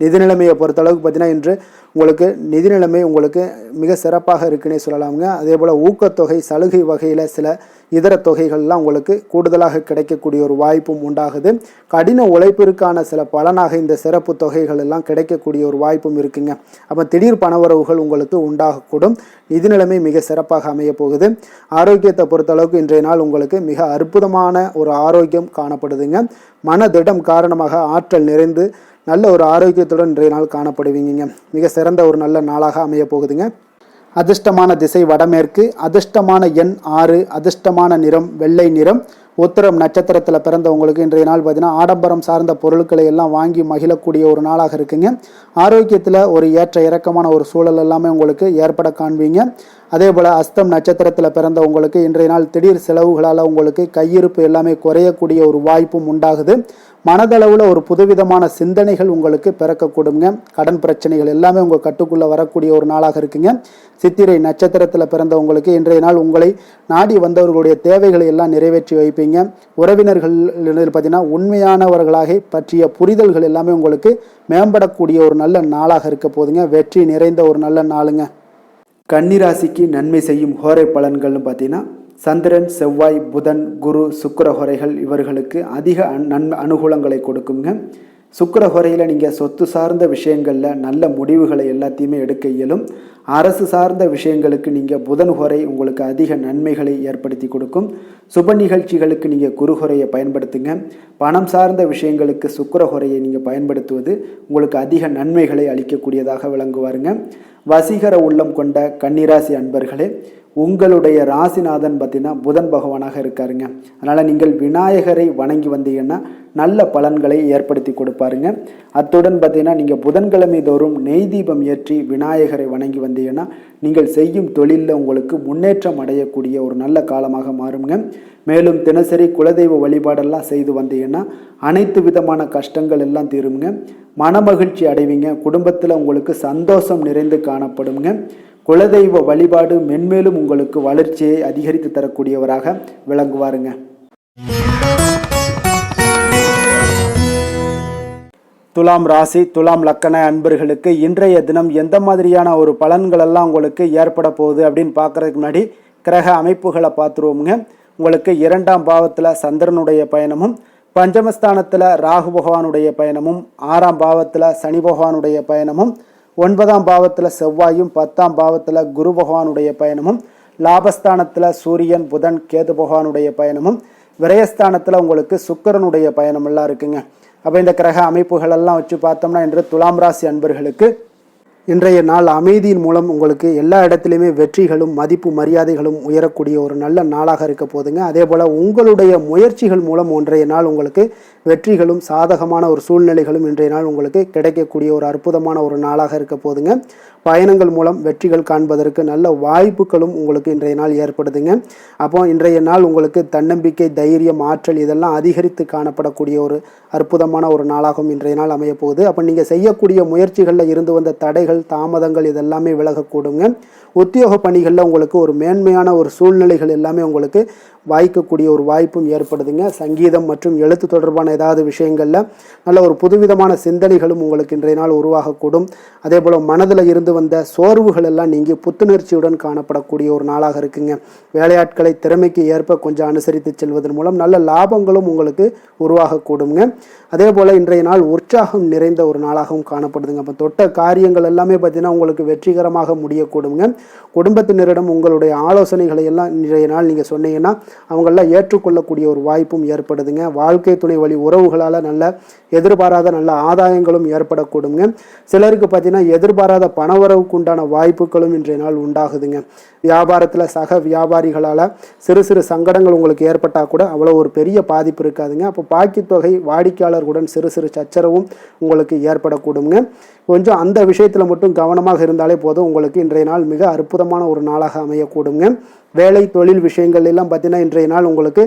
நிதி நிலைமையை பொறுத்தளவுக்கு பார்த்தீங்கன்னா இன்று உங்களுக்கு நிதி நிலைமை உங்களுக்கு மிக சிறப்பாக இருக்குன்னே சொல்லலாமுங்க. அதே போல் ஊக்கத்தொகை, சலுகை வகையில் சில இதர தொகைகள்லாம் உங்களுக்கு கூடுதலாக கிடைக்கக்கூடிய ஒரு வாய்ப்பும் உண்டாகுது. கடின உழைப்பிற்கான சில பலனாக இந்த சிறப்பு தொகைகள் எல்லாம் கிடைக்கக்கூடிய ஒரு வாய்ப்பும் இருக்குங்க. அப்போ திடீர் பணவரவுகள் உங்களுக்கு உண்டாகக்கூடும். நிதி நிலைமை மிக சிறப்பாக அமைய போகுது. ஆரோக்கியத்தை பொறுத்தளவுக்கு இன்றைய நாள் உங்களுக்கு மிக அற்புதமான ஒரு ஆரோக்கியம் காணப்படுதுங்க. மனதிடம் காரணமாக ஆற்றல் நிறைந்து நல்ல ஒரு ஆரோக்கியத்துடன் இன்றைய நாள் காணப்படுவீங்க. மிக சிறந்த ஒரு நல்ல நாளாக அமைய போகுதுங்க. அதிர்ஷ்டமான திசை வடமேற்கு, அதிர்ஷ்டமான எண் 6, அதிர்ஷ்டமான நிறம் வெள்ளை நிறம். உத்திரம் நட்சத்திரத்தில் பிறந்தவங்களுக்கு இன்றைய நாள் பார்த்தீங்கன்னா ஆடம்பரம் சார்ந்த பொருட்களை எல்லாம் வாங்கி மகிழக்கூடிய ஒரு நாளாக இருக்குங்க. ஆரோக்கியத்தில் ஒரு ஏற்ற இறக்கமான ஒரு சூழல் எல்லாமே உங்களுக்கு ஏற்பட காண்பீங்க. அதே போல் அஸ்தம் நட்சத்திரத்தில் பிறந்தவங்களுக்கு இன்றைய நாள் திடீர் செலவுகளால் உங்களுக்கு கையிருப்பு எல்லாமே குறையக்கூடிய ஒரு வாய்ப்பும் உண்டாகுது. மனதளவில் ஒரு புதுவிதமான சிந்தனைகள் உங்களுக்கு பிறக்கக்கூடுங்க. கடன் பிரச்சனைகள் எல்லாமே உங்கள் கட்டுக்குள்ளே வரக்கூடிய ஒரு நாளாக இருக்குங்க. சித்திரை நட்சத்திரத்தில் பிறந்தவங்களுக்கு இன்றைய நாள் உங்களை நாடி வந்தவர்களுடைய தேவைகளை எல்லாம் நிறைவேற்றி வைப்பீங்க. உறவினர்கள் பார்த்தீங்கன்னா உண்மையானவர்களாக பற்றிய புரிதல்கள் எல்லாமே உங்களுக்கு மேம்படக்கூடிய ஒரு நல்ல நாளாக இருக்க போதுங்க. வெற்றி நிறைந்த ஒரு நல்ல நாளுங்க. கன்னிராசிக்கு நன்மை செய்யும் ஹோரை பலன்கள்னு பார்த்தீங்கன்னா சந்திரன், செவ்வாய், புதன், குரு, சுக்கிர ஹோரைகள் இவர்களுக்கு அதிக அனுகூலங்களை கொடுக்குங்க. சுக்கிர ஹோரையில் நீங்கள் சொத்து சார்ந்த விஷயங்களில் நல்ல முடிவுகளை எல்லாத்தையுமே எடுக்க இயலும். அரசு சார்ந்த விஷயங்களுக்கு நீங்கள் புதன் ஹோரை உங்களுக்கு அதிக நன்மைகளை ஏற்படுத்தி கொடுக்கும். சுப நிகழ்ச்சிகளுக்கு நீங்கள் குரு ஹோரையை பயன்படுத்துங்க. பணம் சார்ந்த விஷயங்களுக்கு சுக்கிர ஹோரையை நீங்கள் பயன்படுத்துவது உங்களுக்கு அதிக நன்மைகளை அளிக்கக்கூடியதாக விளங்குவாருங்க. வசீகர உள்ளம் கொண்ட கன்னிராசி அன்பர்களே, உங்களுடைய ராசிநாதன் பார்த்தீங்கன்னா புதன் பகவானாக இருக்காருங்க. அதனால் நீங்கள் விநாயகரை வணங்கி வந்தீங்கன்னா நல்ல பலன்களை ஏற்படுத்தி கொடுப்பாருங்க. அத்துடன் பார்த்தீங்கன்னா நீங்கள் புதன்கிழமை தோறும் நெய் தீபம் ஏற்றி விநாயகரை வணங்கி வந்தீங்கன்னா நீங்கள் செய்யும் தொழிலில் உங்களுக்கு முன்னேற்றம் அடையக்கூடிய ஒரு நல்ல காலமாக மாறுங்க. மேலும் தினசரி குலதெய்வ வழிபாடெல்லாம் செய்து வந்தீங்கன்னா அனைத்து விதமான கஷ்டங்கள் எல்லாம் தீருங்க. மனமகிழ்ச்சி அடைவீங்க. குடும்பத்தில் உங்களுக்கு சந்தோஷம் நிறைந்து காணப்படுங்க. குலதெய்வ வழிபாடு மென்மேலும் உங்களுக்கு வளர்ச்சியை அதிகரித்து தரக்கூடியவராக விளங்குவாருங்க. துலாம் ராசி, துலாம் லக்கண அன்பர்களுக்கு இன்றைய தினம் எந்த மாதிரியான ஒரு பலன்கள் எல்லாம் உங்களுக்கு ஏற்பட போகுது அப்படின்னு பார்க்கறதுக்கு முன்னாடி கிரக அமைப்புகளை பார்த்துருவோமுங்க. உங்களுக்கு 2ஆம் பாவத்தில் சந்திரனுடைய பயணமும், பஞ்சமஸ்தானத்தில் ராகு பகவானுடைய பயணமும், 6ஆம் பாவத்தில் சனி பகவானுடைய பயணமும், 9ஆம் பாவத்தில் செவ்வாயும், 10ஆம் பாவத்தில் குரு பகவானுடைய பயணமும், லாபஸ்தானத்தில் சூரியன், புதன், கேது பகவானுடைய பயணமும், விரயஸ்தானத்தில் உங்களுக்கு சுக்கிரனுடைய பயணம் எல்லாம் இருக்குங்க. அப்போ இந்த கிரக அமைப்புகள் எல்லாம் வச்சு பார்த்தோம்னா இன்று துலாம் ராசி அன்பர்களுக்கு இன்றைய நாள் அமைதியின் மூலம் உங்களுக்கு எல்லா இடத்துலையுமே வெற்றிகளும் மதிப்பு மரியாதைகளும் உயரக்கூடிய ஒரு நல்ல நாளாக இருக்க போதுங்க. அதே போல் உங்களுடைய முயற்சிகள் மூலம் இன்றைய நாள் உங்களுக்கு வெற்றிகளும் சாதகமான ஒரு சூழ்நிலைகளும் இன்றைய நாள் உங்களுக்கு கிடைக்கக்கூடிய ஒரு அற்புதமான ஒரு நாளாக இருக்க போதுங்க. பயணங்கள் மூலம் வெற்றிகள் காண்பதற்கு நல்ல வாய்ப்புகளும் உங்களுக்கு இன்றைய நாள் ஏற்படுதுங்க. அப்போ இன்றைய நாள் உங்களுக்கு தன்னம்பிக்கை, தைரியம், ஆற்றல் இதெல்லாம் அதிகரித்து காணப்படக்கூடிய ஒரு அற்புதமான ஒரு நாளாகவும் இன்றைய நாள் அமைய போகுது. அப்போ நீங்கள் செய்யக்கூடிய முயற்சிகளில் இருந்து வந்த தடைகள், தாமதங்கள் இதெல்லாமே விலகக்கூடுங்க. உத்தியோக பணிகளில் உங்களுக்கு ஒரு மேன்மையான ஒரு சூழ்நிலைகள் எல்லாமே உங்களுக்கு வாய்க்கக்கூடிய ஒரு வாய்ப்பும் ஏற்படுதுங்க. சங்கீதம் மற்றும் எழுத்து தொடர்பான ஏதாவது விஷயங்களில் நல்ல ஒரு புதுவிதமான சிந்தனைகளும் உங்களுக்கு இன்றைய நாள் உருவாகக்கூடும். அதே போல் மனதில் இருந்து வந்த சோர்வுகள் எல்லாம் நீங்கி புத்துணர்ச்சியுடன் காணப்படக்கூடிய ஒரு நாளாக இருக்குங்க. வேலையாட்களை திறமைக்கு ஏற்ப கொஞ்சம் அனுசரித்து செல்வதன் மூலம் நல்ல லாபங்களும் உங்களுக்கு உருவாகக்கூடுங்க. அதே போல் இன்றைய நாள் உற்சாகம் நிறைந்த ஒரு நாளாகவும் காணப்படுதுங்க. அப்போ தொட்ட காரியங்கள் எல்லாமே பார்த்தீங்கன்னா உங்களுக்கு வெற்றிகரமாக முடியக்கூடுங்க. குடும்பத்தினரிடம் உங்களுடைய ஆலோசனைகளை எல்லாம் இன்றைய நாள் நீங்கள் சொன்னீங்கன்னா அவங்களெல்லாம் ஏற்றுக்கொள்ளக்கூடிய ஒரு வாய்ப்பும் ஏற்படுதுங்க. வாழ்க்கை துணை வழி உறவுகளால் நல்ல எதிர்பாராத நல்ல ஆதாயங்களும் ஏற்படக்கூடுங்க. சிலருக்கு பார்த்தீங்கன்னா எதிர்பாராத பண பணவரவுக்கு உண்டான வாய்ப்புகளும் இன்றைய நாள் உண்டாகுதுங்க. வியாபாரத்தில் சக வியாபாரிகளால் சிறு சிறு சங்கடங்கள் உங்களுக்கு ஏற்பட்டால் கூட அவ்வளோ ஒரு பெரிய பாதிப்பு இருக்காதுங்க. அப்போ பாக்கித் தொகை வாடிக்கையாளர்களுடன் சிறு சிறு சச்சரவும் உங்களுக்கு ஏற்படக்கூடுங்க. கொஞ்சம் அந்த விஷயத்தில் மட்டும் கவனமாக இருந்தாலே போதும், உங்களுக்கு இன்றைய நாள் மிக அற்புதமான ஒரு நாளாக அமையக்கூடுங்க. வேலை தொழில் விஷயங்கள் எல்லாம் பார்த்தீங்கன்னா இன்றைய நாள் உங்களுக்கு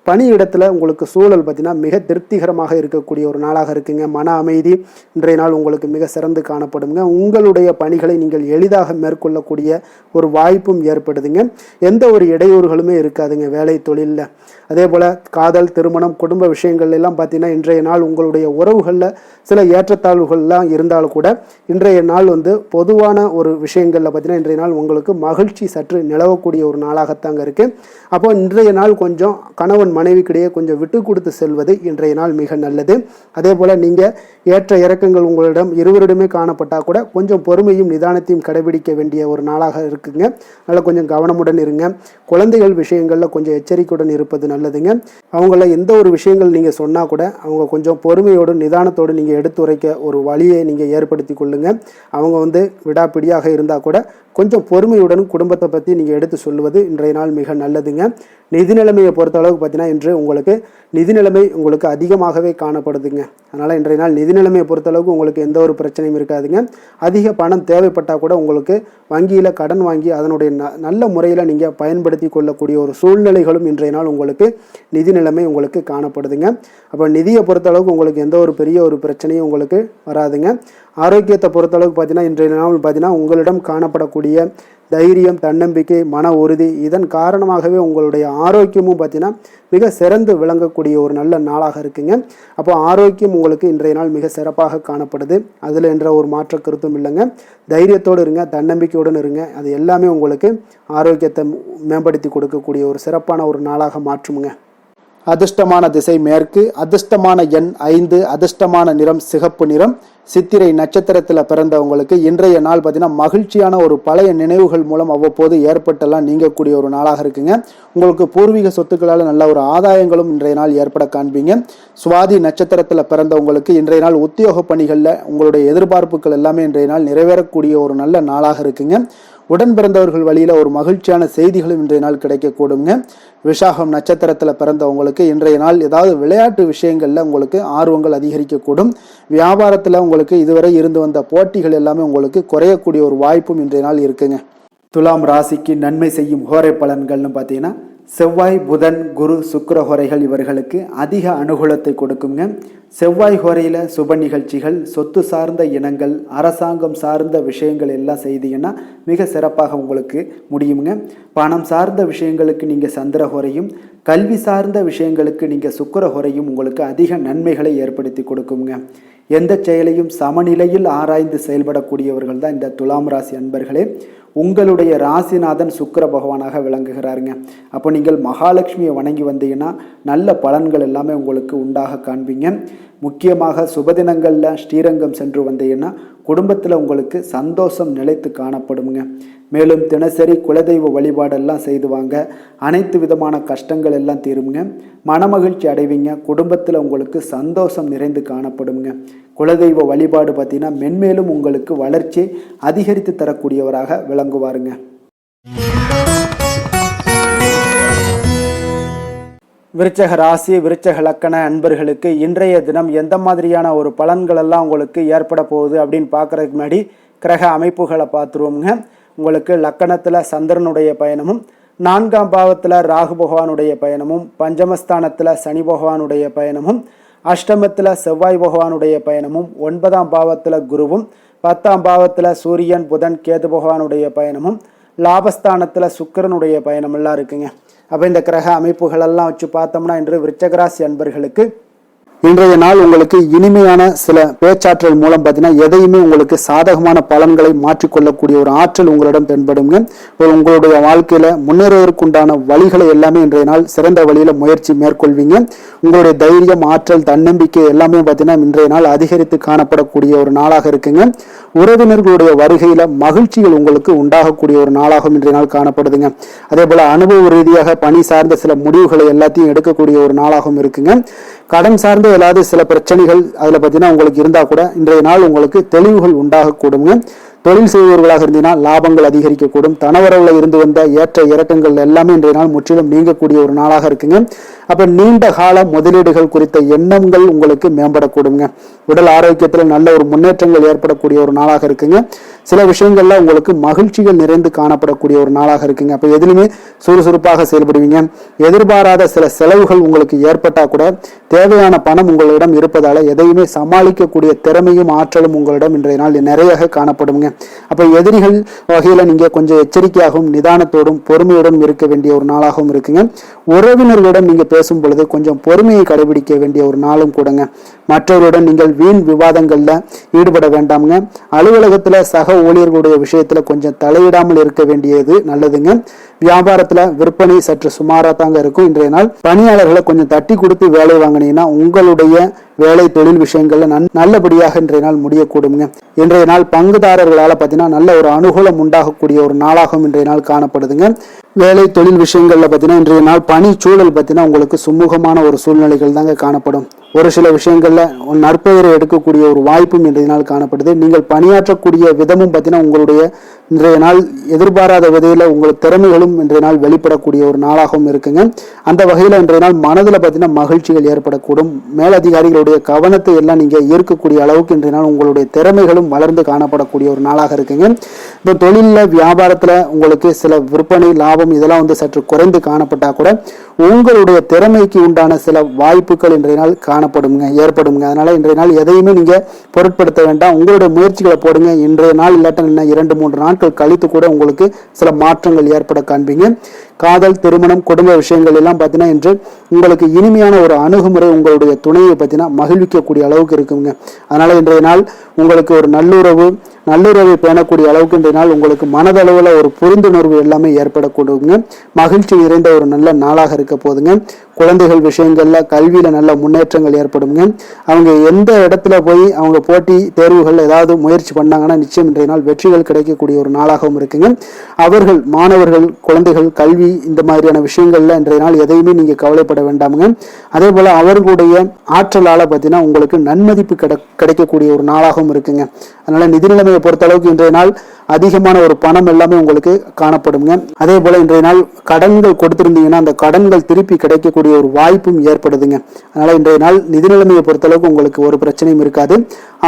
பணியிடத்தில் உங்களுக்கு சூழல் பார்த்தீங்கன்னா மிக திருப்திகரமாக இருக்கக்கூடிய ஒரு நாளாக இருக்குங்க. மன அமைதி இன்றைய நாள் உங்களுக்கு மிக சிறந்து காணப்படுங்க. உங்களுடைய பணிகளை நீங்கள் எளிதாக மேற்கொள்ளக்கூடிய ஒரு வாய்ப்பும் ஏற்படுதுங்க. எந்த ஒரு இடையூறுகளுமே இருக்காதுங்க வேலை தொழிலில். அதே போல் காதல், திருமணம், குடும்ப விஷயங்கள் எல்லாம் பார்த்தீங்கன்னா இன்றைய நாள் உங்களுடைய உறவுகளில் சில ஏற்றத்தாழ்வுகள்லாம் இருந்தாலும் கூட இன்றைய நாள் பொதுவான ஒரு விஷயங்களில் பார்த்தீங்கன்னா இன்றைய நாள் உங்களுக்கு மகிழ்ச்சி சற்று நிலவக்கூடிய ஒரு நாளாகத்தாங்க இருக்குது. அப்போ இன்றைய நாள் கொஞ்சம் கணவன் மனைவிக்கிடையே கொஞ்சம் விட்டு கொடுத்து செல்வது இன்றைய நாள் மிக நல்லது. அதே போல் நீங்கள் ஏற்ற இறக்கங்கள் உங்களிடம் இருவரிடமே காணப்பட்டால் கூட கொஞ்சம் பொறுமையும் நிதானத்தையும் கடைபிடிக்க வேண்டிய ஒரு நாளாக இருக்குங்க. அதனால் கொஞ்சம் கவனமுடன் இருங்க. குழந்தைகள் விஷயங்களில் கொஞ்சம் எச்சரிக்கையுடன் இருப்பது நல்லதுங்க. அவங்கள எந்த ஒரு விஷயங்கள் நீங்கள் சொன்னால் கூட அவங்க கொஞ்சம் பொறுமையோடு நிதானத்தோடு நீங்கள் எடுத்துரைக்க ஒரு வழியை நீங்கள் ஏற்படுத்தி கொள்ளுங்க. அவங்க விடாப்பிடியாக இருந்தால் கூட கொஞ்சம் பொறுமையுடன் குடும்பத்தை பற்றி நீங்கள் எடுத்து சொல்லுவது இன்றைய நாள் மிக நல்லதுங்க. நிதி நிலைமையை பொறுத்த அளவுக்கு பார்த்தீங்கன்னா இன்று உங்களுக்கு நிதி நிலைமை உங்களுக்கு அதிகமாகவே காணப்படுதுங்க. அதனால் இன்றைய நாள் நிதி நிலைமையை பொறுத்தளவுக்கு உங்களுக்கு எந்த ஒரு பிரச்சனையும் இருக்காதுங்க. அதிக பணம் தேவைப்பட்டால் கூட உங்களுக்கு வங்கியில் கடன் வாங்கி அதனுடைய நல்ல முறையில் நீங்கள் பயன்படுத்தி கொள்ளக்கூடிய ஒரு சூழ்நிலைகளும் இன்றைய நாள் உங்களுக்கு நிதி நிலைமை உங்களுக்கு காணப்படுதுங்க. அப்போ நிதியை பொறுத்தளவுக்கு உங்களுக்கு எந்த ஒரு பெரிய ஒரு பிரச்சனையும் உங்களுக்கு வராதுங்க. ஆரோக்கியத்தை பொறுத்தளவுக்கு பார்த்தீங்கன்னா இன்றைய நாள் பார்த்தீங்கன்னா உங்களிடம் காணப்படக்கூடிய தைரியம், தன்னம்பிக்கை, மன உறுதி இதன் காரணமாகவே உங்களுடைய ஆரோக்கியமும் பார்த்தீங்கன்னா மிக சிறந்து விளங்கக்கூடிய ஒரு நல்ல நாளாக இருக்குங்க. அப்போ ஆரோக்கியம் உங்களுக்கு இன்றைய நாள் மிக சிறப்பாக காணப்படுது. அதில் என்ற ஒரு மாற்ற கருத்தும் இல்லைங்க. தைரியத்தோடு இருங்க, தன்னம்பிக்கையுடன் இருங்க. அது எல்லாமே உங்களுக்கு ஆரோக்கியத்தை மேம்படுத்தி கொடுக்கக்கூடிய ஒரு சிறப்பான ஒரு நாளாக மாற்றுமுங்க. அதிர்ஷ்டமான திசை மேற்கு, அதிர்ஷ்டமான எண் 5, அதிர்ஷ்டமான நிறம் சிகப்பு நிறம். சித்திரை நட்சத்திரத்தில் பிறந்தவங்களுக்கு இன்றைய நாள் பார்த்தீங்கன்னா மகிழ்ச்சியான ஒரு பழைய நினைவுகள் மூலம் அவ்வப்போது ஏற்பட்டெல்லாம் நீங்கக்கூடிய ஒரு நாளாக இருக்குங்க. உங்களுக்கு பூர்வீக சொத்துக்களால் நல்ல ஒரு ஆதாயங்களும் இன்றைய நாள் ஏற்பட காண்பீங்க. சுவாதி நட்சத்திரத்தில் பிறந்தவங்களுக்கு இன்றைய நாள் உத்தியோக பணிகளில் உங்களுடைய எதிர்பார்ப்புகள் எல்லாமே இன்றைய நாள் நிறைவேறக்கூடிய ஒரு நல்ல நாளாக இருக்குங்க. உடன் பிறந்தவர்கள் வழியில் ஒரு மகிழ்ச்சியான செய்திகளும் இன்றைய நாள் கிடைக்கக்கூடுங்க. விசாகம் நட்சத்திரத்தில் பிறந்தவங்களுக்கு இன்றைய நாள் ஏதாவது விளையாட்டு விஷயங்களில் உங்களுக்கு ஆர்வங்கள் அதிகரிக்கக்கூடும். வியாபாரத்தில் உங்களுக்கு இதுவரை இருந்து வந்த போட்டிகள் எல்லாமே உங்களுக்கு குறையக்கூடிய ஒரு வாய்ப்பும் இன்றைய நாள் இருக்குங்க. துலாம் ராசிக்கு நன்மை செய்யும் ஹோரை பலன்கள்னு பார்த்தீங்கன்னா செவ்வாய், புதன், குரு, சுக்கிர ஹோரைகள் இவர்களுக்கு அதிக அனுகூலத்தை கொடுக்குங்க. செவ்வாய் ஹோரையில் சுப நிகழ்ச்சிகள், சொத்து சார்ந்த இனங்கள், அரசாங்கம் சார்ந்த விஷயங்கள் எல்லாம் செய்தீங்கன்னா மிக சிறப்பாக உங்களுக்கு முடியுங்க. பணம் சார்ந்த விஷயங்களுக்கு நீங்கள் சந்திர ஹோரையும், கல்வி சார்ந்த விஷயங்களுக்கு நீங்கள் சுக்கிர ஹோரையும் உங்களுக்கு அதிக நன்மைகளை ஏற்படுத்தி கொடுக்குங்க. எந்த செயலையும் சமநிலையில் ஆராய்ந்து செயல்படக்கூடியவர்கள் தான் இந்த துலாம் ராசி அன்பர்களே. உங்களுடைய ராசிநாதன் சுக்கிர பகவானாக விளங்குகிறாருங்க. அப்போ நீங்கள் மகாலட்சுமியை வணங்கி வந்தீங்கன்னா நல்ல பலன்கள் எல்லாமே உங்களுக்கு உண்டாக காண்பீங்க. முக்கியமாக சுபதினங்களில் ஸ்ரீரங்கம் சென்று வந்தீங்கன்னா குடும்பத்தில் உங்களுக்கு சந்தோஷம் நிலைத்து காணப்படுங்க. மேலும் தினசரி குலதெய்வ வழிபாடெல்லாம் செய்துவாங்க. அனைத்து விதமான கஷ்டங்கள் எல்லாம் தீருங்க. மனமகிழ்ச்சி அடைவீங்க. குடும்பத்தில் உங்களுக்கு சந்தோஷம் நிறைந்து காணப்படுங்க. குலதெய்வ வழிபாடு பார்த்தீங்கன்னா மென்மேலும் உங்களுக்கு வளர்ச்சி அதிகரித்து தரக்கூடியவராக விளங்குவாருங்க. விருச்சக ராசி, விருச்சக லக்கண அன்பர்களுக்கு இன்றைய தினம் எந்த மாதிரியான ஒரு பலன்கள் எல்லாம் உங்களுக்கு ஏற்பட போகுது அப்படின்னு பார்க்கறதுக்கு முன்னாடி கிரக அமைப்புகளை பார்த்துருவோங்க. உங்களுக்கு லக்கணத்தில் சந்திரனுடைய பயணமும், 4ஆம் பாவத்தில் ராகு பகவானுடைய பயணமும், பஞ்சமஸ்தானத்தில் சனி பகவானுடைய பயணமும், அஷ்டமத்தில் செவ்வாய் பகவானுடைய பயணமும், 9ஆம் பாவத்தில் குருவும், 10ஆம் பாவத்தில் சூரியன், புதன், கேது பகவானுடைய பயணமும், லாபஸ்தானத்தில் சுக்கிரனுடைய பயணம் எல்லாம் இருக்குங்க. அப்போ இந்த கிரக அமைப்புகளெல்லாம் வச்சு பார்த்தோம்னா இன்று விருச்சகராசி அன்பர்களுக்கு இன்றைய நாள் உங்களுக்கு இனிமையான சில பேச்சாற்றல் மூலம் பார்த்தீங்கன்னா எதையுமே உங்களுக்கு சாதகமான பலன்களை மாற்றிக்கொள்ளக்கூடிய ஒரு ஆற்றல் உங்களிடம் தென்படுங்க. உங்களுடைய வாழ்க்கையில முன்னேறுவதற்குண்டான வழிகளை எல்லாமே இன்றைய நாள் சிறந்த வழியில முயற்சி மேற்கொள்வீங்க. உங்களுடைய தைரியம், ஆற்றல், தன்னம்பிக்கை எல்லாமே பார்த்தீங்கன்னா இன்றைய நாள் அதிகரித்து காணப்படக்கூடிய ஒரு நாளாக இருக்குங்க. உறவினர்களுடைய வருகையில மகிழ்ச்சிகள் உங்களுக்கு உண்டாகக்கூடிய ஒரு நாளாகவும் இன்றைய நாள் காணப்படுதுங்க. அதே போல அனுபவ ரீதியாக பணி சார்ந்த சில முடிவுகளை எல்லாத்தையும் எடுக்கக்கூடிய ஒரு நாளாகவும் இருக்குங்க. கடன் சார்ந்த ஏதாவது சில பிரச்சனைகள் அதில் பார்த்தீங்கன்னா உங்களுக்கு இருந்தால் கூட இன்றைய நாள் உங்களுக்கு தெளிவுகள் உண்டாகக்கூடுங்க. தொழில் செய்பவர்களாக இருந்தீங்கன்னா லாபங்கள் அதிகரிக்கக்கூடும். தனவரவுல இருந்து வந்த ஏற்ற இறக்கங்கள் எல்லாமே இன்றைய நாள் முற்றிலும் நீங்கக்கூடிய ஒரு நாளாக இருக்குங்க. அப்ப நீண்ட கால முதலீடுகள் குறித்த எண்ணங்கள் உங்களுக்கு மேம்படக்கூடுங்க. உடல் ஆரோக்கியத்துல நல்ல ஒரு முன்னேற்றங்கள் ஏற்படக்கூடிய ஒரு நாளாக இருக்குங்க. சில விஷயங்கள்ல உங்களுக்கு மகிழ்ச்சிகள் நிறைந்து காணப்படக்கூடிய ஒரு நாளாக இருக்குங்க. அப்ப எதிலுமே சுறுசுறுப்பாக செயல்படுவீங்க. எதிர்பாராத சில செலவுகள் உங்களுக்கு ஏற்பட்டா கூட தேவையான பணம் உங்களிடம் இருப்பதால எதையுமே சமாளிக்கக்கூடிய திறமையும் ஆற்றலும் உங்களிடம் இன்றைய நாள் நிறைய காணப்படுங்க. அப்ப எதிரிகள் வகையில நீங்க கொஞ்சம் எச்சரிக்கையாகவும் நிதானத்தோடும் பொறுமையுடன் இருக்க வேண்டிய ஒரு நாளாகவும் இருக்குங்க. உறவினர்களிடம் நீங்க பேசும் பொழுது கொஞ்சம் பொறுமையை கடைபிடிக்க வேண்டிய ஒரு நாளும் கூடங்க. மற்றவருடன் நீங்கள் வீண் விவாதங்கள்ல ஈடுபட வேண்டாமுங்க. அலுவலகத்துல சக ஊழியர்களுடைய விஷயத்துல கொஞ்சம் தலையிடாமல் இருக்க வேண்டியது நல்லதுங்க. வியாபாரத்துல விற்பனை சற்று சுமாரா தாங்க இருக்கும். இன்றைய நாள் பணியாளர்களை கொஞ்சம் தட்டி கொடுத்து வேலை வாங்கினீங்கன்னா உங்களுடைய வேலை தொழில் விஷயங்கள்ல நல்லபடியாக இன்றைய நாள் முடியக்கூடுங்க. இன்றைய நாள் பங்குதாரர்களால பார்த்தீங்கன்னா நல்ல ஒரு அனுகூலம் உண்டாகக்கூடிய ஒரு நாளாகவும் இன்றைய நாள் காணப்படுதுங்க. வேலை தொழில் விஷயங்கள்ல பார்த்தீங்கன்னா இன்றைய நாள் பணி சூழல் பார்த்தீங்கன்னா உங்களுக்கு சுமூகமான ஒரு சூழ்நிலைகள் தாங்க காணப்படும். ஒரு சில விஷயங்கள்ல நற்பெயரை எடுக்கக்கூடிய ஒரு வாய்ப்பும் இன்றைய நாள் காணப்படுது. நீங்கள் பணியாற்றக்கூடிய விதமும் பார்த்தீங்கன்னா உங்களுடைய இன்றைய நாள் எதிர்பாராத வகையில உங்கள் திறமைகளும் இன்றைய நாள் வெளிப்படக்கூடிய ஒரு நாளாகவும் இருக்குங்க. அந்த வகையில இன்றைய நாள் மனதுல பார்த்தீங்கன்னா மகிழ்ச்சிகள் ஏற்படக்கூடும். மேலதிகாரிகளுடைய கவனத்தை எல்லாம் நீங்க ஈர்க்கக்கூடிய அளவுக்கு இன்றைய நாள் உங்களுடைய திறமைகளும் வளர்ந்து காணப்படக்கூடிய ஒரு நாளாக இருக்குங்க. இப்போ தொழில வியாபாரத்துல உங்களுக்கு சில விற்பனை லாபம் இதெல்லாம் சற்று குறைந்து காணப்பட்டா கூட உங்களுடைய திறமைக்கு உண்டான சில வாய்ப்புகள் இன்றைய நாள் ஏற்படுங்க. அதனால இன்றைய நாள் எதையுமே நீங்க பொருட்படுத்த வேண்டாம். உங்களுடைய முயற்சிகளை போடுங்க. இன்றைய நாள் இல்லாட்ட 2-3 நாட்கள் கழித்து கூட உங்களுக்கு சில மாற்றங்கள் ஏற்பட காண்பீங்க. காதல், திருமணம், குடும்ப விஷயங்கள் எல்லாம் பார்த்தீங்கன்னா இன்று உங்களுக்கு இனிமையான ஒரு அணுகுமுறை உங்களுடைய துணையை பார்த்தீங்கன்னா மகிழ்விக்கக்கூடிய அளவுக்கு இருக்குங்க. அதனால இன்றைய நாள் உங்களுக்கு ஒரு நல்லுறவை பேணக்கூடிய அளவுக்கு இன்றைய நாள் உங்களுக்கு மனதளவுல ஒரு புரிந்துணர்வு எல்லாமே ஏற்படக்கூடுங்க. மகிழ்ச்சி நிறைந்த ஒரு நல்ல நாளாக இருக்க போதுங்க. குழந்தைகள் விஷயங்கள்ல கல்வியில நல்ல முன்னேற்றங்கள் ஏற்படுங்க. அவங்க எந்த இடத்துல போய் அவங்க போட்டி தேர்வுகள் ஏதாவது முயற்சி பண்ணாங்கன்னா நிச்சயம் இன்றைய நாள் வெற்றிகள் கிடைக்கக்கூடிய ஒரு நாளாகவும் இருக்குங்க. அவர்கள் மாணவர்கள் குழந்தைகள் கல்வி இந்த மாதிரியான விஷயங்கள்ல இன்றைய நாள் எதையுமே நீங்க கவலைப்பட வேண்டாமுங்க. அதே போல அவர்களுடைய ஆற்றலால பார்த்தீங்கன்னா உங்களுக்கு நன்மதிப்பு கிடைக்கக்கூடிய ஒரு நாளாகவும் இருக்குங்க. அதனால நிதி நிலைமையை பொறுத்த அளவுக்கு இன்றைய நாள் அதிகமான ஒரு பணம் எல்லாமே உங்களுக்கு காணப்படுங்க. அதே போல இன்றைய நாள் கடன்கள் கொடுத்திருந்தீங்கன்னா அந்த கடன்கள் திருப்பி கிடைக்கக்கூடிய ஒரு வாய்ப்பும் ஏற்படுதுங்க. அதனால இன்றைய நாள் நிதி நிலைமையை பொறுத்த அளவுக்கு உங்களுக்கு ஒரு பிரச்சனையும் இருக்காது.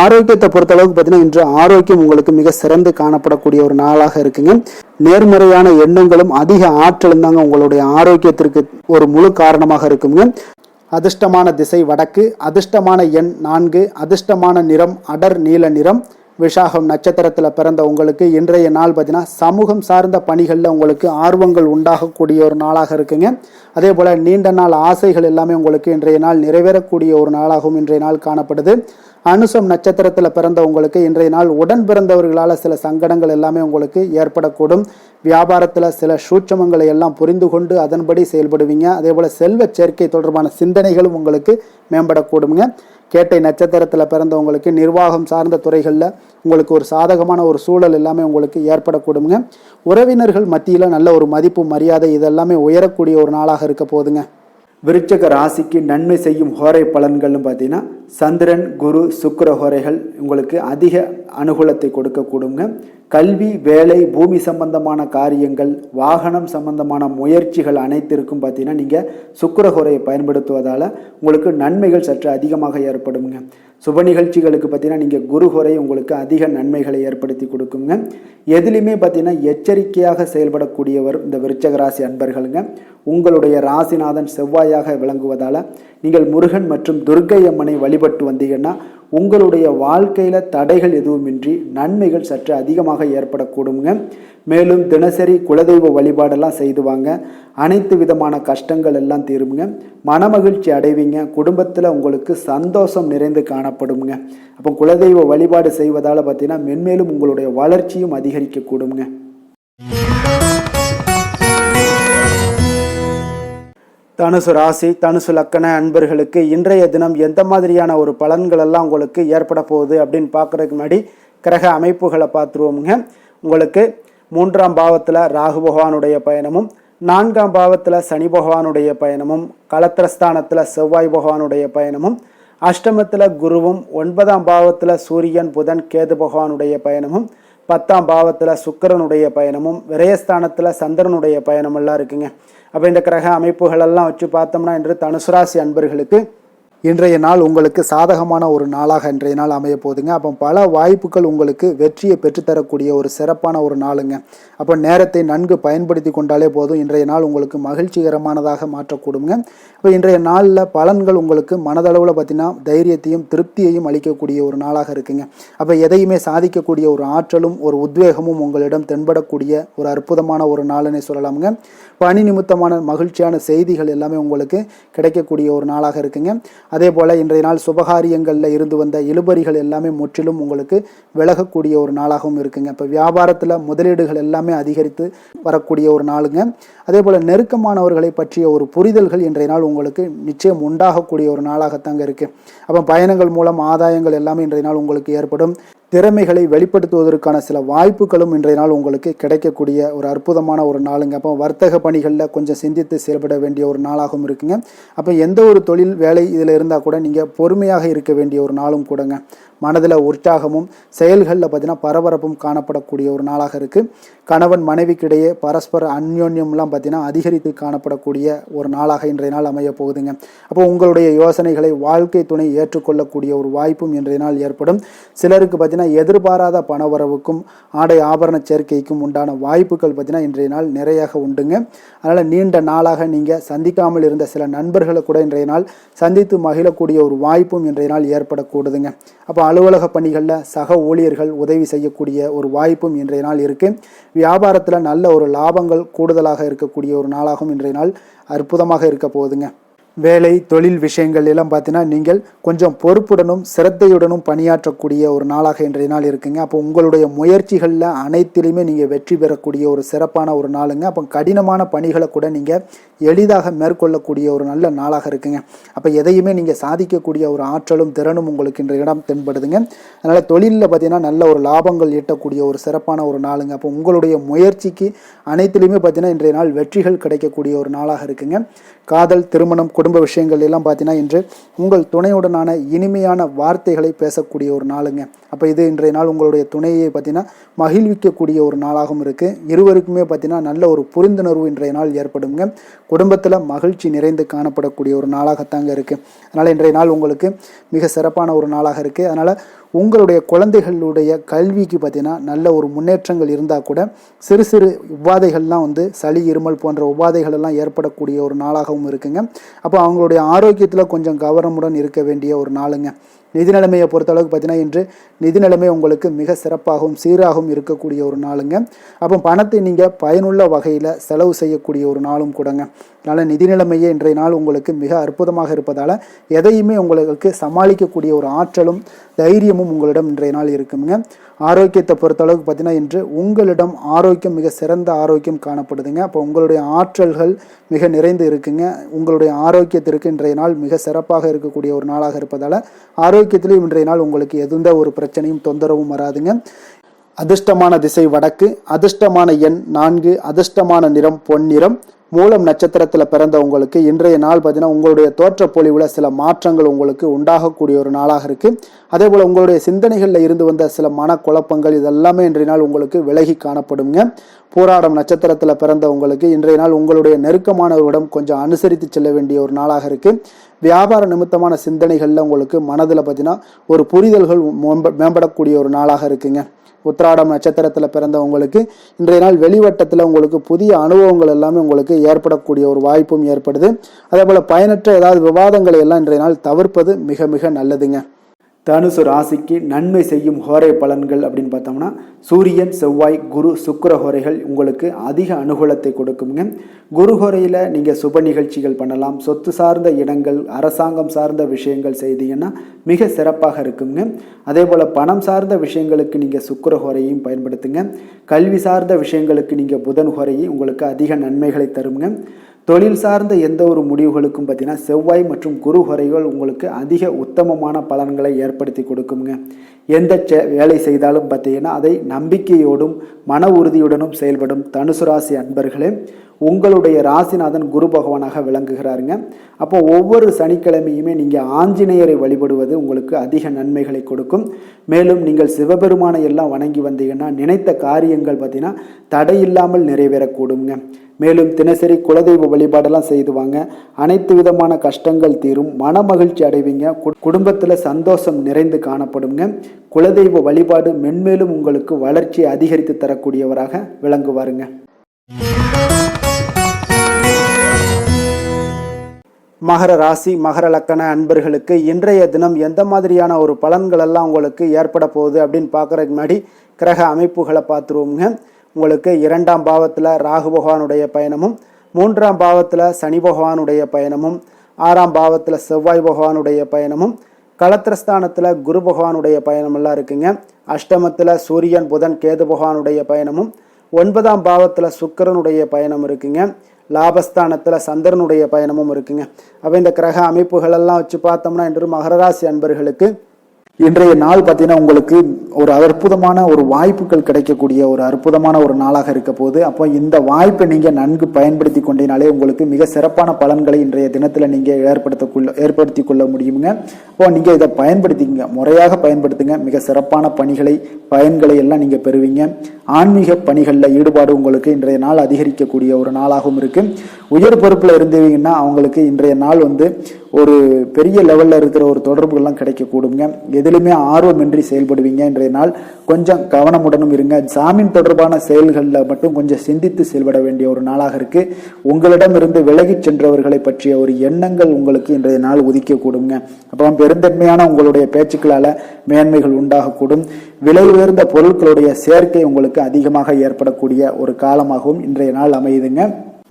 ஆரோக்கியத்தை பொறுத்த அளவுக்கு பார்த்தீங்கன்னா இன்று ஆரோக்கியம் உங்களுக்கு மிக சிறந்து காணப்படக்கூடிய ஒரு நாளாக இருக்குங்க. நேர்மறையான எண்ணங்களும் அதிக ஆற்றலும் தாங்க உங்களுடைய ஆரோக்கியத்திற்கு ஒரு முழு காரணமாக இருக்குங்க. அதிர்ஷ்டமான திசை வடக்கு, அதிர்ஷ்டமான எண் 4, அதிர்ஷ்டமான நிறம் அடர் நீல நிறம். விஷாகம் நட்சத்திரத்துல பிறந்த உங்களுக்கு இன்றைய நாள் பார்த்தீங்கன்னா சமூகம் சார்ந்த பணிகள்ல உங்களுக்கு ஆர்வங்கள் உண்டாகக்கூடிய ஒரு நாளாக இருக்குங்க. அதே போல நீண்ட நாள் ஆசைகள் எல்லாமே உங்களுக்கு இன்றைய நாள் நிறைவேறக்கூடிய ஒரு நாளாகவும் இன்றைய நாள் காணப்படுது. அனுசம் நட்சத்திரத்துல பிறந்த உங்களுக்கு இன்றைய நாள் உடன் பிறந்தவர்களால சில சங்கடங்கள் எல்லாமே உங்களுக்கு ஏற்படக்கூடும். வியாபாரத்துல சில சூட்சமங்களை எல்லாம் புரிந்து கொண்டு அதன்படி செயல்படுவீங்க. அதே போல செல்வ சேர்க்கை தொடர்பான சிந்தனைகளும் உங்களுக்கு மேம்படக்கூடுங்க. கேட்டை நட்சத்திரத்துல பிறந்தவங்களுக்கு நிர்வாகம் சார்ந்த துறைகள்ல உங்களுக்கு ஒரு சாதகமான ஒரு சூழல் எல்லாமே உங்களுக்கு ஏற்படக்கூடுங்க. உறவினர்கள் மத்தியில நல்ல ஒரு மதிப்பு மரியாதை இதெல்லாமே உயரக்கூடிய ஒரு நாளாக இருக்க போதுங்க. விருச்சக ராசிக்கு நன்மை செய்யும் ஹோரை பலன்கள்னு பார்த்தீங்கன்னா சந்திரன், குரு, சுக்கிர ஹோரைகள் உங்களுக்கு அதிக அனுகூலத்தை கொடுக்கக்கூடுங்க. கல்வி, வேலை, பூமி சம்பந்தமான காரியங்கள், வாகனம் சம்பந்தமான முயற்சிகள் அனைத்திற்கும் பார்த்தீங்கன்னா நீங்கள் சுக்கிர ஹோரையை பயன்படுத்துவதால் உங்களுக்கு நன்மைகள் சற்று அதிகமாக ஏற்படுங்க. சுப நிகழ்ச்சிகளுக்கு பார்த்தீங்கன்னா நீங்கள் குரு ஹோரை உங்களுக்கு அதிக நன்மைகளை ஏற்படுத்தி கொடுக்குங்க. எதுலையுமே பார்த்தீங்கன்னா எச்சரிக்கையாக செயல்படக்கூடியவர் இந்த விருச்சக ராசி அன்பர்களுங்க. உங்களுடைய ராசிநாதன் செவ்வாயாக விளங்குவதால் நீங்கள் முருகன் மற்றும் துர்க்கை அம்மனை வழிபட்டு வந்தீங்கன்னா உங்களுடைய வாழ்க்கையில தடைகள் எதுவுமின்றி நன்மைகள் சற்று அதிகமாக ஏற்படக்கூடுங்க. மேலும் தினசரி குலதெய்வ வழிபாடெல்லாம் செய்துவாங்க. அனைத்து விதமான கஷ்டங்கள் எல்லாம் தீருங்க. மனமகிழ்ச்சி அடைவீங்க. குடும்பத்தில் உங்களுக்கு சந்தோஷம் நிறைந்து காணப்படுங்க. அப்போ குலதெய்வ வழிபாடு செய்வதால் பார்த்தீங்கன்னா மென்மேலும் உங்களுடைய வளர்ச்சியும் அதிகரிக்க கூடுங்க. தனுசு ராசி, தனுசு லக்கண அன்பர்களுக்கு இன்றைய தினம் எந்த மாதிரியான ஒரு பலன்கள் எல்லாம் உங்களுக்கு ஏற்பட போகுது அப்படின்னு பார்க்கறதுக்கு முன்னாடி கிரக அமைப்புகளை பார்த்துருவோமுங்க. உங்களுக்கு 3ஆம் பாவத்தில் ராகு பகவானுடைய பயணமும், 4ஆம் பாவத்தில் சனி பகவானுடைய பயணமும், களத்திரஸ்தானத்தில் செவ்வாய் பகவானுடைய பயணமும், அஷ்டமத்தில் குருவும், 9ஆம் பாவத்தில் சூரியன், புதன், கேது பகவானுடைய பயணமும், 10ஆம் பாவத்தில் சுக்கிரனுடைய பயணமும் விரயஸ்தானத்தில் சந்திரனுடைய பயணமெல்லாம் இருக்குங்க. அப்போ இந்த கிரக அமைப்புகளெல்லாம் வச்சு பார்த்தோம்னா இன்று தனுசு ராசி அன்பர்களுக்கு இன்றைய நாள் உங்களுக்கு சாதகமான ஒரு நாளாக இன்றைய நாள் அமைய போகுதுங்க. அப்போ பல வாய்ப்புகள் உங்களுக்கு வெற்றியை பெற்றுத்தரக்கூடிய ஒரு சிறப்பான ஒரு நாளுங்க. அப்போ நேரத்தை நன்கு பயன்படுத்தி கொண்டாலே போதும், இன்றைய நாள் உங்களுக்கு மகிழ்ச்சிகரமானதாக மாற்றக்கூடுங்க. இப்போ இன்றைய நாளில் பலன்கள் உங்களுக்கு மனதளவில் பார்த்தீங்கன்னா தைரியத்தையும் திருப்தியையும் அளிக்கக்கூடிய ஒரு நாளாக இருக்குங்க. அப்போ எதையுமே சாதிக்கக்கூடிய ஒரு ஆற்றலும் ஒரு உத்வேகமும் உங்களிடம் தென்படக்கூடிய ஒரு அற்புதமான ஒரு நாளுன்னே சொல்லலாமுங்க. பணி நிமித்தமான மகிழ்ச்சியான செய்திகள் எல்லாமே உங்களுக்கு கிடைக்கக்கூடிய ஒரு நாளாக இருக்குங்க. அதே போல் இன்றைய நாள் சுபகாரியங்களில் இருந்து வந்த இழுபறிகள் எல்லாமே முற்றிலும் உங்களுக்கு விலகக்கூடிய ஒரு நாளாகவும் இருக்குங்க. இப்போ வியாபாரத்தில் முதலீடுகள் எல்லாமே அதிகரித்து வரக்கூடிய ஒரு நாளுங்க. அதே போல் நெருக்கமானவர்களை பற்றிய ஒரு புரிதல்கள் இன்றைய நாள் உங்களுக்கு நிச்சயம் உண்டாகக்கூடிய ஒரு நாளாகத்தாங்க இருக்குது. அப்போ பயணங்கள் மூலம் ஆதாயங்கள் எல்லாமே இன்றைய நாள் உங்களுக்கு ஏற்படும். திறமைகளை வெளிப்படுத்துவதற்கான சில வாய்ப்புகளும் இன்றைய நாள் உங்களுக்கு கிடைக்கக்கூடிய ஒரு அற்புதமான ஒரு நாளுங்க. அப்போ வர்த்தக பணிகளில் கொஞ்சம் சிந்தித்து செயல்பட வேண்டிய ஒரு நாளாகவும் இருக்குங்க. அப்போ எந்த ஒரு தொழில் வேலை இதில் இருந்தால் கூட நீங்கள் பொறுமையாக இருக்க வேண்டிய ஒரு நாளும் கூடங்க. மனதில் உற்சாகமும் செயல்களில் பார்த்தீங்கன்னா பரபரப்பும் காணப்படக்கூடிய ஒரு நாளாக இருக்குது. கணவன் மனைவிக்கிடையே பரஸ்பர அந்யோன்யம்லாம் பார்த்தீங்கன்னா அதிகரித்து காணப்படக்கூடிய ஒரு நாளாக இன்றைய நாள் அமைய போகுதுங்க. அப்போ உங்களுடைய யோசனைகளை வாழ்க்கை துணை ஏற்றுக்கொள்ளக்கூடிய ஒரு வாய்ப்பும் இன்றைய நாள் ஏற்படும். சிலருக்கு பார்த்தீங்கன்னா எதிர்பாராத பணவரவுக்கும் ஆடை ஆபரண சேர்க்கைக்கும் உண்டான வாய்ப்புகள் பார்த்தீங்கன்னா இன்றைய நாள் நிறையாக உண்டுங்க. அதனால் நீண்ட நாளாக நீங்கள் சந்திக்காமல் இருந்த சில நண்பர்களை கூட இன்றைய நாள் சந்தித்து மகிழக்கூடிய ஒரு வாய்ப்பும் இன்றைய நாள் ஏற்படக்கூடுதுங்க. அப்போ அலுவலக பணிகளில் சக ஊழியர்கள் உதவி செய்யக்கூடிய ஒரு வாய்ப்பும் இன்றைய நாள் இருக்குது. வியாபாரத்தில் நல்ல ஒரு லாபங்கள் கூடுதலாக இருக்கக்கூடிய ஒரு நாளாகவும் இன்றைய நாள் அற்புதமாக இருக்க போகுதுங்க. வேலை தொழில் விஷயங்கள் எல்லாம் பார்த்தீங்கன்னா நீங்கள் கொஞ்சம் பொறுப்புடனும் சிரத்தையுடனும் பணியாற்றக்கூடிய ஒரு நாளாக இன்றைய நாள் இருக்குங்க. அப்போ உங்களுடைய முயற்சிகளில் அனைத்திலுமே நீங்கள் வெற்றி பெறக்கூடிய ஒரு சிறப்பான ஒரு நாளுங்க. அப்போ கடினமான பணிகளை கூட நீங்கள் எளிதாக மேற்கொள்ளக்கூடிய ஒரு நல்ல நாளாக இருக்குங்க. அப்போ எதையுமே நீங்கள் சாதிக்கக்கூடிய ஒரு ஆற்றலும் திறனும் உங்களுக்கு இன்றைய இடம் தென்படுதுங்க. அதனால் தொழிலில் பார்த்தீங்கன்னா நல்ல ஒரு லாபங்கள் ஈட்டக்கூடிய ஒரு சிறப்பான ஒரு நாளுங்க. அப்போ உங்களுடைய முயற்சிக்கு அனைத்திலுமே பார்த்தீங்கன்னா இன்றைய நாள் வெற்றிகள் கிடைக்கக்கூடிய ஒரு நாளாக இருக்குங்க. காதல் திருமணம் குடும்ப விஷயங்கள் எல்லாம் பார்த்தீங்கன்னா இன்று உங்கள் துணையுடனான இனிமையான வார்த்தைகளை பேசக்கூடிய ஒரு நாளுங்க. அப்போ இது இன்றைய நாள் உங்களுடைய துணையை பார்த்தீங்கன்னா மகிழ்விக்கக்கூடிய ஒரு நாளாகவும் இருக்குது. இருவருக்குமே பார்த்தீங்கன்னா நல்ல ஒரு புரிந்துணர்வு இன்றைய நாள் ஏற்படுங்க. குடும்பத்தில் மகிழ்ச்சி நிறைந்து காணப்படக்கூடிய ஒரு நாளாகத்தாங்க இருக்குது. அதனால் இன்றைய நாள் உங்களுக்கு மிக சிறப்பான ஒரு நாளாக இருக்குது. அதனால் உங்களுடைய குழந்தைகளுடைய கல்விக்கு பார்த்தீங்கன்னா நல்ல ஒரு முன்னேற்றங்கள் இருந்தால் கூட சிறு சிறு உபாதைகள்லாம் சளி இருமல் போன்ற உபாதைகள் எல்லாம் ஏற்படக்கூடிய ஒரு நாளாகவும் இருக்குங்க. அப்போ அவங்களுடைய ஆரோக்கியத்தில் கொஞ்சம் கவனமுடன் இருக்க வேண்டிய ஒரு நாளுங்க. நிதி நிலைமையை பொறுத்தளவுக்கு பார்த்தீங்கன்னா இன்று நிதி நிலைமை உங்களுக்கு மிக சிறப்பாகவும் சீராகவும் இருக்கக்கூடிய ஒரு நாளுங்க. அப்போ பணத்தை நீங்கள் பயனுள்ள வகையில் செலவு செய்யக்கூடிய ஒரு நாளும் கூடங்க. அதனால் நிதி நிலைமையே இன்றைய நாள் உங்களுக்கு மிக அற்புதமாக இருப்பதால் எதையுமே உங்களுக்கு சமாளிக்கக்கூடிய ஒரு ஆற்றலும் தைரியமும் உங்களிடம் இன்றைய நாள் இருக்குங்க. ஆரோக்கியத்தை பொறுத்தளவுக்கு பார்த்தீங்கன்னா இன்று உங்களிடம் ஆரோக்கியம் மிக சிறந்த ஆரோக்கியம் காணப்படுதுங்க. அப்போ உங்களுடைய ஆற்றல்கள் மிக நிறைந்து இருக்குங்க. உங்களுடைய ஆரோக்கியத்திற்கு இன்றைய நாள் மிக சிறப்பாக இருக்கக்கூடிய ஒரு நாளாக இருப்பதால் ஆரோக்கியத்திலும் இன்றைய நாள் உங்களுக்கு எந்த ஒரு பிரச்சனையும் தொந்தரவும் வராதுங்க. அதிர்ஷ்டமான திசை வடக்கு, அதிர்ஷ்டமான எண் 4, அதிர்ஷ்டமான நிறம் பொன்னிறம். மூலம் நட்சத்திரத்தில் பிறந்த உங்களுக்கு இன்றைய நாள் பார்த்தீங்கன்னா உங்களுடைய தோற்றப்பொழிவில் சில மாற்றங்கள் உங்களுக்கு உண்டாகக்கூடிய ஒரு நாளாக இருக்குது. அதே போல் உங்களுடைய சிந்தனைகளில் இருந்து வந்த சில மனக்குழப்பங்கள் இதெல்லாமே இன்றைய நாள் உங்களுக்கு விலகி காணப்படுங்க. பூராடம் நட்சத்திரத்தில் பிறந்த உங்களுக்கு இன்றைய நாள் உங்களுடைய நெருக்கமானவரிடம் கொஞ்சம் அனுசரித்து செல்ல வேண்டிய ஒரு நாளாக இருக்குது. வியாபார நிமித்தமான சிந்தனைகளில் உங்களுக்கு மனதில் பார்த்தீங்கன்னா ஒரு புரிதல்கள் மேம்படக்கூடிய ஒரு நாளாக இருக்குங்க. உத்திராடம் நட்சத்திரத்தில் பிறந்த உங்களுக்கு இன்றைய நாள் வெளிவட்டத்தில் உங்களுக்கு புதிய அனுபவங்கள் எல்லாமே உங்களுக்கு ஏற்படக்கூடிய ஒரு வாய்ப்பும் ஏற்படுது. அதே போல் பயனற்ற ஏதாவது விவாதங்களை எல்லாம் இன்றைய நாள் தவிர்ப்பது மிக மிக நல்லதுங்க. தனுசு ராசிக்கு நன்மை செய்யும் ஹோரை பலன்கள் அப்படின்னு பார்த்தோம்னா சூரியன் செவ்வாய் குரு சுக்கிர ஹோரைகள் உங்களுக்கு அதிக அனுகூலத்தை கொடுக்குங்க. குரு ஹோரையில் நீங்கள் சுப நிகழ்ச்சிகள் பண்ணலாம். சொத்து சார்ந்த இடங்கள் அரசாங்கம் சார்ந்த விஷயங்கள் செய்தீங்கன்னா மிக சிறப்பாக இருக்குங்க. அதே போல் பணம் சார்ந்த விஷயங்களுக்கு நீங்கள் சுக்கிர ஹோரையும் பயன்படுத்துங்க. கல்வி சார்ந்த விஷயங்களுக்கு நீங்கள் புதன் ஹோரையும் உங்களுக்கு அதிக நன்மைகளை தருங்க. தொழில் சார்ந்த எந்த ஒரு முடிவுகளுக்கும் பார்த்தீங்கன்னா செவ்வாய் மற்றும் குரு ஹோரைகள் உங்களுக்கு அதிக உத்தமமான பலன்களை ஏற்படுத்தி கொடுக்குங்க. எந்த வேலை செய்தாலும் பார்த்தீங்கன்னா அதை நம்பிக்கையோடும் மன உறுதியுடனும் செயல்படும் தனுசு ராசி அன்பர்களே, உங்களுடைய ராசிநாதன் குரு பகவானாக விளங்குகிறாருங்க. அப்போ ஒவ்வொரு சனிக்கிழமையுமே நீங்கள் ஆஞ்சநேயரை வழிபடுவது உங்களுக்கு அதிக நன்மைகளை கொடுக்கும். மேலும் நீங்கள் சிவபெருமானை எல்லாம் வணங்கி வந்தீங்கன்னா நினைத்த காரியங்கள் பார்த்தீங்கன்னா தடையில்லாமல் நிறைவேறக்கூடுங்க. மேலும் தினசரி குலதெய்வ வழிபாடெல்லாம் செய்து வாங்க. அனைத்து விதமான கஷ்டங்கள் தீரும், மன மகிழ்ச்சி அடைவீங்க, குடும்பத்தில் சந்தோஷம் நிறைந்து காணப்படுங்க. குலதெய்வ வழிபாடு மென்மேலும் உங்களுக்கு வளர்ச்சியை அதிகரித்து தரக்கூடியவராக விளங்குவாருங்க. மகர ராசி மகர லக்கண அன்பர்களுக்கு இன்றைய தினம் எந்த மாதிரியான ஒரு பலன்கள் எல்லாம் உங்களுக்கு ஏற்பட போகுது அப்படின்னு பார்க்குறதுக்கு முன்னாடி கிரக அமைப்புகளை பார்த்துருவோங்க. உங்களுக்கு 2ஆம் பாவத்தில் ராகு பகவானுடைய பயணமும், 3ஆம் பாவத்தில் சனி பகவானுடைய பயணமும், 6ஆம் பாவத்தில் செவ்வாய் பகவானுடைய பயணமும், களத்திரஸ்தானத்தில் குரு பகவானுடைய பயணமெல்லாம் இருக்குங்க. அஷ்டமத்தில் சூரியன் புதன் கேது பகவானுடைய பயணமும், 9ஆம் பாவத்தில் சுக்கிரனுடைய பயணம் இருக்குங்க. லாபஸ்தானத்தில் சந்திரனுடைய பயணமும் இருக்குங்க. அப்போ இந்த கிரக அமைப்புகளெல்லாம் வச்சு பார்த்தோம்னா இன்று மகர ராசி அன்பர்களுக்கு இன்றைய நாள் பார்த்தீங்கன்னா உங்களுக்கு ஒரு அற்புதமான ஒரு வாய்ப்புகள் கிடைக்கக்கூடிய ஒரு அற்புதமான ஒரு நாளாக இருக்க போகுது. அப்போ இந்த வாய்ப்பை நீங்கள் நன்கு பயன்படுத்தி கொண்டீனாலே உங்களுக்கு மிக சிறப்பான பலன்களை இன்றைய தினத்தில் நீங்கள் ஏற்படுத்தி கொள்ள முடியுங்க. அப்போ நீங்கள் இதை பயன்படுத்திங்க, முறையாக பயன்படுத்துங்க. மிக சிறப்பான பயன்களை எல்லாம் நீங்கள் பெறுவீங்க. ஆன்மீக பணிகளில் ஈடுபாடு உங்களுக்கு இன்றைய நாள் அதிகரிக்கக்கூடிய ஒரு நாளாகவும் இருக்கு. உயர் பொறுப்பில் இருந்தீங்கன்னா அவங்களுக்கு இன்றைய நாள் ஒரு பெரிய லெவலில் இருக்கிற ஒரு தொடர்புகள்லாம் கிடைக்கக்கூடுங்க. எதிலுமே ஆர்வமின்றி செயல்படுவீங்க. இன்றைய நாள் கொஞ்சம் கவனமுடனும் இருங்க. ஜாமீன் தொடர்பான செயல்களில் மட்டும் கொஞ்சம் சிந்தித்து செயல்பட வேண்டிய ஒரு நாளாக இருக்கு. உங்களிடமிருந்து விலகி சென்றவர்களை பற்றிய ஒரு எண்ணங்கள் உங்களுக்கு இன்றைய நாள் உதிக்கக்கூடுங்க. அப்போ பெருந்தன்மையான உங்களுடைய பேச்சுக்களால் மேன்மைகள் உண்டாகக்கூடும். விலை உயர்ந்த பொருட்களுடைய சேர்க்கை உங்களுக்கு அதிகமாக ஏற்படக்கூடிய ஒரு காலமாகவும் இன்றைய நாள் அமையுதுங்க.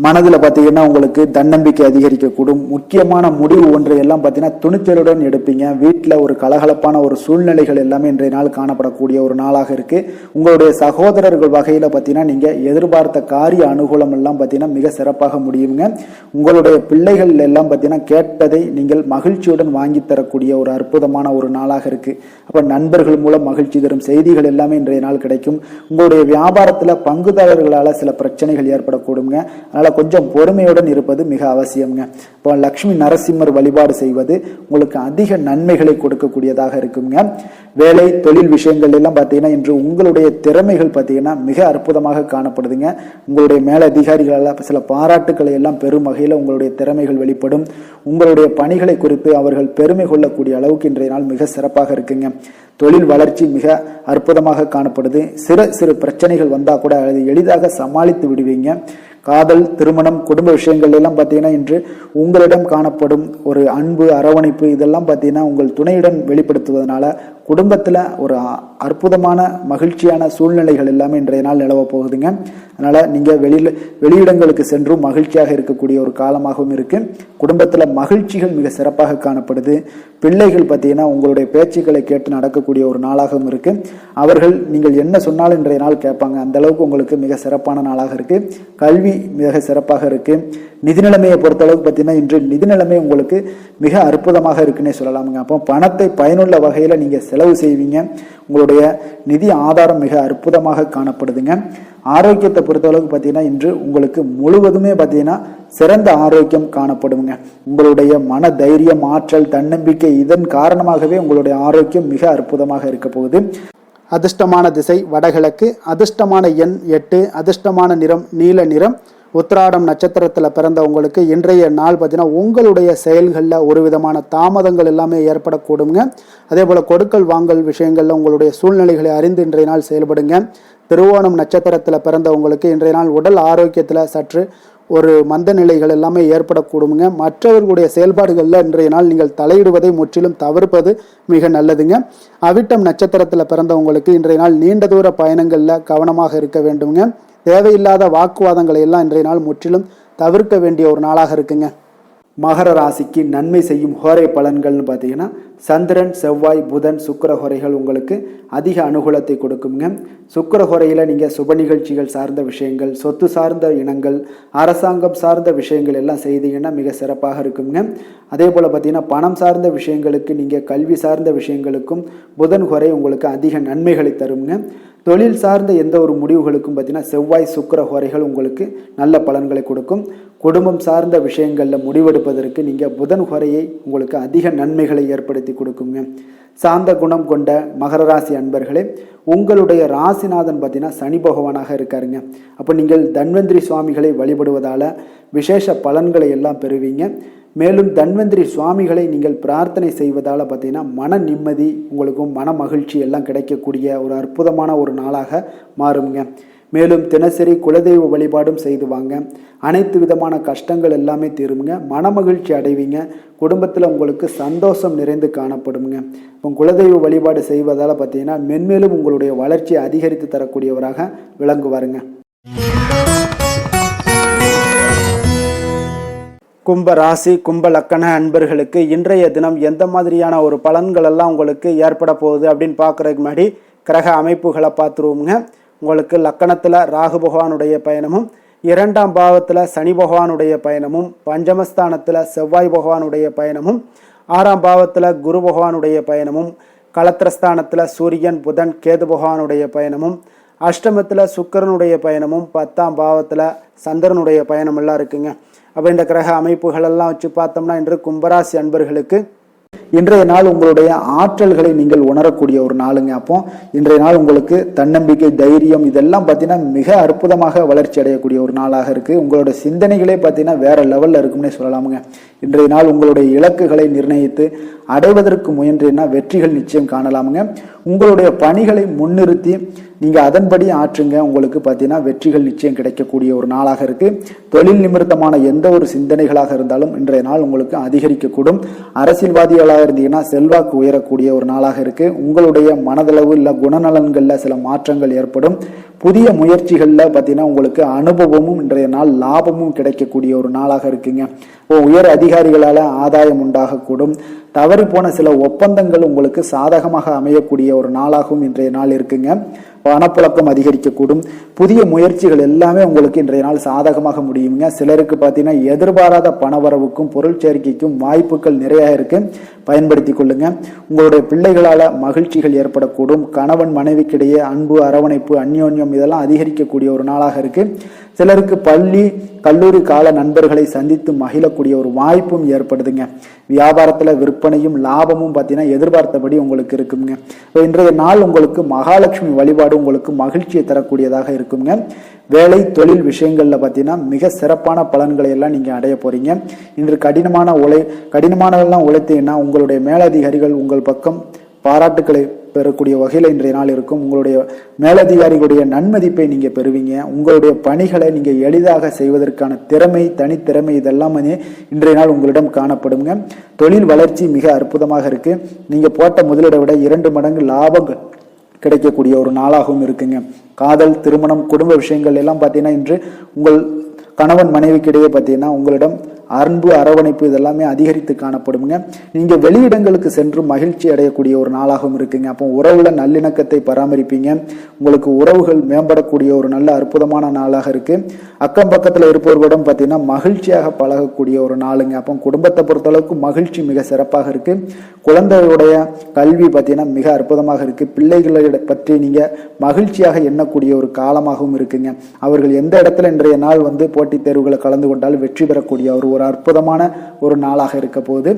மனதில் பார்த்தீங்கன்னா உங்களுக்கு தன்னம்பிக்கை அதிகரிக்கக்கூடும். முக்கியமான முடிவு ஒன்றை எல்லாம் பார்த்தீங்கன்னா துணிச்சலுடன் எடுப்பீங்க. வீட்டில் ஒரு கலகலப்பான ஒரு சூழ்நிலைகள் எல்லாமே இன்றைய நாள் காணப்படக்கூடிய ஒரு நாளாக இருக்கு. உங்களுடைய சகோதரர்கள் வகையில் பார்த்தீங்கன்னா நீங்கள் எதிர்பார்த்த காரிய அனுகூலம் எல்லாம் பார்த்தீங்கன்னா மிக சிறப்பாக முடியுங்க. உங்களுடைய பிள்ளைகள் எல்லாம் பார்த்தீங்கன்னா கேட்டதை நீங்கள் மகிழ்ச்சியுடன் வாங்கி தரக்கூடிய ஒரு அற்புதமான ஒரு நாளாக இருக்கு. அப்போ நண்பர்கள் மூலம் மகிழ்ச்சி தரும் செய்திகள் எல்லாமே இன்றைய நாள் கிடைக்கும். உங்களுடைய வியாபாரத்தில் பங்குதாரர்களால் சில பிரச்சனைகள் ஏற்படக்கூடுங்க. கொஞ்சம் பொறுமையுடன் இருப்பது மிக அவசியம்ங்க. இப்போ லட்சுமி நரசிம்மர் வழிபாடு செய்வது உங்களுக்கு அதிக நன்மைகளை கொடுக்கக்கூடியதாக இருக்குங்க. வேலை தொழில் விஷயங்கள் எல்லாம் பார்த்தீங்கன்னா இன்று உங்களுடைய திறமைகள் பார்த்தீங்கன்னா மிக அற்புதமாக காணப்படுதுங்க. உங்களுடைய மேலதிகாரிகளால் சில பாராட்டுக்களை எல்லாம் பெரும் வகையில் உங்களுடைய திறமைகள் வெளிப்படும். உங்களுடைய பணிகளை குறித்து அவர்கள் பெருமை கொள்ளக்கூடிய அளவுக்கு இன்றைய நாள் மிக சிறப்பாக இருக்குங்க. தொழில் வளர்ச்சி மிக அற்புதமாக காணப்படுது. சிறு பிரச்சனைகள் வந்தால் கூட அதை எளிதாக சமாளித்து விடுவீங்க. காதல், திருமணம், குடும்ப விஷயங்கள் எல்லாம் பார்த்தீங்கன்னா இன்று உங்களிடம் காணப்படும் ஒரு அன்பு, அரவணைப்பு இதெல்லாம் பார்த்தீங்கன்னா உங்கள் துணையுடன் வெளிப்படுத்துவதனால குடும்பத்தில் ஒரு அற்புதமான மகிழ்ச்சியான சூழ்நிலைகள் எல்லாமே இன்றைய நாள் நிலவ போகுதுங்க. அதனால் நீங்கள் வெளியிடங்களுக்கு சென்றும் மகிழ்ச்சியாக இருக்கக்கூடிய ஒரு காலமாகவும் இருக்கு. குடும்பத்தில் மகிழ்ச்சிகள் மிக சிறப்பாக காணப்படுது. பிள்ளைகள் பார்த்தீங்கன்னா உங்களுடைய பேச்சுக்களை கேட்டு நடக்கக்கூடிய ஒரு நாளாகவும் இருக்கு. அவர்கள் நீங்கள் என்ன சொன்னாலும் இன்றைய நாள் கேட்பாங்க. அந்த அளவுக்கு உங்களுக்கு மிக சிறப்பான நாளாக இருக்கு. கல்வி மிக சிறப்பாக இருக்கு. நிதி நிலைமையை பொறுத்தளவுக்கு பார்த்தீங்கன்னா இன்று நிதி நிலைமை உங்களுக்கு மிக அற்புதமாக இருக்குன்னே சொல்லலாமுங்க. அப்போ பணத்தை பயனுள்ள வகையில் நீங்கள் செலவு செய்வீங்க. உங்களுடைய நிதி ஆதாரம் மிக அற்புதமாக காணப்படுதுங்க. ஆரோக்கியத்தை பொறுத்தளவுக்கு பார்த்தீங்கன்னா இன்று உங்களுக்கு முழுவதுமே பார்த்தீங்கன்னா சிறந்த ஆரோக்கியம் காணப்படுங்க. உங்களுடைய மன தைரியம், ஆற்றல், தன்னம்பிக்கை இதன் காரணமாகவே உங்களுடைய ஆரோக்கியம் மிக அற்புதமாக இருக்க போகுது. அதிர்ஷ்டமான திசை வடகிழக்கு, அதிர்ஷ்டமான எண் 8, அதிர்ஷ்டமான நிறம் நீல நிறம். உத்திராடம் நட்சத்திரத்தில் பிறந்த உங்களுக்கு இன்றைய நாள் பார்த்தீங்கன்னா உங்களுடைய செயல்களில் ஒரு விதமான தாமதங்கள் எல்லாமே ஏற்படக்கூடுங்க. அதே போல் கொடுக்கல் வாங்கல் விஷயங்களில் உங்களுடைய சூழ்நிலைகளை அறிந்து இன்றைய நாள் செயல்படுங்க. திருவோணம் நட்சத்திரத்தில் பிறந்த உங்களுக்கு இன்றைய நாள் உடல் ஆரோக்கியத்தில் சற்று ஒரு மந்த நிலைகள் எல்லாமே ஏற்படக்கூடுங்க. மற்றவர்களுடைய செயல்பாடுகளில் இன்றைய நாள் நீங்கள் தலையிடுவதை முற்றிலும் தவிர்ப்பது மிக நல்லதுங்க. அவிட்டம் நட்சத்திரத்தில் பிறந்தவங்களுக்கு இன்றைய நாள் நீண்ட தூர பயணங்களில் கவனமாக இருக்க வேண்டுங்க. தேவையில்லாத வாக்குவாதங்களை எல்லாம் இன்றைய நாள் முற்றிலும் தவிர்க்க வேண்டிய ஒரு நாளாக இருக்குங்க. மகர ராசிக்கு நன்மை செய்யும் ஹோரை பலன்கள்னு பார்த்தீங்கன்னா சந்திரன், செவ்வாய், புதன், சுக்கிர ஹோரைகள் உங்களுக்கு அதிக அனுகூலத்தை கொடுக்குங்க. சுக்கிர ஹோரையில் நீங்கள் சுப நிகழ்ச்சிகள் சார்ந்த விஷயங்கள், சொத்து சார்ந்த இனங்கள், அரசாங்கம் சார்ந்த விஷயங்கள் எல்லாம் செய்தீங்கன்னா மிக சிறப்பாக இருக்குங்க. அதே போல் பார்த்தீங்கன்னா பணம் சார்ந்த விஷயங்களுக்கு, நீங்கள் கல்வி சார்ந்த விஷயங்களுக்கும் புதன் ஹோரை உங்களுக்கு அதிக நன்மைகளை தருங்க. தொழில் சார்ந்த எந்த ஒரு முடிவுகளுக்கும் பார்த்தீங்கன்னா செவ்வாய், சுக்கிர ஹோரைகள் உங்களுக்கு நல்ல பலன்களை கொடுக்கும். குடும்பம் சார்ந்த விஷயங்களில் முடிவெடுப்பதற்கு நீங்கள் புதன் ஹோரையை உங்களுக்கு அதிக நன்மைகளை ஏற்படுத்தி கொடுக்குங்க. சாந்த குணம் கொண்ட மகர ராசி அன்பர்களே, உங்களுடைய ராசிநாதன் பார்த்தீங்கன்னா சனி பகவானாக இருக்காருங்க. அப்போ நீங்கள் தன்வந்திரி சுவாமிகளை வழிபடுவதால் விசேஷ பலன்களை எல்லாம் பெறுவீங்க. மேலும் தன்வந்திரி சுவாமிகளை நீங்கள் பிரார்த்தனை செய்வதால் பார்த்தீங்கன்னா மன நிம்மதி, உங்களுக்கும் மன மகிழ்ச்சி எல்லாம் கிடைக்கக்கூடிய ஒரு அற்புதமான ஒரு நாளாக மாறுங்க. மேலும் தினசரி குலதெய்வ வழிபாடும் செய்து வாங்க. அனைத்து விதமான கஷ்டங்கள் எல்லாமே தீருங்க. மன மகிழ்ச்சி அடைவீங்க. குடும்பத்தில் உங்களுக்கு சந்தோஷம் நிறைந்து காணப்படுங்க. இப்போ குலதெய்வ வழிபாடு செய்வதால் பார்த்தீங்கன்னா மென்மேலும் உங்களுடைய வளர்ச்சியை அதிகரித்து தரக்கூடியவராக விளங்குவாருங்க. கும்ப ராசி, கும்ப லக்கண அன்பர்களுக்கு இன்றைய தினம் எந்த மாதிரியான ஒரு பலன்கள் எல்லாம் உங்களுக்கு ஏற்பட போகுது அப்படின்னு பார்க்குறதுக்கு முன்னாடி கிரக அமைப்புகளை பார்த்துருவோங்க. உங்களுக்கு லக்கணத்தில் ராகு பகவானுடைய பயணமும், 2ஆம் பாவத்தில் சனி பகவானுடைய பயணமும், பஞ்சமஸ்தானத்தில் செவ்வாய் பகவானுடைய பயணமும், 6ஆம் பாவத்தில் குரு பகவானுடைய பயணமும், களத்திரஸ்தானத்தில் சூரியன், புதன், கேது பகவானுடைய பயணமும், அஷ்டமத்தில் சுக்கிரனுடைய பயணமும், 10ஆம் பாவத்தில் சந்திரனுடைய பயணம் எல்லாம் இருக்குங்க. அப்போ இந்த கிரக அமைப்புகளெல்லாம் வச்சு பார்த்தோம்னா இன்று கும்பராசி அன்பர்களுக்கு இன்றைய நாள் உங்களுடைய ஆற்றல்களை நீங்கள் உணரக்கூடிய ஒரு நாளுங்க. அப்போ இன்றைய நாள் உங்களுக்கு தன்னம்பிக்கை, தைரியம் இதெல்லாம் பார்த்தீங்கன்னா மிக அற்புதமாக வளர்ச்சி அடையக்கூடிய ஒரு நாளாக இருக்குது. உங்களோட சிந்தனைகளே பார்த்தீங்கன்னா வேற லெவலில் இருக்கும்னே சொல்லலாமுங்க. இன்றைய நாள் உங்களுடைய இலக்குகளை நிர்ணயித்து அடைவதற்கு முயன்றீங்கன்னா வெற்றிகள் நிச்சயம் காணலாமுங்க. உங்களுடைய பணிகளை முன்னிறுத்தி நீங்கள் அதன்படி ஆற்றுங்க. உங்களுக்கு பார்த்தீங்கன்னா வெற்றிகள் நிச்சயம் கிடைக்கக்கூடிய ஒரு நாளாக இருக்குது. தொழில் நிமித்தமான எந்த ஒரு சிந்தனைகளாக இருந்தாலும் இன்றைய நாள் உங்களுக்கு அதிகரிக்கக்கூடும். அரசியல்வாதிகளாக இருந்தீங்கன்னா செல்வாக்கு உயரக்கூடிய ஒரு நாளாக இருக்குது. உங்களுடைய மனதளவு இல்லை குணநலன்களில் சில மாற்றங்கள் ஏற்படும். புதிய முயற்சிகளில் பார்த்தீங்கன்னா உங்களுக்கு அனுபவமும் இன்றைய நாள் லாபமும் கிடைக்கக்கூடிய ஒரு நாளாக இருக்குங்க. உயர் அதிகாரிகளால் ஆதாயம் உண்டாகக்கூடும். தவறி போன சில ஒப்பந்தங்கள் உங்களுக்கு சாதகமாக அமையக்கூடிய ஒரு நாளாகவும் இன்றைய நாள் இருக்குங்க. பணப்புழக்கம் அதிகரிக்கக்கூடும். புதிய முயற்சிகள் எல்லாமே உங்களுக்கு இன்றைய நாள் சாதகமாக முடியுங்க. சிலருக்கு பார்த்தீங்கன்னா எதிர்பாராத பணவரவுக்கும் பொருள் சேர்க்கைக்கும் வாய்ப்புகள் நிறைய இருக்கு, பயன்படுத்தி கொள்ளுங்க. உங்களுடைய பிள்ளைகளால் மகிழ்ச்சிகள் ஏற்படக்கூடும். கணவன் மனைவிக்கிடையே அன்பு, அரவணைப்பு, அந்யோன்யம் இதெல்லாம் அதிகரிக்கக்கூடிய ஒரு நாளாக இருக்கு. சிலருக்கு பள்ளி கல்லூரி கால நண்பர்களை சந்தித்து மகிழக்கூடிய ஒரு வாய்ப்பும் ஏற்படுதுங்க. வியாபாரத்தில் விற்பனையும் லாபமும் பார்த்தீங்கன்னா எதிர்பார்த்தபடி உங்களுக்கு இருக்குங்க. இன்றைய நாள் உங்களுக்கு மகாலட்சுமி வழிபாடு உங்களுக்கு மகிழ்ச்சியை தரக்கூடியதாக இருக்குங்க. வேலை தொழில் விஷயங்கள்ல பார்த்தீங்கன்னா மிக சிறப்பான பலன்களை எல்லாம் நீங்க அடைய போறீங்க. இன்று கடினமானதெல்லாம் உழைத்தீங்கன்னா உங்களுடைய மேலதிகாரிகள் உங்கள் பக்கம் பாராட்டுக்களை பெறக்கூடிய வகையில் இன்றைய நாள் இருக்கும். உங்களுடைய மேலதிகாரிகளுடைய நன்மதிப்பை நீங்க பெறுவீங்க. உங்களுடைய பணிகளை நீங்க எளிதாக செய்வதற்கான திறமை, தனித்திறமை இதெல்லாம் இன்றைய நாள் உங்களிடம் காணப்படுங்க. தொழில் வளர்ச்சி மிக அற்புதமாக இருக்கு. நீங்க போட்ட முதலீடை விட 2 மடங்கு லாபம் கிடைக்கக்கூடிய ஒரு நாளாகவும் இருக்குங்க. காதல், திருமணம், குடும்ப விஷயங்கள் எல்லாம் பார்த்தீங்கன்னா இன்று உங்கள் கணவன் மனைவிக்கிடையே பார்த்தீங்கன்னா உங்களிடம் அன்பு, அரவணைப்பு இதெல்லாமே அதிகரித்து காணப்படுங்க. நீங்க வெளியிடங்களுக்கு சென்று மகிழ்ச்சி அடையக்கூடிய ஒரு நாளாகவும் இருக்குங்க. அப்போ உறவுல நல்லிணக்கத்தை பராமரிப்பீங்க. உங்களுக்கு உறவுகள் மேம்படக்கூடிய ஒரு நல்ல அற்புதமான நாளாக இருக்கு. அக்கம் பக்கத்துல இருப்பவர்களிடம் பார்த்தீங்கன்னா மகிழ்ச்சியாக பழகக்கூடிய ஒரு நாளுங்க. அப்போ குடும்பத்தை பொறுத்தளவுக்கு மகிழ்ச்சி மிக சிறப்பாக இருக்கு. குழந்தைகளுடைய கல்வி பார்த்தீங்கன்னா மிக அற்புதமாக இருக்கு. பிள்ளைகளை பற்றி நீங்க மகிழ்ச்சியாக எண்ணக்கூடிய ஒரு காலமாகவும் இருக்குங்க. அவர்கள் எந்த இடத்துல இன்றைய நாள் போட்டித் தேர்வுகளை கலந்து கொண்டால் வெற்றி பெறக்கூடிய ஒரு அற்புதமான ஒரு நாளாக இருக்க போகுது.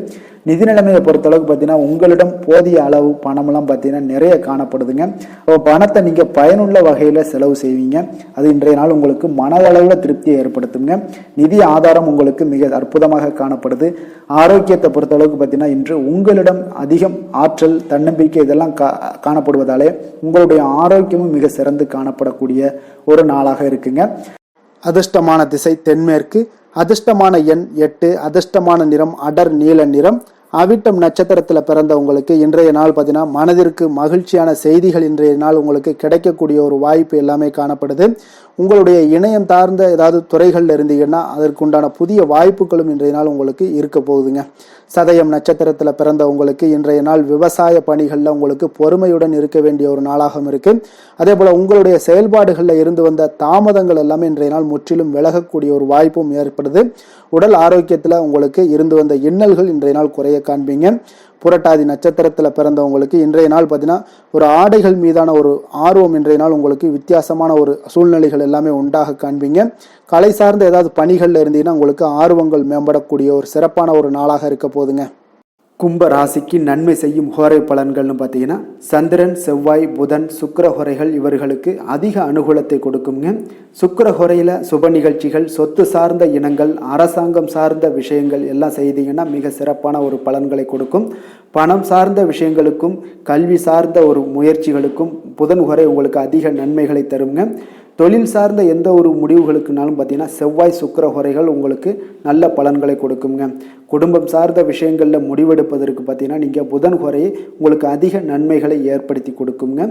நிதி நிலைமையை பொறுத்தளவுக்கு பார்த்தீங்கன்னா உங்களிடம் போதிய அளவு பணமெல்லாம் பார்த்தீங்கன்னா நிறைய காணப்படுதுங்க. பணத்தை நீங்க பயனுள்ள வகையில செலவு செய்வீங்க. அது இன்றைய நாள் உங்களுக்கு மனதளவுல திருப்தியை ஏற்படுத்துங்க. நிதி ஆதாரம் உங்களுக்கு மிக அற்புதமாக காணப்படுது. ஆரோக்கியத்தை பொறுத்தளவுக்கு பார்த்தீங்கன்னா இன்று உங்களிடம் அதிகம் ஆற்றல், தன்னம்பிக்கை இதெல்லாம் காணப்படுவதாலே உங்களுடைய ஆரோக்கியமும் மிக சிறந்து காணப்படக்கூடிய ஒரு நாளாக இருக்குங்க. அதிர்ஷ்டமான திசை தென்மேற்கு. அதிர்ஷ்டமான எண் 8. அதிர்ஷ்டமான நிறம் அடர் நீல நிறம். அவிட்டம் நட்சத்திரத்தில் பிறந்த உங்களுக்கு இன்றைய நாள் பார்த்தீங்கன்னா மனதிற்கு மகிழ்ச்சியான செய்திகள் இன்றைய நாள் உங்களுக்கு கிடைக்கக்கூடிய ஒரு வாய்ப்பு எல்லாமே காணப்படுது. உங்களுடைய இணையம் சார்ந்த ஏதாவது துறைகளில் இருந்தீங்கன்னா அதற்குண்டான புதிய வாய்ப்புகளும் இன்றைய நாள் உங்களுக்கு இருக்க போகுதுங்க. சதயம் நட்சத்திரத்தில் பிறந்த உங்களுக்கு இன்றைய நாள் விவசாய பணிகளில் உங்களுக்கு பொறுமையுடன் இருக்க வேண்டிய ஒரு நாளாகவும் இருக்கு. அதே போல உங்களுடைய செயல்பாடுகளில் இருந்து வந்த தாமதங்கள் எல்லாமே இன்றைய நாள் முற்றிலும் விலகக்கூடிய ஒரு வாய்ப்பும் ஏற்படுது. உடல் ஆரோக்கியத்தில் உங்களுக்கு இருந்து வந்த இன்னல்கள் இன்றைய நாள் குறைய காண்பீங்க. புரட்டாதி நட்சத்திரத்தில் பிறந்தவங்களுக்கு இன்றைய நாள் பார்த்தீங்கன்னா ஒரு ஆடைகள் மீதான ஒரு ஆர்வம் இன்றைய நாள் உங்களுக்கு வித்தியாசமான ஒரு சூழ்நிலைகள் எல்லாமே உண்டாக காண்பீங்க. கலை சார்ந்த ஏதாவது பணிகளில் இருந்தீங்கன்னா உங்களுக்கு ஆர்வங்கள் மேம்படக்கூடிய ஒரு சிறப்பான ஒரு நாளாக இருக்க போதுங்க. கும்ப ராசிக்கு நன்மை செய்யும் ஹோரை பலன்கள்னு பார்த்தீங்கன்னா சந்திரன், செவ்வாய், புதன், சுக்கிர ஹோரைகள் இவர்களுக்கு அதிக அனுகூலத்தை கொடுக்குங்க. சுக்கிர ஹோரையில் சுப நிகழ்ச்சிகள், சொத்து சார்ந்த இனங்கள், அரசாங்கம் சார்ந்த விஷயங்கள் எல்லாம் செய்தீங்கன்னா மிக சிறப்பான ஒரு பலன்களை கொடுக்கும். பணம் சார்ந்த விஷயங்களுக்கும் கல்வி சார்ந்த ஒரு முயற்சிகளுக்கும் புதன் ஹோரை உங்களுக்கு அதிக நன்மைகளை தருங்க. தொழில் சார்ந்த எந்த ஒரு முடிவுகளுக்குனாலும் பார்த்தீங்கன்னா செவ்வாய், சுக்கிர ஹோரைகள் உங்களுக்கு நல்ல பலன்களை கொடுக்குங்க. குடும்பம் சார்ந்த விஷயங்களில் முடிவெடுப்பதற்கு பார்த்தீங்கன்னா நீங்கள் புதன் ஹோரையை உங்களுக்கு அதிக நன்மைகளை ஏற்படுத்தி கொடுக்குங்க.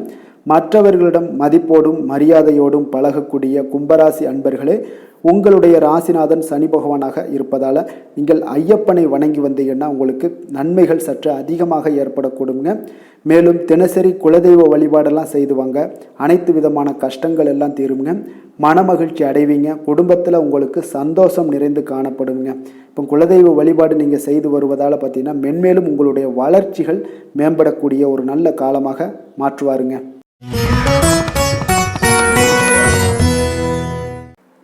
மற்றவர்களிடம் மதிப்போடும் மரியாதையோடும் பழகக்கூடிய கும்பராசி அன்பர்களே, உங்களுடைய ராசிநாதன் சனி பகவானாக இருப்பதால் நீங்கள் ஐயப்பனை வணங்கி வந்தீங்கன்னா உங்களுக்கு நன்மைகள் சற்று அதிகமாக ஏற்படக்கூடுங்க. மேலும் தினசரி குலதெய்வ வழிபாடெல்லாம் செய்து வாங்க, அனைத்து விதமான கஷ்டங்கள் எல்லாம் தீருங்க. மனமகிழ்ச்சி அடைவீங்க. குடும்பத்தில் உங்களுக்கு சந்தோஷம் நிறைந்து காணப்படுங்க. இப்போ குலதெய்வ வழிபாடு நீங்கள் செய்து வருவதால் பார்த்தீங்கன்னா மென்மேலும் உங்களுடைய வளர்ச்சிகள் மேம்படக்கூடிய ஒரு நல்ல காலமாக மாற்றுவாருங்க.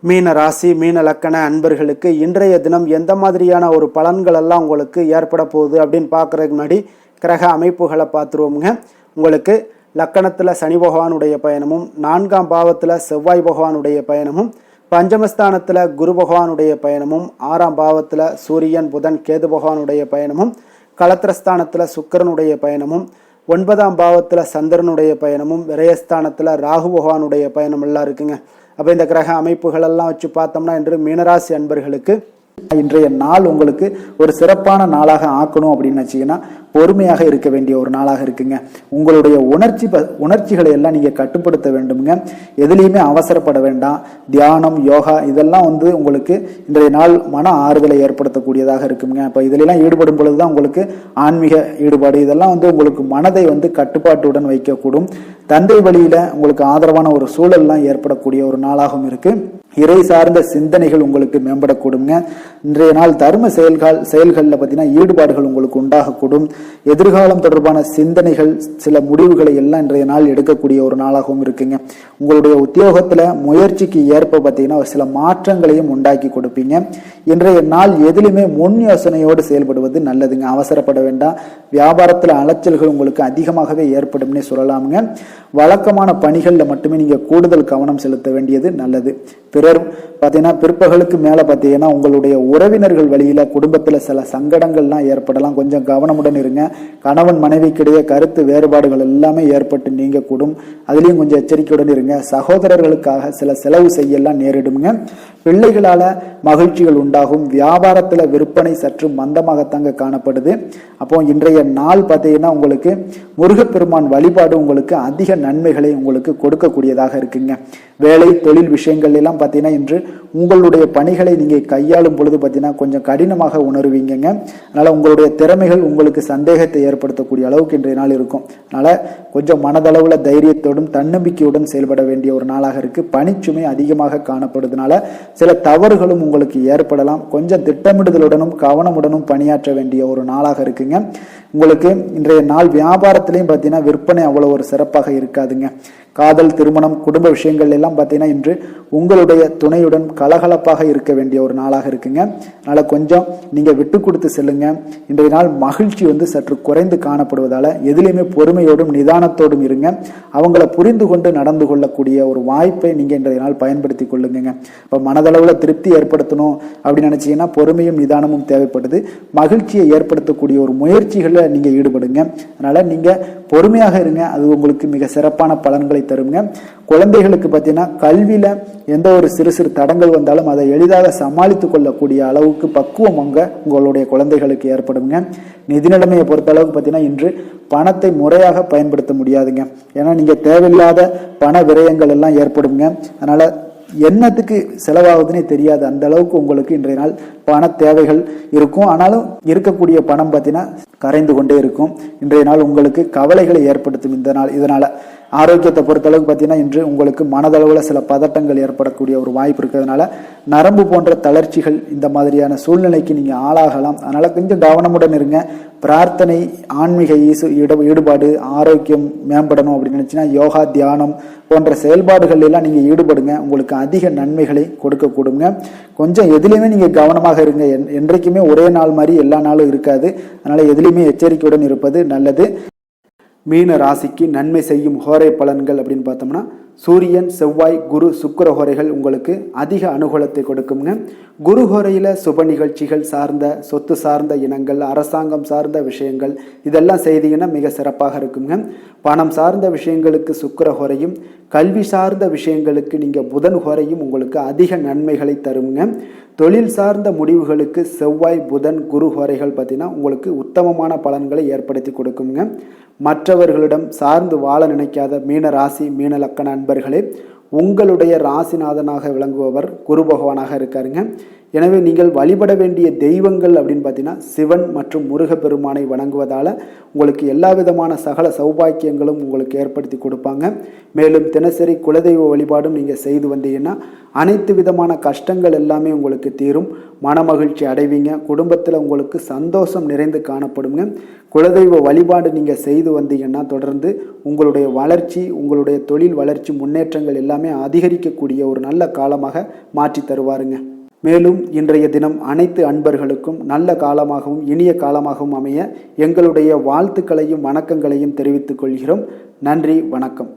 மீன ராசி, மீன லக்கண அன்பர்களுக்கு இன்றைய தினம் எந்த மாதிரியான ஒரு பலன்கள் எல்லாம் உங்களுக்கு ஏற்பட போகுது அப்படின்னு பார்க்குறதுக்கு முன்னாடி கிரக அமைப்புகளை பார்த்துருவோமுங்க. உங்களுக்கு லக்கணத்தில் சனி பகவானுடைய பயணமும், 4ஆம் பாவத்தில் செவ்வாய் பகவானுடைய பயணமும், பஞ்சமஸ்தானத்தில் குரு பகவானுடைய பயணமும், 6ஆம் பாவத்தில் சூரியன், புதன், கேது பகவானுடைய பயணமும், களத்திரஸ்தானத்தில் சுக்கிரனுடைய பயணமும், 9ஆம் பாவத்தில் சந்திரனுடைய பயணமும், விரயஸ்தானத்தில் ராகு பகவானுடைய பயணம் எல்லாம் இருக்குங்க. அப்போ இந்த கிரக அமைப்புகள் எல்லாம் வச்சு பார்த்தோம்னா இன்று மீனராசி அன்பர்களுக்கு இன்றைய நாள் உங்களுக்கு ஒரு சிறப்பான நாளாக ஆக்கணும் அப்படின்னு வச்சீங்கன்னா பொறுமையாக இருக்க வேண்டிய ஒரு நாளாக இருக்குங்க. உங்களுடைய உணர்ச்சிகளை எல்லாம் நீங்கள் கட்டுப்படுத்த வேண்டுங்க. எதுலேயுமே அவசரப்பட வேண்டாம். தியானம், யோகா இதெல்லாம் உங்களுக்கு இன்றைய நாள் மன ஆறுதலை ஏற்படுத்தக்கூடியதாக இருக்குங்க. இப்போ இதிலெல்லாம் ஈடுபடும் பொழுது தான் உங்களுக்கு ஆன்மீக ஈடுபாடு இதெல்லாம் உங்களுக்கு மனதை கட்டுப்பாட்டுடன் வைக்கக்கூடும். தந்தை வழியில உங்களுக்கு ஆதரவான ஒரு சூழல்லாம் ஏற்படக்கூடிய ஒரு நாளாகவும் இருக்கு. இறை சார்ந்த சிந்தனைகள் உங்களுக்கு மேம்படக்கூடுங்க. இன்றைய நாள் தர்ம செயல்களில் பார்த்தீங்கன்னா ஈடுபாடுகள் உங்களுக்கு உண்டாகக்கூடும். எதிர்காலம் தொடர்பான சிந்தனைகள், சில முடிவுகளை எல்லாம் இன்றைய நாள் எடுக்கக்கூடிய ஒரு நாளாகவும் இருக்குங்க. உங்களுடைய உத்தியோகத்தில் முயற்சிக்கு ஏற்ப பார்த்தீங்கன்னா சில மாற்றங்களையும் உண்டாக்கி கொடுப்பீங்க. இன்றைய நாள் எதிலுமே முன் யோசனையோடு செயல்படுவது நல்லதுங்க. அவசரப்பட வேண்டாம். வியாபாரத்தில் அலைச்சல்கள் உங்களுக்கு அதிகமாகவே ஏற்படும்னே சொல்லலாமுங்க. வழக்கமான பணிகளில் மட்டுமே நீங்கள் கூடுதல் கவனம் செலுத்த வேண்டியது நல்லது. பிறர் பார்த்தீங்கன்னா பிற்பகலுக்கு மேலே பார்த்தீங்கன்னா உங்களுடைய உறவினர்கள் வழியில் குடும்பத்தில் சில சங்கடங்கள்லாம் ஏற்படலாம். கொஞ்சம் கவனமுடன் இருங்க. கணவன் மனைவிக்கிடையே கருத்து வேறுபாடுகள் எல்லாமே ஏற்பட்டு நீங்கக்கூடும். அதுலேயும் கொஞ்சம் எச்சரிக்கையுடன் இருங்க. சகோதரர்களுக்காக சில செலவு செய்யலாம் நேரிடுங்க. பிள்ளைகளால் மகிழ்ச்சிகள் உண்டாகும். வியாபாரத்தில் விற்பனை சற்று மந்தமாகத்தாங்க காணப்படுது. அப்போ இன்றைய நாள் பார்த்தீங்கன்னா உங்களுக்கு முருகப்பெருமான் வழிபாடு உங்களுக்கு அதிக நன்மைகளை உங்களுக்கு கொடுக்கக்கூடியதாக இருக்குங்க. வேலை தொழில் விஷயங்கள் எல்லாம் பார்த்தீங்கன்னா இன்று உங்களுடைய பணிகளை நீங்கள் கையாளும் பொழுது பார்த்தீங்கன்னா கொஞ்சம் கடினமாக உணர்வீங்க. அதனால் உங்களுடைய திறமைகள் உங்களுக்கு சந்தேகத்தை ஏற்படுத்தக்கூடிய அளவுக்கு இன்றைய நாள் இருக்கும். அதனால் கொஞ்சம் மனதளவில் தைரியத்தோடும் தன்னம்பிக்கையுடன் செயல்பட வேண்டிய ஒரு நாளாக இருக்குது. பணிச்சுமை அதிகமாக காணப்படுறதுனால சில தவறுகளும் உங்களுக்கு ஏற்படலாம். கொஞ்சம் திட்டமிடுதலுடனும் கவனமுடனும் பணியாற்ற வேண்டிய ஒரு நாளாக இருக்குங்க. உங்களுக்கு இன்றைய நாள் வியாபாரத்திலையும் பார்த்தீங்கன்னா விற்பனை அவ்வளோ ஒரு சிறப்பாக இருக்காதுங்க. காதல், திருமணம், குடும்ப விஷயங்கள் எல்லாம் பார்த்தீங்கன்னா இன்று உங்களுடைய துணையுடன் கலகலப்பாக இருக்க வேண்டிய ஒரு நாளாக இருக்குங்க. அதனால் கொஞ்சம் நீங்கள் விட்டு கொடுத்து செல்லுங்க. இன்றைய நாள் மகிழ்ச்சி சற்று குறைந்து காணப்படுவதால் எதிலையுமே பொறுமையோடும் நிதானத்தோடும் இருங்க. அவங்கள புரிந்து கொண்டு நடந்து கொள்ளக்கூடிய ஒரு வாய்ப்பை நீங்கள் இன்றைய நாள் பயன்படுத்தி கொள்ளுங்க. இப்போ மனதளவில் திருப்தி ஏற்படுத்தணும் அப்படின்னு நினச்சிங்கன்னா பொறுமையும் நிதானமும் தேவைப்படுது. மகிழ்ச்சியை ஏற்படுத்தக்கூடிய ஒரு முயற்சிகளில் நீங்கள் ஈடுபடுங்க. அதனால் நீங்கள் பொறுமையாக இருங்க. அது உங்களுக்கு மிக சிறப்பான பலன்களை தருங்க. குழந்தைகளுக்கு பார்த்தீங்கன்னா கல்வியில் எந்த ஒரு சிறு சிறு தடங்கள் வந்தாலும் அதை எளிதாக சமாளித்து கொள்ளக்கூடிய அளவுக்கு பக்குவம் உங்களுடைய குழந்தைகளுக்கு ஏற்படுங்க. நிதி நிலைமையை பொறுத்த அளவுக்கு பார்த்தீங்கன்னா இன்று பணத்தை முறையாக பயன்படுத்த முடியாதுங்க. ஏன்னா நீங்கள் தேவையில்லாத பண விரயங்கள் எல்லாம் ஏற்படுங்க. அதனால் என்னத்துக்கு செலவாகுதுன்னே தெரியாது, அந்த அளவுக்கு உங்களுக்கு இன்றைய நாள் பண தேவைகள் இருக்கும். ஆனாலும் இருக்கக்கூடிய பணம் பார்த்தீங்கன்னா கரைந்து கொண்டே இருக்கும். இன்றைய நாள் உங்களுக்கு கவலைகளை ஏற்படுத்தும். இதனால ஆரோக்கியத்தை பொறுத்தளவுக்கு பார்த்தீங்கன்னா இன்று உங்களுக்கு மனதளவில் சில பதட்டங்கள் ஏற்படக்கூடிய ஒரு வாய்ப்பு இருக்கிறதுனால நரம்பு போன்ற தளர்ச்சிகள் இந்த மாதிரியான சூழ்நிலைக்கு நீங்கள் ஆளாகலாம். அதனால் கொஞ்சம் கவனமுடன் இருங்க. பிரார்த்தனை, ஆன்மீக ஈடுபாடு, ஆரோக்கியம் மேம்படணும் அப்படின்னு நினச்சின்னா யோகா, தியானம் போன்ற செயல்பாடுகள் எல்லாம் நீங்கள் ஈடுபடுங்க. உங்களுக்கு அதிக நன்மைகளை கொடுக்கக்கூடுங்க. கொஞ்சம் எதுலேயுமே நீங்கள் கவனமாக இருங்க. என்றைக்குமே ஒரே நாள் மாதிரி எல்லா நாளும் இருக்காது. அதனால் எதுலேயுமே எச்சரிக்கையுடன் இருப்பது நல்லது. மீன ராசிக்கு நன்மை செய்யும் ஹோரை பலன்கள் அப்படின்னு பார்த்தோம்னா சூரியன், செவ்வாய், குரு, சுக்கிர ஹோரைகள் உங்களுக்கு அதிக அனுகூலத்தை கொடுக்குங்க. குரு ஹோரையில் சுப நிகழ்ச்சிகள் சார்ந்த, சொத்து சார்ந்த இனங்கள், அரசாங்கம் சார்ந்த விஷயங்கள் இதெல்லாம் செய்தீங்கன்னா மிக சிறப்பாக இருக்குங்க. பணம் சார்ந்த விஷயங்களுக்கு சுக்கிர ஹோரையும், கல்வி சார்ந்த விஷயங்களுக்கு நீங்கள் புதன் ஹோரையும் உங்களுக்கு அதிக நன்மைகளை தருங்க. தொழில் சார்ந்த முடிவுகளுக்கு செவ்வாய், புதன், குரு ஹோரைகள் பார்த்தீங்கன்னா உங்களுக்கு உத்தமமான பலன்களை ஏற்படுத்தி கொடுக்குங்க. மற்றவர்களிடம் சார்ந்து வாழ நினைக்காத மீன ராசி, மீன லக்கண அன்பர்களே, உங்களுடைய ராசிநாதனாக விளங்குபவர் குரு பகவானாக இருக்காருங்க. எனவே நீங்கள் வழிபட வேண்டிய தெய்வங்கள் அப்படின்னு பார்த்தீங்கன்னா சிவன் மற்றும் முருகப்பெருமானை வணங்குவதால் உங்களுக்கு எல்லா விதமான சகல சௌபாக்கியங்களும் உங்களுக்கு ஏற்படுத்தி கொடுப்பாங்க. மேலும் தினசரி குலதெய்வ வழிபாடும் நீங்கள் செய்து வந்தீங்கன்னா அனைத்து விதமான கஷ்டங்கள் எல்லாமே உங்களுக்கு தீரும். மனமகிழ்ச்சி அடைவீங்க. குடும்பத்தில் உங்களுக்கு சந்தோஷம் நிறைந்து காணப்படுங்க. குலதெய்வ வழிபாடு நீங்கள் செய்து வந்தீங்கன்னா தொடர்ந்து உங்களுடைய வளர்ச்சி, உங்களுடைய தொழில் வளர்ச்சி, முன்னேற்றங்கள் எல்லாமே அதிகரிக்கக்கூடிய ஒரு நல்ல காலமாக மாற்றி தருவாருங்க. மேலும் இன்றைய தினம் அனைத்து அன்பர்களுக்கும் நல்ல காலமாகவும் இனிய காலமாகவும் அமைய எங்களுடைய வாழ்த்துக்களையும் வணக்கங்களையும் தெரிவித்துக் கொள்கிறோம். நன்றி, வணக்கம்.